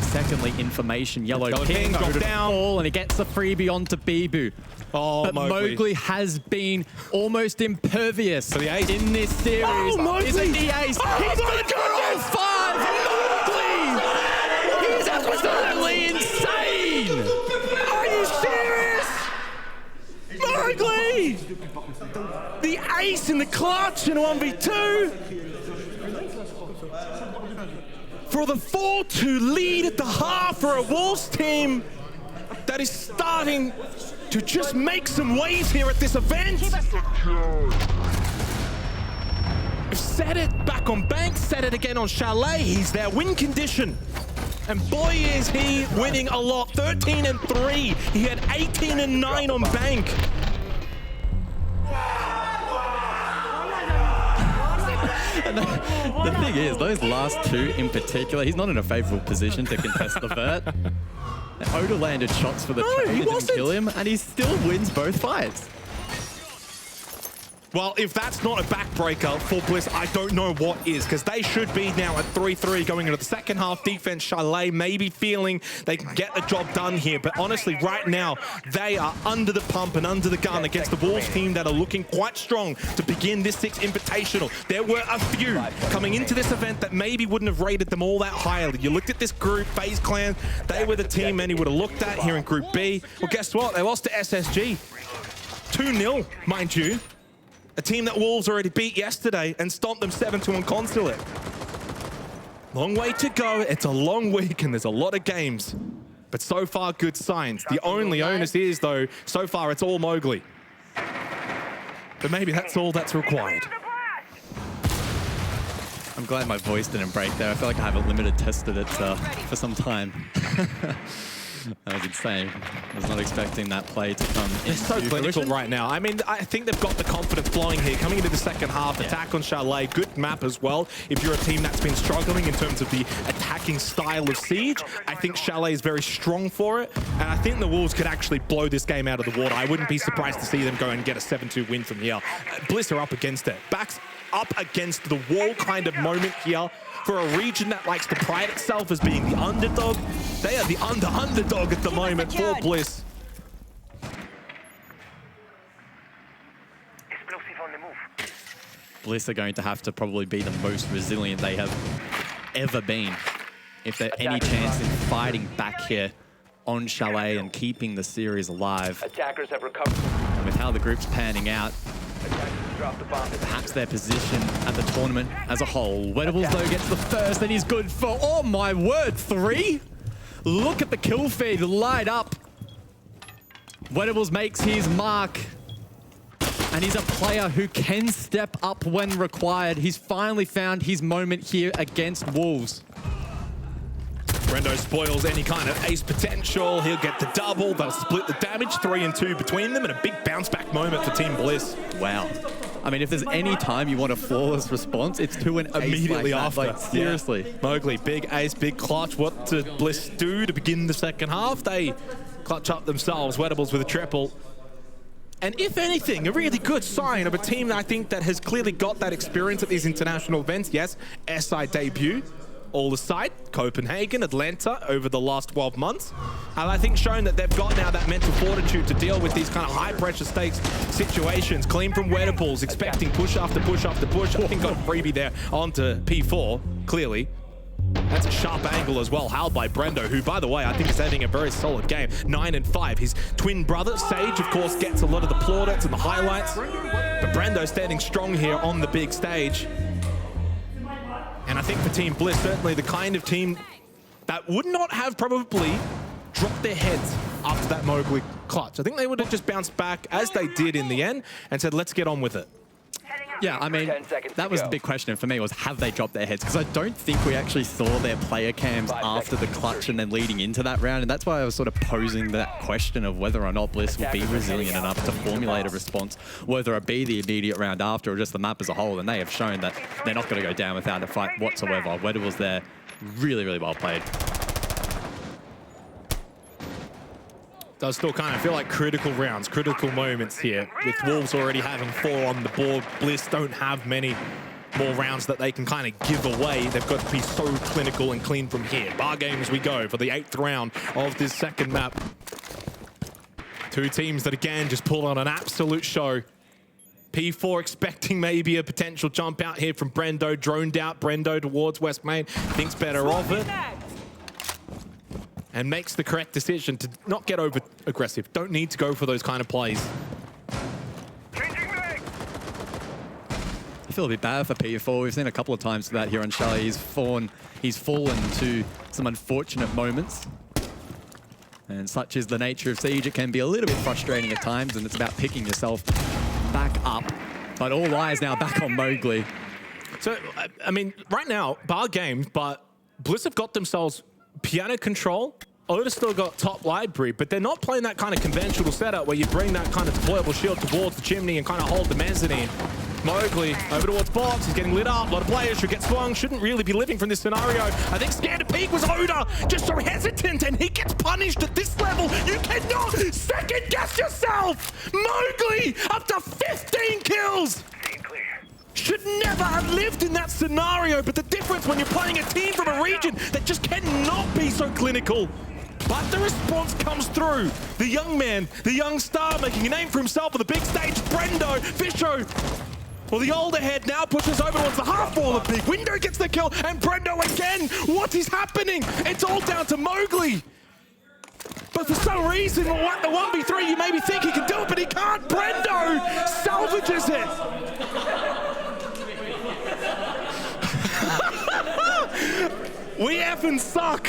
E: Secondly, information. Yellow ping,
D: drop down.
E: Fall, and he gets the freebie onto Bibu.
D: Oh,
E: but Mowgli has been almost impervious
D: for the ace
E: in this series.
D: Oh, Mowgli!
E: Is it the ace?
D: Oh,
E: He's
D: my
E: going to 5! Mowgli! He's absolutely insane!
D: Are you serious? Mowgli! The ace in the clutch in 1v2! For the 4-2 lead at the half for a Wolves team that is starting to just make some waves here at this event. We've said it back on Bank, said it again on Chalet. He's their win condition. And boy, is he winning a lot. 13-3. He had 18-9 on Bank.
E: And the thing is, those last 2 in particular, he's not in a favorable position to contest the vert. Oda landed shots for the trade, didn't kill him, and he still wins both fights.
D: Well, if that's not a backbreaker for Bliss, I don't know what is, because they should be now at 3-3 going into the second half. Defense, Chalet maybe feeling they can get the job done here, but honestly, right now, they are under the pump and under the gun against the Wolves team that are looking quite strong to begin this 6 Invitational. There were a few coming into this event that maybe wouldn't have rated them all that highly. You looked at this group, FaZe Clan, they were the team many would have looked at here in Group B. Well, guess what? They lost to SSG. 2-0, mind you. A team that Wolves already beat yesterday and stomped them 7-2 on Consulate. Long way to go. It's a long week and there's a lot of games. But so far, good signs. The only onus is, though, so far it's all Mowgli. But maybe that's all that's required.
E: I'm glad my voice didn't break there. I feel like I haven't limited tested it for some time. That was insane. I was not expecting that play to come in.
D: It's so clinical right now. I mean, I think they've got the confidence flowing here. Coming into the second half, attack on Chalet, good map as well. If you're a team that's been struggling in terms of the attacking style of Siege, I think Chalet is very strong for it. And I think the Wolves could actually blow this game out of the water. I wouldn't be surprised to see them go and get a 7-2 win from here. Bliss are up against it. Backs up against the wall kind of moment here. For a region that likes to pride itself as being the underdog, they are the underdog at the moment for Bliss.
H: Explosive on the move.
E: Bliss are going to have to probably be the most resilient they have ever been if there's any chance in fighting back here on Chalet and keeping the series alive.
G: Attackers have recovered.
E: And with how the group's panning out,
G: Attackers dropped the bomb.
E: perhaps their position at the tournament as a whole. Wedables, though, gets the first, and he's good for, oh my word, 3? Look at the kill feed light up. Wedables makes his mark, and he's a player who can step up when required. He's finally found his moment here against Wolves.
D: Brendo spoils any kind of ace potential. He'll get the double. They'll split the damage, 3 and 2 between them, and a big bounce back moment for Team Bliss.
E: Wow. I mean, if there's any time you want a flawless response, it's to an ace
D: Immediately
E: like
D: after.
E: that. Like, seriously.
D: Yeah. Mowgli, big ace, big clutch. What did Bliss do to begin the second half? They clutch up themselves. Wedables with a triple. And if anything, a really good sign of a team that I think that has clearly got that experience at these international events. Yes, SI debut. All aside, Copenhagen, Atlanta over the last 12 months. And I think shown that they've got now that mental fortitude to deal with these kind of high pressure stakes situations. Clean from Wedables, expecting push after push after push. I think got a freebie there onto P4, clearly. That's a sharp angle as well, held by Brendo, who, by the way, I think is having a very solid game. 9 and 5. His twin brother, Sage, of course, gets a lot of the plaudits and the highlights. But Brendo standing strong here on the big stage. And I think for Team Bliss, certainly the kind of team that would not have probably dropped their heads after that Mowgli clutch. I think they would have just bounced back, as they did in the end, and said, let's get on with it.
E: Yeah, I mean,
G: 10 seconds
E: that
G: to
E: was
G: go.
E: the big question for me, was have they dropped their heads? Because I don't think we actually saw their player cams
G: 5
E: after the
G: seconds.
E: clutch and then leading into that round. And that's why I was sort of posing that question of whether or not Bliss will be resilient enough to formulate a response, whether it be the immediate round after or just the map as a whole. And they have shown that they're not going to go down without a fight whatsoever. Wedables there, really, really well played.
D: Does still kind of feel like critical rounds, critical moments here. With Wolves already having 4 on the board, Bliss don't have many more rounds that they can kind of give away. They've got to be so clinical and clean from here. Bar games we go for the 8th round of this second map. Two teams that, again, just pull on an absolute show. P4 expecting maybe a potential jump out here from Brendo. Droned out Brendo towards West Main. Thinks better of it. And makes the correct decision to not get over aggressive. Don't need to go for those kind of plays.
H: Changing leg.
E: I feel a bit bad for P4. We've seen a couple of times that here on Chalet. He's fallen to some unfortunate moments. And such is the nature of Siege. It can be a little bit frustrating at times, and it's about picking yourself back up. But all eyes now back on Mowgli.
D: So, I mean, right now, bar games, but Bliss have got themselves piano control. Oda still got top library, but they're not playing that kind of conventional setup where you bring that kind of deployable shield towards the chimney and kind of hold the mezzanine. Mowgli over towards box, he's getting lit up. A lot of players should get swung, shouldn't really be living from this scenario. I think scared to peek was Oda, just so hesitant, and he gets punished at this level. You cannot second guess yourself. Mowgli up to 15 kills.
H: Staying clear.
D: Should never have lived in that scenario, but the difference when you're playing a team from a region that just cannot be so clinical. But the response comes through. The young man, the young star making a name for himself on the big stage, Brendo, Fisho. Well, the older head now pushes over towards the half wall. The big window gets the kill, and Brendo again. What is happening? It's all down to Mowgli. But for some reason, the 1v3, you maybe think he can do it, but he can't. Brendo salvages it. We effing suck.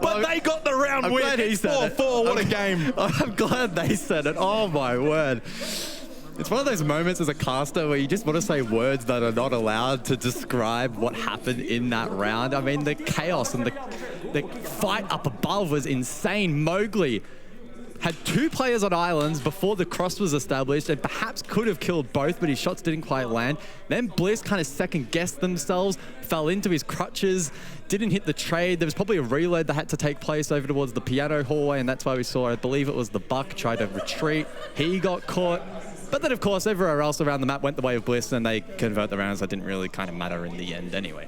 D: But they got the round win. It's 4-4. What a game.
E: I'm glad they said it. Oh, my word. It's one of those moments as a caster where you just want to say words that are not allowed to describe what happened in that round. I mean, the chaos and the fight up above was insane. Mowgli had 2 players on islands before the cross was established and perhaps could have killed both, but his shots didn't quite land. Then Bliss kind of second-guessed themselves, fell into his crutches, didn't hit the trade. There was probably a reload that had to take place over towards the piano hallway, and that's why we saw, I believe it was the Buck, try to retreat. He got caught. But then, of course, everywhere else around the map went the way of Bliss, and they convert the rounds. That didn't really kind of matter in the end anyway.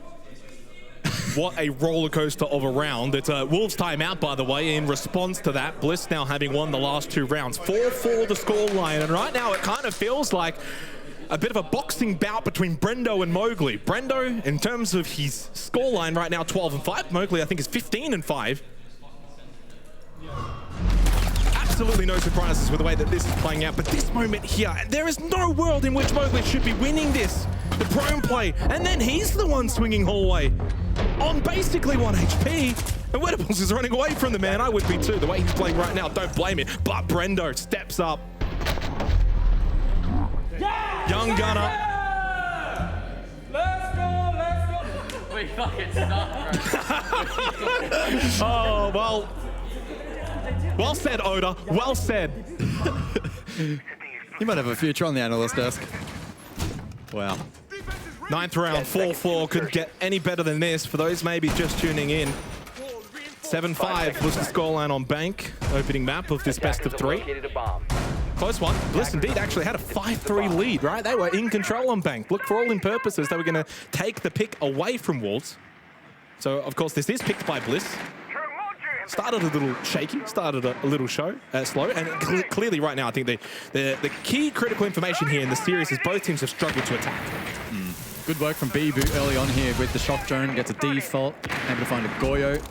D: What a roller coaster of a round. It's a Wolves timeout, by the way. In response to that, Bliss now having won the last 2 rounds. 4-4 the scoreline, and right now it kind of feels like a bit of a boxing bout between Brendo and Mowgli. Brendo, in terms of his scoreline right now, 12-5. Mowgli, I think, is 15-5. Absolutely no surprises with the way that this is playing out, but this moment here, there is no world in which Mowgli should be winning this. The prone play, and then he's the one swinging hallway on basically 1 HP. And Wedables is running away from the man. I would be too. The way he's playing right now, don't blame him. But Brendo steps up. Young gunner.
I: Let's go. We fucking suck, bro.
D: Oh, well. Well said, Oda. Well said.
E: You might have a future on the analyst desk. Wow.
D: 9th round, 4-4. Couldn't get any better than this for those maybe just tuning in. 7-5 was the scoreline on Bank, opening map of this best of 3. Close one. Bliss indeed actually had a 5-3 lead, right? They were in control on Bank. Look, for all in purposes, they were going to take the pick away from Wolves. So, of course, this is picked by Bliss. Started a little shaky, started a little slow, and clearly right now I think the key critical information here in the series is both teams have struggled to attack.
E: Good work from Bibu early on here with the shock drone, gets a default, able to find a Goyo.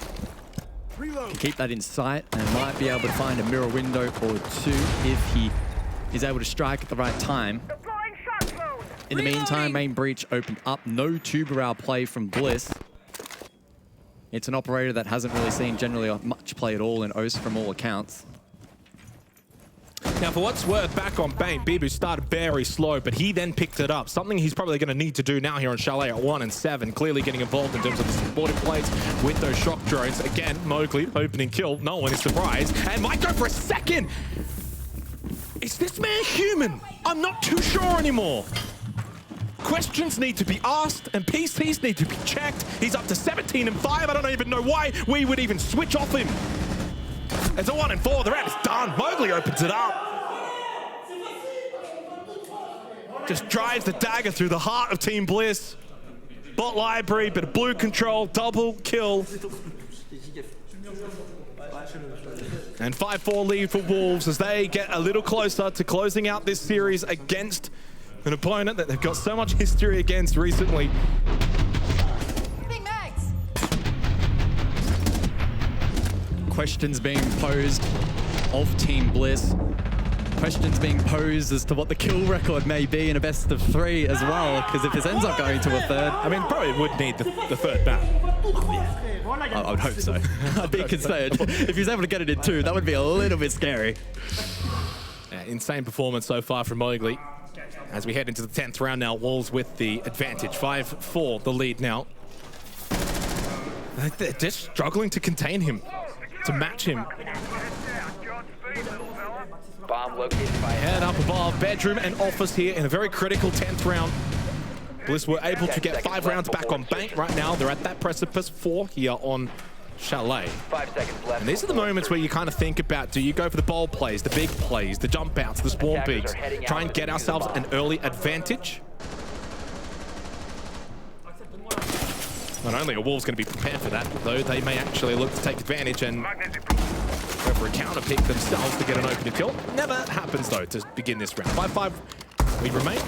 E: Can keep that in sight and might be able to find a mirror window or 2 if he is able to strike at the right time. In the meantime, main breach opened up, no tuber play from Bliss. It's an operator that hasn't really seen generally much play at all in OS from all accounts.
D: Now, for what's worth, back on Bank, Bibu started very slow, but he then picked it up. Something he's probably going to need to do now here on Chalet at 1 and 7. Clearly getting involved in terms of the supportive plays with those shock drones. Again, Mowgli, opening kill. No one is surprised. And might go for a second. Is this man human? I'm not too sure anymore. Questions need to be asked and PCs need to be checked. He's up to 17-5. I don't even know why we would even switch off him. It's a 1 and 4. The round is done. Mowgli opens it up. Just drives the dagger through the heart of Team Bliss. Bot library, bit of blue control, double kill. And 5-4 lead for Wolves as they get a little closer to closing out this series against an opponent that they've got so much history against recently.
E: Questions being posed of Team Bliss. Questions being posed as to what the kill record may be in a best of 3 as well, because if this ends up going to a 3rd...
D: I mean, probably would need the 3rd map.
E: I would hope so. I'd be concerned. If he's able to get it in 2, that would be a little bit scary.
D: Yeah, insane performance so far from Mowgli. As we head into the 10th round now, Wolves with the advantage. 5-4 the lead now. They're just struggling to contain him, to match him.
G: Bomb located by
D: Head up above, bedroom and office here in a very critical 10th round. Bliss were able to get 5 rounds back on Bank. Right now, they're at that precipice. 4 here on Chalet.
G: 5 seconds left.
D: And these are the moments where you kind of think about, do you go for the bold plays, the big plays, the jump outs, the spawn peaks, try and get ourselves an early advantage? Not only are Wolves going to be prepared for that, though, they may actually look to take advantage and go for a counter pick themselves to get an opening kill. Never happens, though, to begin this round. 5-5, we remain.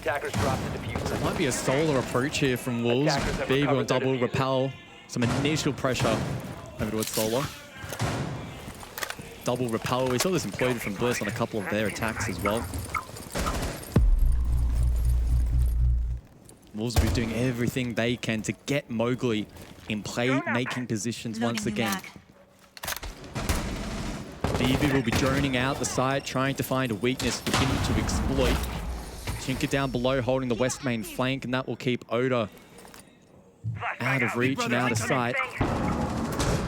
G: Attackers dropped the diffuser.
E: Might be a solar approach here from Wolves. Big on double repel. Some initial pressure over towards solar. Double repel. We saw this employed from Bliss on a couple of their attacks as well. Wolves will be doing everything they can to get Mowgli in play-making positions once again. BB will be droning out the side, trying to find a weakness for him to exploit. Shinka down below, holding the west main flank, and that will keep Oda out of reach and out of sight.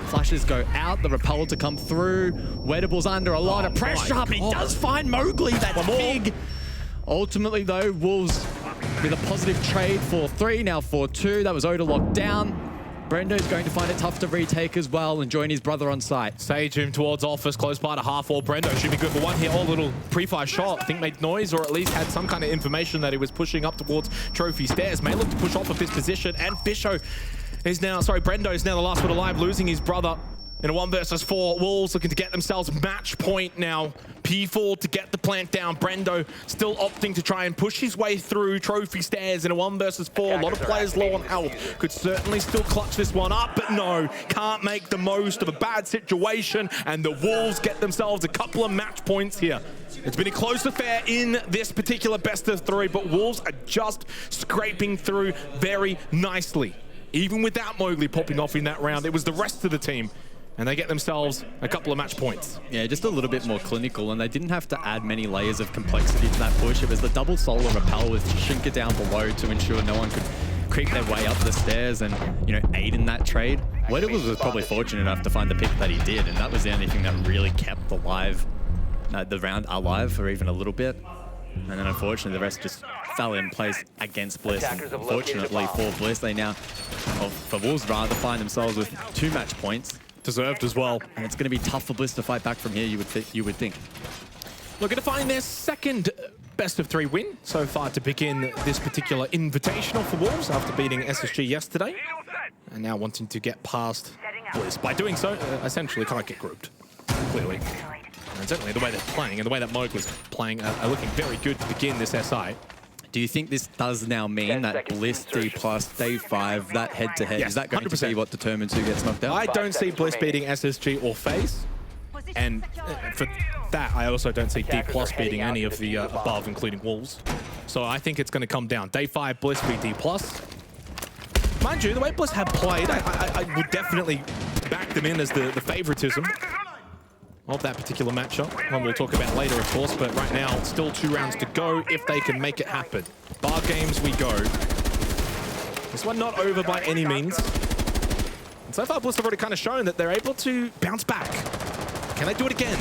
E: Flashes go out, the repel to come through. Wedable's under a lot of pressure, but he does find Mowgli. That's big. Ultimately, though, Wolves with a positive trade 4-3, now 4-2. That was Oda locked down. Brendo's going to find it tough to retake as well and join his brother on site.
D: Sage him towards office, close by to half wall. Brendo should be good for one hit. All little pre-fire shot, I think made noise or at least had some kind of information that he was pushing up towards Trophy Stairs. May look to push off of this position, and Brendo is now the last one alive, losing his brother in a 1 versus 4. Wolves looking to get themselves match point now. P4 to get the plant down. Brendo still opting to try and push his way through Trophy Stairs in a 1 versus 4. A lot of players low on health. Could certainly still clutch this one up, but no, can't make the most of a bad situation, and the Wolves get themselves a couple of match points here. It's been a close affair in this particular best of 3, but Wolves are just scraping through very nicely. Even without Mowgli popping off in that round, it was the rest of the team. And they get themselves a couple of match points.
E: Yeah, just a little bit more clinical, and they didn't have to add many layers of complexity to that push. It was the double solar repel with Shinka down below to ensure no one could creep their way up the stairs and, you know, aid in that trade. Wedable was probably fortunate enough to find the pick that he did, and that was the only thing that really kept the round alive for even a little bit. And then unfortunately, the rest just fell in place against Bliss. And fortunately for Bliss, they now, for Wolves rather, find themselves with 2 match points.
D: Deserved as well.
E: And it's going to be tough for Bliss to fight back from here, you would think.
D: Looking to find their second best of 3 win so far to begin this particular invitational for Wolves after beating SSG yesterday. And now wanting to get past Bliss. By doing so, essentially can't get grouped, clearly. And certainly the way they're playing and the way that Mowgli's playing are looking very good to begin this SI.
E: Do you think this does now mean that Bliss D plus day 5, that head-to-head,
D: Yes,
E: is that going
D: 100%.
E: to be what determines who gets knocked out?
D: I don't see Bliss beating SSG or FaZe. And for that, I also don't see D plus beating any of the above, including Wolves. So I think it's going to come down. Day 5, Bliss beat D plus. Mind you, the way Bliss have played, I would definitely back them in as the favoritism of that particular matchup. One we'll talk about later, of course, but right now, still 2 rounds to go if they can make it happen. Bar games we go. This one not over by any means. And so far, Bliss have already kind of shown that they're able to bounce back. Can they do it again?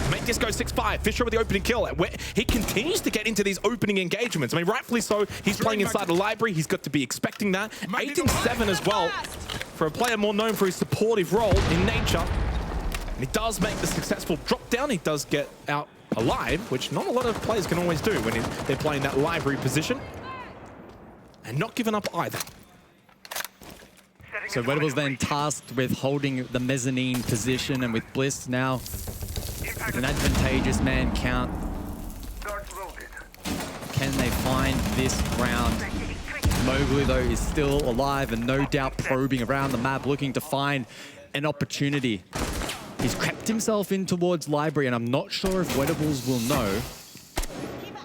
D: Make this go 6-5. Fisher with the opening kill. He continues to get into these opening engagements. I mean, rightfully so. He's playing inside the library. He's got to be expecting that. 8 and 7 as well for a player more known for his supportive role in nature. And he does make the successful drop down. He does get out alive, which not a lot of players can always do when they're playing that library position. And not giving up either.
E: So Wedable's then tasked with holding the mezzanine position, and with Bliss now with an advantageous man count. Can they find this round? Mowgli, though, is still alive and no doubt probing around the map, looking to find an opportunity. He's crept himself in towards library, and I'm not sure if Wedables will know.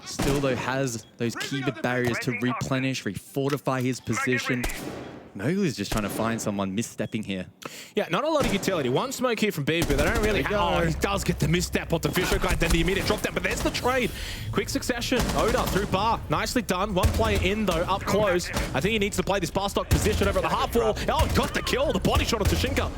E: Still, though, has those keyword barriers to replenish, refortify his position. Mowgli's just trying to find someone misstepping here.
D: Yeah, not a lot of utility. One smoke here from Big, but they don't really have... Oh, he does get the misstep onto Fisher guy, then the immediate drop down, but there's the trade. Quick succession. Oda through bar. Nicely done. One player in, though, up close. I think he needs to play this bar stock position over at the half wall. Oh, got the kill. The body shot onto Shinka.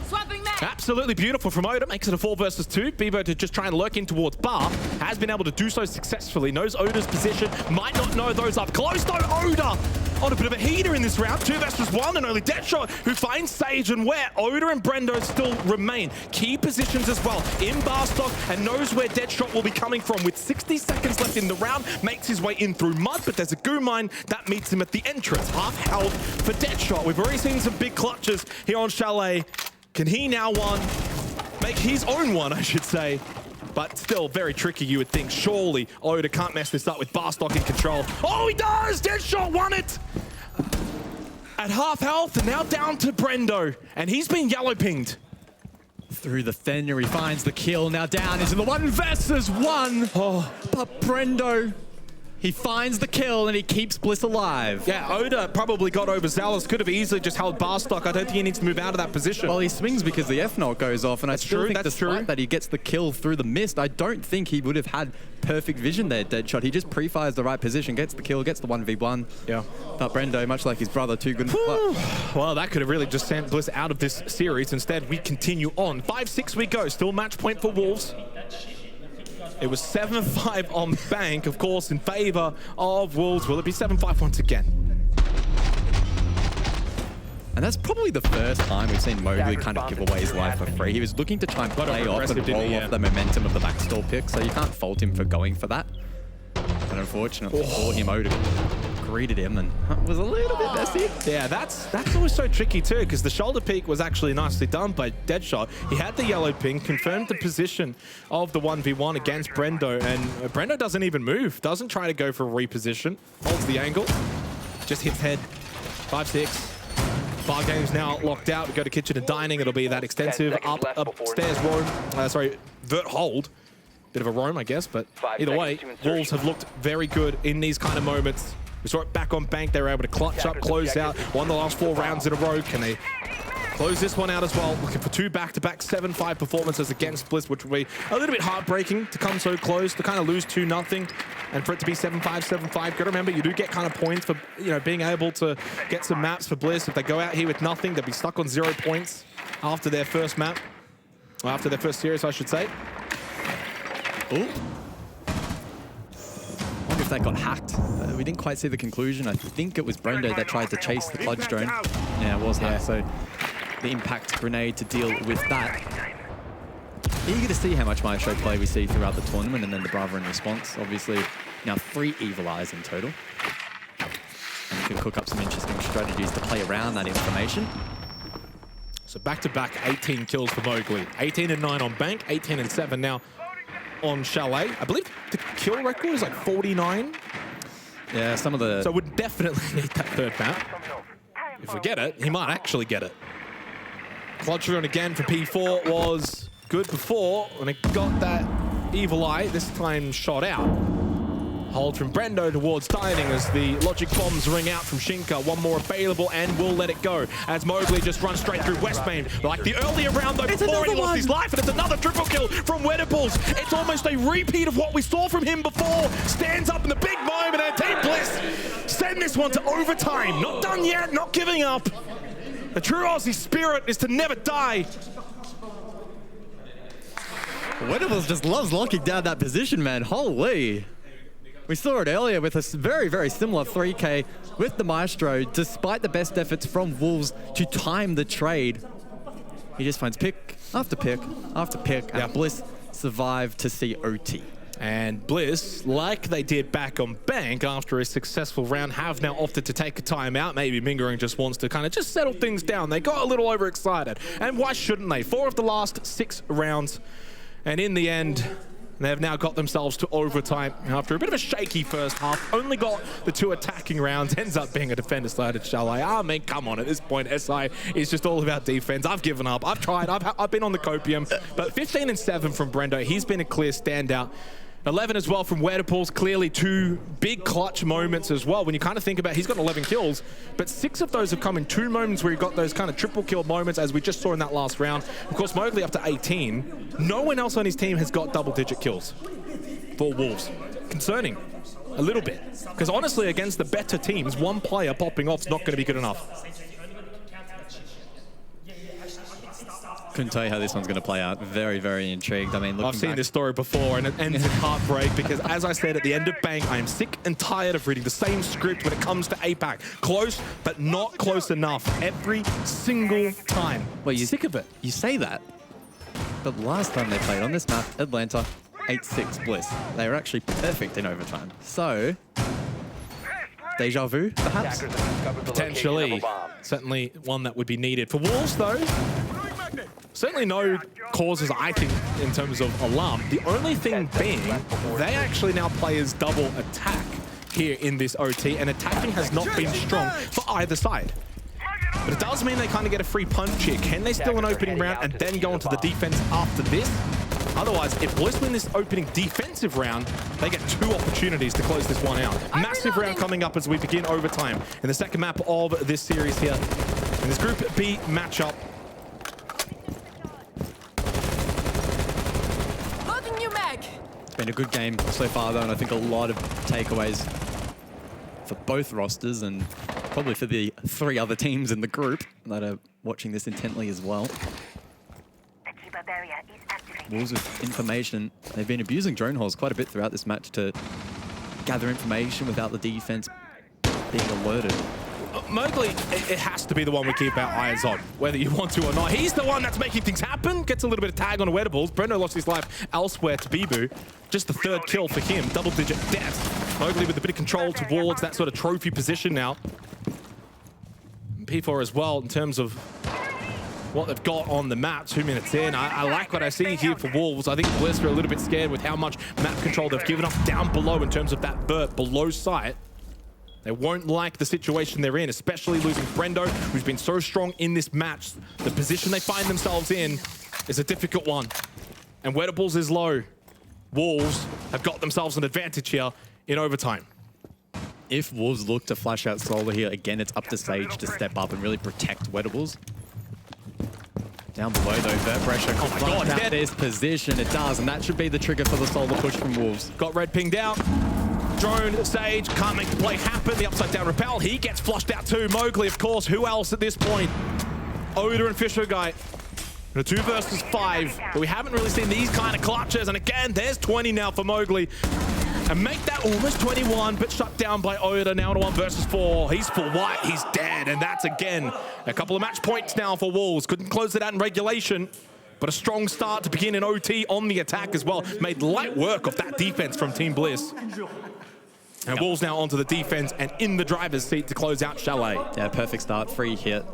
D: Absolutely beautiful from Oda. Makes it a 4 versus 2. Bebo to just try and lurk in towards bar. Has been able to do so successfully. Knows Oda's position. Might not know those up close, though. Oda on a bit of a heater in this round. 2 versus 1, and only Deadshot who finds Sage, and where Oda and Brendo still remain. Key positions as well in bar stock, and knows where Deadshot will be coming from. With 60 seconds left in the round, makes his way in through mud, but there's a goo mine that meets him at the entrance. Half health for Deadshot. We've already seen some big clutches here on Chalet. Can he now make his own one, I should say? but still very tricky, you would think. Surely Oda can't mess this up with Barstock in control. Oh, he does! Deadshot won it! At half health, and now down to Brendo, and he's been yellow pinged.
E: Through the Fender, he finds the kill. Now down into the 1 versus 1. Oh, but Brendo, he finds the kill and he keeps Bliss alive.
D: Yeah, Oda probably got overzealous. Could have easily just held Barstock. I don't think he needs to move out of that position.
E: Well, he swings because the F-Naught goes off, and I still think despite that he gets the kill through the mist, I don't think he would have had perfect vision there, Deadshot. He just pre-fires the right position, gets the kill, gets the 1v1.
D: Yeah.
E: But Brendo, much like his brother, too good in the clutch.
D: Well, that could have really just sent Bliss out of this series. Instead, we continue on. 5-6 we go. Still match point for Wolves. It was 7-5 on Bank, of course, in favor of Wolves. Will it be 7-5 once again?
E: And that's probably the first time we've seen Mowgli kind of give away his life for free. He was looking to try and play off and roll off the momentum of the backstall pick, so you can't fault him for going for that. But unfortunately for him, Oda greeted him and was a little bit messy.
D: Yeah, that's always so tricky too, because the shoulder peek was actually nicely done by Deadshot. He had the yellow ping, confirmed the position of the 1v1 against Brendo, and Brendo doesn't even move, doesn't try to go for a reposition, holds the angle, just hits head. 5-6. Bar game's now locked out. We go to kitchen and dining. It'll be that extensive upstairs roam. Vert hold. Bit of a roam, I guess, but either way, Wolves have looked very good in these kind of moments. We saw it back on Bank. They were able to clutch up, close out, won the last 4 rounds in a row. Can they close this one out as well? Looking for 2 back-to-back 7-5 performances against Bliss, which will be a little bit heartbreaking to come so close, to kind of lose 2-0, and for it to be 7-5, 7-5. Got to remember, you do get kind of points for, you know, being able to get some maps for Bliss. If they go out here with nothing, they'll be stuck on 0 points after their first map, or after their first series, I should say.
E: Ooh. I wonder if that got hacked. We didn't quite see the conclusion. I think it was Brendo that tried to chase the Clutch drone. Yeah, it was hacked, so the impact grenade to deal with that. Eager to see how much Maestro play we see throughout the tournament, and then the Bravo in response. Obviously, now 3 Evil Eyes in total. And you can cook up some interesting strategies to play around that information.
D: So back-to-back 18 kills for Mowgli. 18-9 on Bank, 18-7 now on Chalet. I believe the kill record is like 49.
E: Yeah, some of the...
D: So would definitely need that 3rd map. If we get it, he might actually get it. Clutch run again for P4 was good before, when it got that Evil Eye, this time shot out. Hold from Brendo towards Dining as the logic bombs ring out from Shinka. 1 more available and will let it go as Mowgli just runs straight through Westmain. Like the earlier round though, before he lost his life, and it's another triple kill from Weddables. It's almost a repeat of what we saw from him before. Stands up in the big moment, and Team Bliss send this one to overtime. Not done yet, not giving up. The true Aussie spirit is to never die.
E: Weddables just loves locking down that position, man. Holy. We saw it earlier with a very, very similar 3K with the Maestro, despite the best efforts from Wolves to time the trade. He just finds pick after pick after pick, and Bliss survived to see OT.
D: And Bliss, like they did back on Bank after a successful round, have now opted to take a timeout. Maybe Mingering just wants to kind of just settle things down. They got a little overexcited. And why shouldn't they? 4 of the last 6 rounds. And in the end, they've now got themselves to overtime after a bit of a shaky first half. Only got the 2 attacking rounds. Ends up being a defender-started Chalet. I mean, come on, at this point, SI is just all about defense. I've given up. I've tried. I've been on the copium. But 15-7 from Brendo. He's been a clear standout. 11 as well from Weddables. Clearly 2 big clutch moments as well. When you kind of think about, he's got 11 kills, but 6 of those have come in 2 moments where he got those kind of triple kill moments, as we just saw in that last round. Of course, Mowgli up to 18. No one else on his team has got double-digit kills for Wolves. Concerning a little bit, because honestly, against the better teams, 1 player popping off is not going to be good enough.
E: Couldn't tell you how this one's going to play out. Very, very intrigued. I mean,
D: I've seen this story before, and it ends in heartbreak because, as I said at the end of Bank, I am sick and tired of reading the same script when it comes to APAC. Close, but not close enough every single time.
E: Well, you're
D: sick of it.
E: You say that, but last time they played on this map, Atlanta, 8-6 Bliss. They were actually perfect in overtime. So, deja vu, perhaps?
D: Potentially. Certainly one that would be needed. For Wolves, though, Certainly no causes, I think, in terms of alarm. The only thing being, they actually now play as double attack here in this OT, and attacking has not been strong for either side. But it does mean they kind of get a free punch here. Can they steal an opening round and then go into the defense after this? Otherwise, if Bliss win this opening defensive round, they get 2 opportunities to close this one out. Massive round coming up as we begin overtime in the second map of this series here. In this Group B matchup.
J: Loading new mag.
E: It's been a good game so far, though, and I think a lot of takeaways for both rosters and probably for the 3 other teams in the group that are watching this intently as well. Wolves with information. They've been abusing drone holes quite a bit throughout this match to gather information without the defense being alerted.
D: Mowgli, it has to be the one we keep our eyes on, whether you want to or not. He's the one that's making things happen. Gets a little bit of tag on the Wedables. Brendo lost his life elsewhere to Bibu. Just the 3rd kill for him. Double-digit deaths. Mowgli with a bit of control towards that sort of trophy position now. And P4 as well in terms of what they've got on the map 2 minutes in. I like what I see here for Wolves. I think Bliss are a little bit scared with how much map control they've given up down below in terms of that vert below sight. They won't like the situation they're in, especially losing Brendo, who's been so strong in this match. The position they find themselves in is a difficult one. And Wedables is low. Wolves have got themselves an advantage here in overtime.
E: If Wolves look to flash out Solar here, again, it's up to Sage to step up and really protect Wedables. Down below, though, vert pressure. Oh my God, out this position. It does, and that should be the trigger for the Solar push from Wolves.
D: Got red pinged out. Drone, Sage, can't make the play happen. The upside down repel, he gets flushed out too. Mowgli, of course, who else at this point? Oda and Fisher guy. A 2 versus 5, but we haven't really seen these kind of clutches. And again, there's 20 now for Mowgli. And make that almost 21, but shut down by Oda. Now to 1 versus 4. He's full white, he's dead. And that's, again, a couple of match points now for Wolves. Couldn't close it out in regulation, but a strong start to begin in OT on the attack as well. Made light work of that defense from Team Bliss. And Wolves now onto the defense and in the driver's seat to close out Chalet.
E: Yeah, perfect start. Free hit.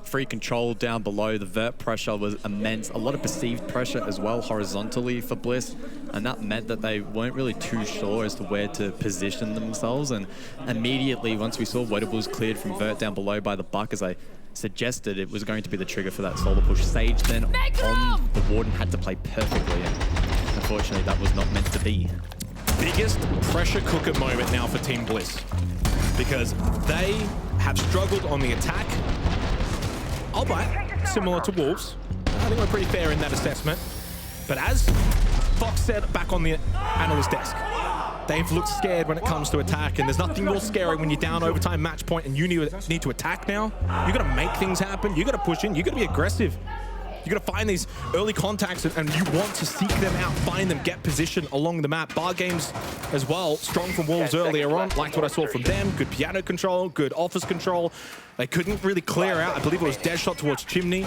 E: Free control down below. The vert pressure was immense. A lot of perceived pressure as well horizontally for Bliss. And that meant that they weren't really too sure as to where to position themselves. And immediately, once we saw Wedables cleared from vert down below by the Buck, as I suggested, it was going to be the trigger for that Solar push. Sage then on the Warden had to play perfectly. And unfortunately, that was not meant to be.
D: Biggest pressure cooker moment now for Team Bliss, because they have struggled on the attack, albeit similar to Wolves. I think we're pretty fair in that assessment. But as Fox said back on the analyst desk, they've looked scared when it comes to attack, and there's nothing more scary when you're down overtime match point and you need to attack now. You got to make things happen. You got to push in. You got to be aggressive. You got to find these early contacts, and you want to seek them out, find them, get position along the map. Bar games as well, strong from Wolves earlier on. Liked what I saw from them. Good piano control, good office control. They couldn't really clear out. I believe it was dead shot towards Chimney.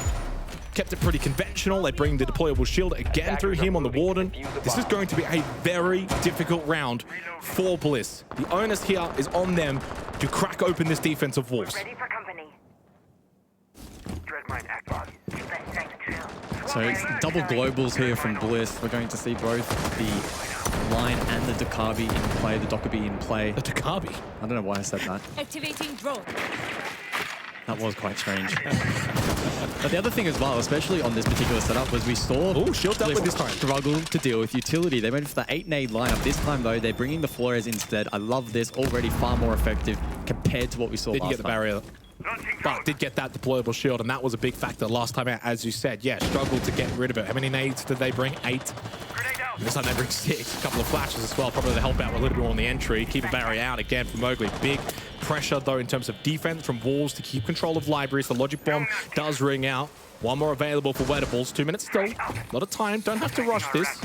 D: Kept it pretty conventional. They bring the deployable shield again through him on the Warden. This is going to be a very difficult round for Bliss. The onus here is on them to crack open this defense of Wolves.
H: Ready for company. Dreadmine active.
E: So it's double globals here from Bliss. We're going to see both the Line and the Dakabi in play, the Dockerby in play.
D: The Dakabi?
E: I don't know why I said that.
J: Activating drone.
E: That was quite strange. But the other thing as well, especially on this particular setup, was we saw
D: shield up with this time.
E: Struggle to deal with utility. They went for the 8 nade lineup. This time, though, they're bringing the Flores instead. I love this. Already far more effective compared to what we saw last time.
D: Didn't get the barrier, but did get that deployable shield, and that was a big factor last time out, as you said. Yeah, struggled to get rid of it. How many nades did they bring? 8. This time they bring 6. A couple of flashes as well, probably to help out a little bit more on the entry. Keep a barrier out again from Mowgli. Big pressure, though, in terms of defense from Wolves to keep control of libraries. The Logic Bomb does ring out. One more available for Wedables. 2 minutes still. A lot of time. Don't have to rush this.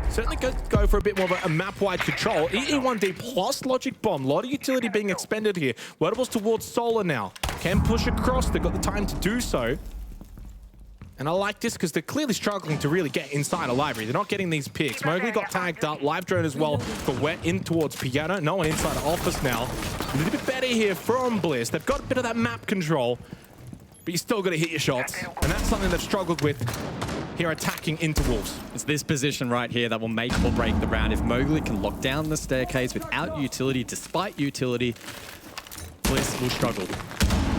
D: Certainly go for a bit more of a map-wide control. EE1D plus Logic Bomb. A lot of utility being expended here. Wedables towards Solar now. Can push across. They've got the time to do so. And I like this because they're clearly struggling to really get inside a library. They're not getting these picks. Mowgli got tagged up. Live drone as well for wet in towards Piano. No one inside the office now. A little bit better here from Bliss. They've got a bit of that map control. but you still got to hit your shots. And that's something they've struggled with here attacking into Wolves.
E: It's this position right here that will make or break the round. If Mowgli can lock down the staircase without utility, despite utility, Bliss will struggle.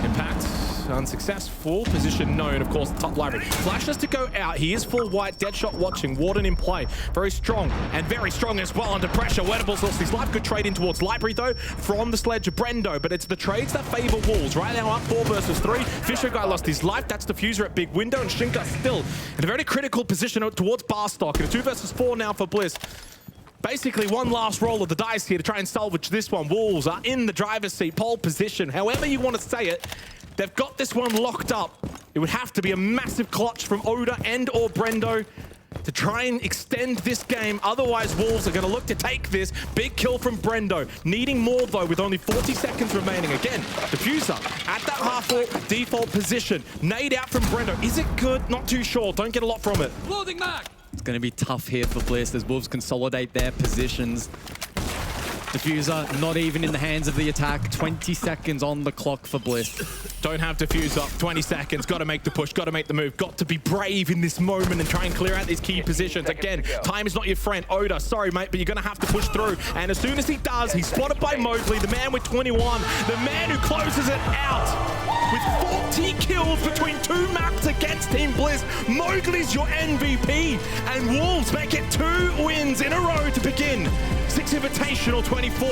D: Impact, unsuccessful. Position known, of course, top library. Flashes to go out. He is full white. Deadshot watching. Warden in play. Very strong, and very strong as well under pressure. Wettables lost his life. Good trade in towards library, though, from the sledge of Brendo. But it's the trades that favor Wolves. Right now, up 4 versus 3. Fisher guy lost his life. That's Diffuser at big window, and Shinka still in a very critical position towards Barstock. And a 2 versus 4 now for Bliss. Basically, one last roll of the dice here to try and salvage this one. Wolves are in the driver's seat, pole position, however you want to say it. They've got this one locked up. It would have to be a massive clutch from Oda and or Brendo to try and extend this game. Otherwise, Wolves are going to look to take this. Big kill from Brendo. Needing more, though, with only 40 seconds remaining. Again, Diffuser at that half-wall default position. Nade out from Brendo. Is it good? Not too sure. Don't get a lot from it.
I: Loading mag.
E: It's going to be tough here for Bliss as Wolves consolidate their positions. Diffuser not even in the hands of the attack. 20 seconds on the clock for Bliss.
D: Don't have Diffuser. 20 seconds. Got to make the push. Got to make the move. Got to be brave in this moment and try and clear out these key positions. Again, time is not your friend. Oda, sorry, mate, but you're going to have to push through. And as soon as he does, he's spotted by Mowgli, the man with 21, the man who closes it out. With 40 kills between 2 maps against Team Bliss, Mowgli's your MVP. And Wolves make it 2 wins in a row to begin Six Invitational 24.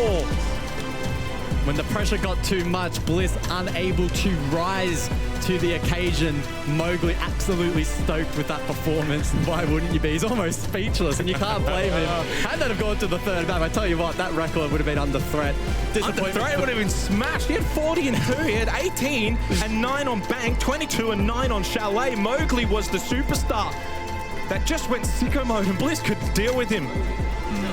E: When the pressure got too much, Bliss unable to rise to the occasion. Mowgli absolutely stoked with that performance. Why wouldn't you be? He's almost speechless, and you can't blame him. Had that have gone to the 3rd map, I tell you what, that record would have been under threat.
D: Under threat would have been smashed. He had 40 and 2. He had 18 and 9 on Bank, 22 and 9 on Chalet. Mowgli was the superstar that just went sicko mode, and Bliss could deal with him.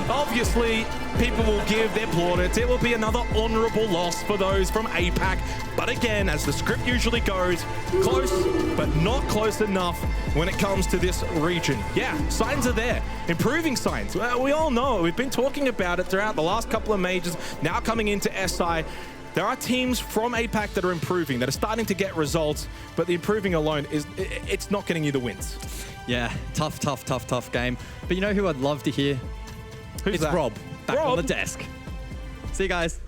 D: Obviously, people will give their plaudits. It will be another honorable loss for those from APAC. But again, as the script usually goes, close, but not close enough when it comes to this region. Yeah, signs are there. Improving signs. Well, we all know it. We've been talking about it throughout the last couple of majors, now coming into SI. There are teams from APAC that are improving, that are starting to get results, but the improving alone, it's not getting you the wins.
E: Yeah, tough game. But you know who I'd love to hear?
D: Who's
E: It's
D: that?
E: Rob, back
D: Rob?
E: on the desk. See you guys.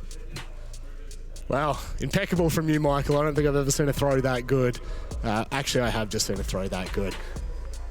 A: Wow, impeccable from you, Michael. I don't think I've ever seen a throw that good. Actually, I have just seen a throw that good.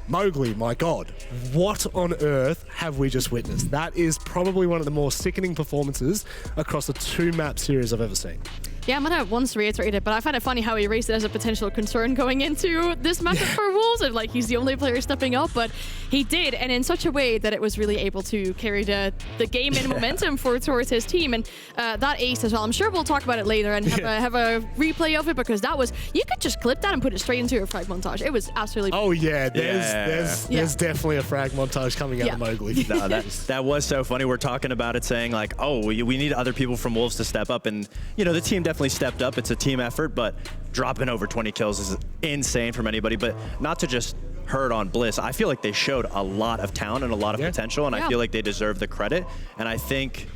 A: Mowgli, my God, what on earth have we just witnessed? That is probably one of the more sickening performances across a 2-map series I've ever seen.
B: Yeah, I'm gonna once reiterate it, but I find it funny how he raised it as a potential concern going into this matchup for Wolves, and like he's the only player stepping up, but he did, and in such a way that it was really able to carry the game in momentum towards his team, and that ace as well. I'm sure we'll talk about it later and have a replay of it, because that was, you could just clip that and put it straight into a frag montage. It was absolutely.
A: Oh yeah, there's definitely a frag montage coming out of Mowgli.
C: No, that was so funny. We're talking about it, saying like, oh, we need other people from Wolves to step up, and you know the team definitely stepped up. It's a team effort, but dropping over 20 kills is insane from anybody. But not to just hurt on Bliss, I feel like they showed a lot of talent and a lot of potential, and I feel like they deserve the credit. And I think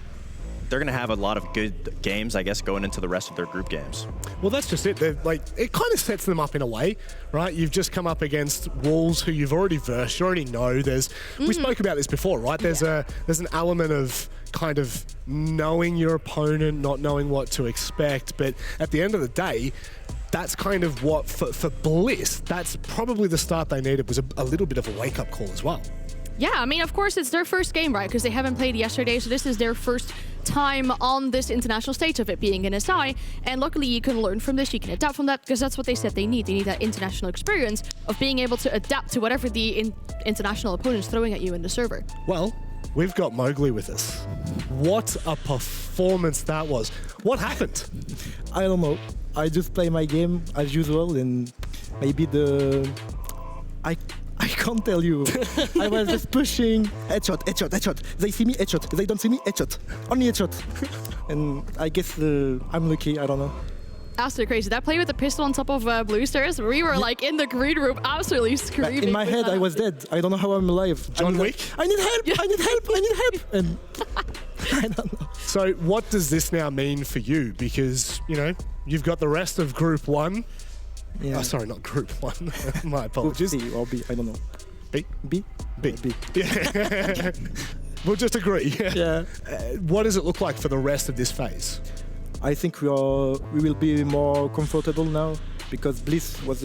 C: they're going to have a lot of good games, I guess, going into the rest of their group games.
A: Well, that's just it. They're like, it kind of sets them up in a way, right? You've just come up against Wolves who you've already versed. You already know. We spoke about this before, right? There's an element of kind of knowing your opponent, not knowing what to expect. But at the end of the day, that's kind of what, for Bliss, that's probably the start they needed, was a little bit of a wake-up call as well.
B: Yeah, I mean, of course, it's their first game, right? Because they haven't played yesterday, so this is their first time on this international stage of it being an SI. And luckily, you can learn from this, you can adapt from that, because that's what they said they need. They need that international experience of being able to adapt to whatever the international opponent's throwing at you in the server.
A: Well, we've got Mowgli with us. What a performance that was. What happened?
K: I don't know. I just play my game as usual, and maybe I can't tell you. I was just pushing, headshot. They see me, headshot. They don't see me, headshot. Only headshot. And I guess I'm lucky, I don't know.
B: Absolutely crazy. That play with the pistol on top of Blue Stairs, we were like in the green room absolutely screaming.
K: In my head, I was dead. I don't know how I'm alive.
A: John Wick?
K: I need help. And I don't know.
A: So what does this now mean for you? Because, you know, you've got the rest of Group 1
K: Yeah.
A: Oh, sorry, not Group 1. My
K: Group
A: apologies.
K: C or B, I don't know.
A: B?
K: B?
A: B.
K: B.
A: Yeah. We'll just agree.
K: Yeah.
A: What does it look like for the rest of this phase?
K: I think we will be more comfortable now because Bliss was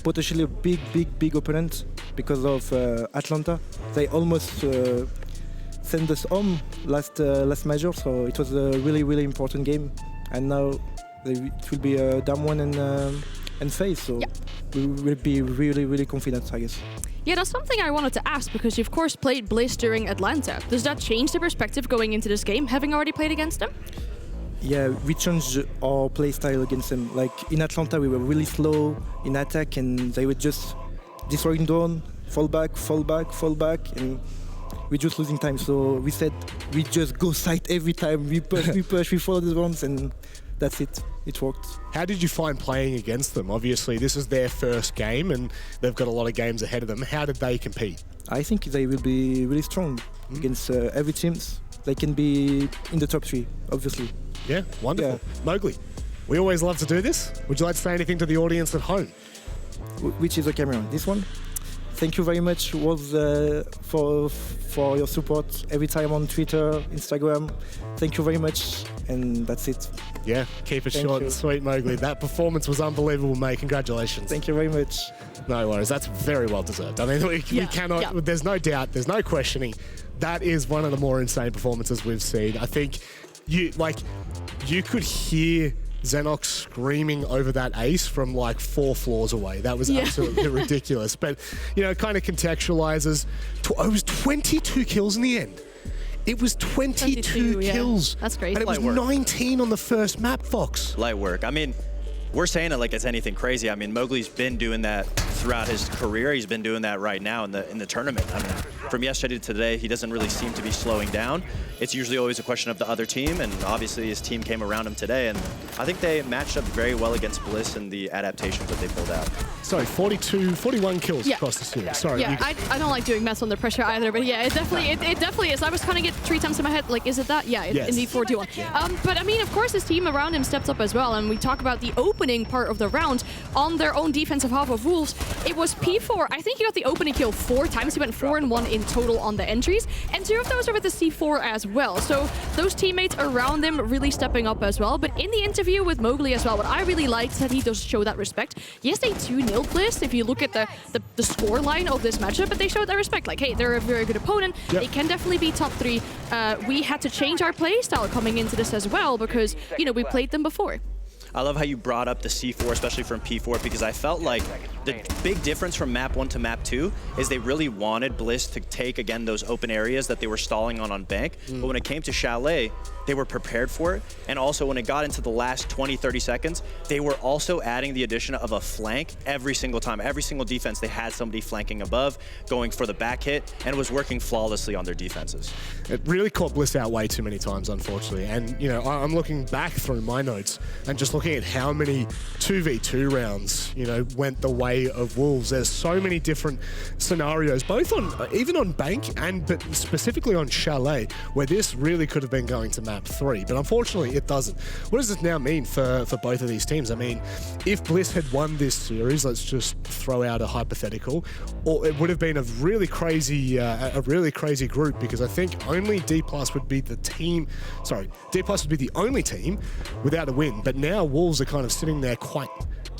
K: potentially a big opponent because of Atlanta. They almost sent us home last major, so it was a really important game. And now it will be a Dam 1 and phase, so we will be really confident, I guess.
B: Yeah, that's something I wanted to ask because you of course played Bliss during Atlanta. Does that change the perspective going into this game, having already played against them?
K: Yeah, we changed our play style against them. Like in Atlanta, we were really slow in attack, and they were just destroying drone, fall back, and we're just losing time. So we said we just go site every time. We push, we follow the drones, and that's it. It worked.
A: How did you find playing against them? Obviously, this is their first game, and they've got a lot of games ahead of them. How did they compete?
K: I think they will be really strong against every team. They can be in the top 3, obviously.
A: Yeah, wonderful. Yeah. Mowgli, we always love to do this. Would you like to say anything to the audience at home?
K: Which is the camera? This one? Thank you very much, Wolves, for your support every time on Twitter, Instagram. Thank you very much, and that's it.
A: Yeah, keep it short and sweet, Mowgli. That performance was unbelievable, mate. Congratulations.
K: Thank you very much.
A: No worries. That's very well deserved. I mean, we cannot, there's no doubt, there's no questioning. That is one of the more insane performances we've seen. I think you could hear Xenox screaming over that ace from like 4 floors away. That was absolutely ridiculous. But, you know, it kind of contextualizes. It was 22 kills in the end. It was 22 kills.
B: That's great.
A: And it was 19 on the first map, Fox.
C: Light work. I mean, we're saying it like it's anything crazy. I mean, Mowgli's been doing that throughout his career. He's been doing that right now in the tournament. I mean, from yesterday to today, he doesn't really seem to be slowing down. It's usually always a question of the other team, and obviously his team came around him today, and I think they matched up very well against Bliss and the adaptations that they pulled out.
A: Sorry, 41 kills across the series. Sorry.
B: Yeah, I don't like doing maths under pressure either, but yeah, it definitely is. I was kind of get 3 times in my head, like, is it that? Yeah,
A: yes.
B: Indeed 41. But I mean, of course, his team around him stepped up as well, and we talk about the opening part of the round on their own defensive half of Wolves. It was P4. I think he got the opening kill 4 times. He went 4-1 in total on the entries, and 2 of those are with the C4 as well. So those teammates around him really stepping up as well. But in the interview with Mowgli as well, what I really liked is that he does show that respect. Yes, they 2-0 Bliss if you look at the score line of this matchup, but they showed that respect. Like, hey, they're a very good opponent. Yep. They can definitely be top 3. We had to change our play style coming into this as well because, you know, we played them before.
C: I love how you brought up the C4, especially from P4, because I felt like the big difference from map 1 to map 2 is they really wanted Bliss to take, again, those open areas that they were stalling on Bank. But when it came to Chalet, they were prepared for it. And also when it got into the last 20, 30 seconds, they were also adding the addition of a flank every single time. Every single defense, they had somebody flanking above, going for the back hit, and it was working flawlessly on their defenses.
A: It really caught Bliss out way too many times, unfortunately. And, you know, I'm looking back through my notes and just looking at how many 2v2 rounds, you know, went the way of Wolves. There's so many different scenarios, both on, even on Bank but specifically on Chalet, where this really could have been going to map 3, but unfortunately it doesn't. What does this now mean for both of these teams? I mean, if Bliss had won this series, let's just throw out a hypothetical, or it would have been a really crazy group, because I think only D+ would be the team, sorry, D+ would be the only team without a win, but now Wolves are kind of sitting there quite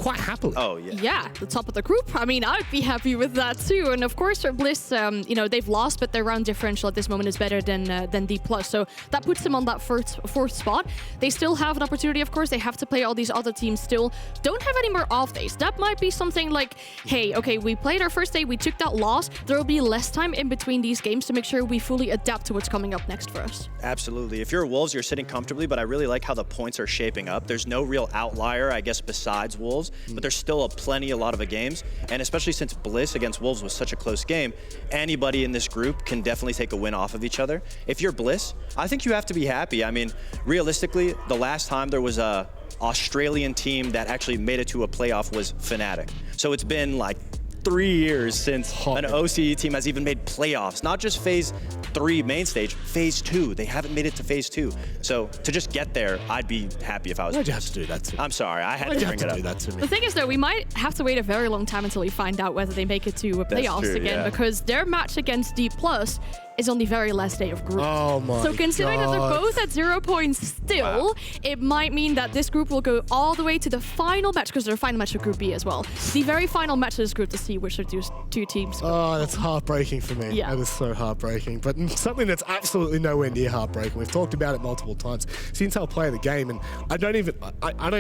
A: happily.
C: Oh, yeah.
B: Yeah, the top of the group. I mean, I'd be happy with that too. And of course, for Bliss, you know, they've lost, but their round differential at this moment is better than D+. So that puts them on that fourth spot. They still have an opportunity, of course. They have to play all these other teams still. Don't have any more off days. That might be something like, hey, okay, we played our first day, we took that loss. There will be less time in between these games to make sure we fully adapt to what's coming up next for us.
C: Absolutely. If you're Wolves, you're sitting comfortably, but I really like how the points are shaping up. There's no real outlier, I guess, besides Wolves, but there's still a lot of games, and especially since Bliss against Wolves was such a close game, anybody in this group can definitely take a win off of each other. If you're Bliss, I think you have to be happy. I mean, realistically, the last time there was a Australian team that actually made it to a playoff was Fnatic. So it's been like 3 years since an OCE team has even made playoffs. Not just phase 3 main stage, phase 2. They haven't made it to phase 2. So to just get there, I'd be happy if I was.
A: Why'd you have to do that to me?
C: I'm sorry, I had
A: Why'd
C: to
A: you
C: bring
A: have to
C: it
A: do
C: up.
A: that to me?
B: The thing is, though, we might have to wait a very long time until we find out whether they make it to playoffs
C: true,
B: again,
C: yeah.
B: because their match against D+ is on the very last day of group.
A: Oh my
B: So considering that they're
A: God.
B: both at 0 points still, it might mean that this group will go all the way to the final match, because their final match of Group B as well. The very final match of this group to see which of these two teams.
A: Oh, that's heartbreaking for me.
B: Yeah.
A: That is so heartbreaking. But something that's absolutely nowhere near heartbreaking. We've talked about it multiple times. It's the Intel play of the game, and I don't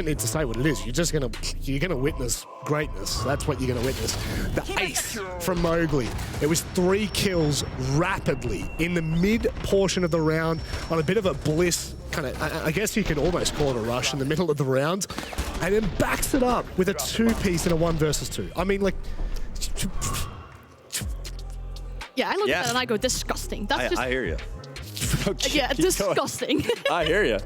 A: need to say what it is. You're gonna witness greatness. That's what you're gonna witness. The ace from Mowgli. It was 3 kills rapidly in the mid portion of the round on a bit of a Bliss kind of, I guess you can almost call it a rush in the middle of the round, and then backs it up with a 2-piece in a 1 versus 2. I mean, like.
B: Yeah, I look at that and I go, disgusting. That's just
C: I hear you.
B: yeah, disgusting.
C: I hear you.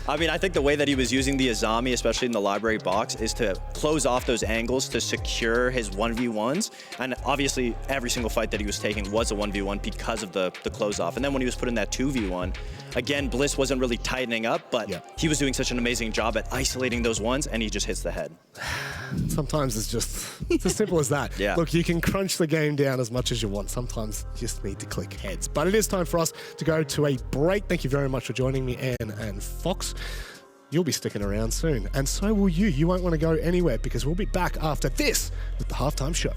C: I mean, I think the way that he was using the Azami, especially in the library box, is to close off those angles to secure his 1v1s. And obviously, every single fight that he was taking was a 1v1 because of the close off. And then when he was put in that 2v1, again, Bliss wasn't really tightening up, but he was doing such an amazing job at isolating those ones, and he just hits the head.
A: Sometimes it's as simple as that.
C: Yeah.
A: Look, you can crunch the game down as much as you want. Sometimes you just need to click heads. But it is time for us to go to a break. Thank you very much for joining me, Anne and Fox. You'll be sticking around soon, and so will you. You won't want to go anywhere, because we'll be back after this with the halftime show.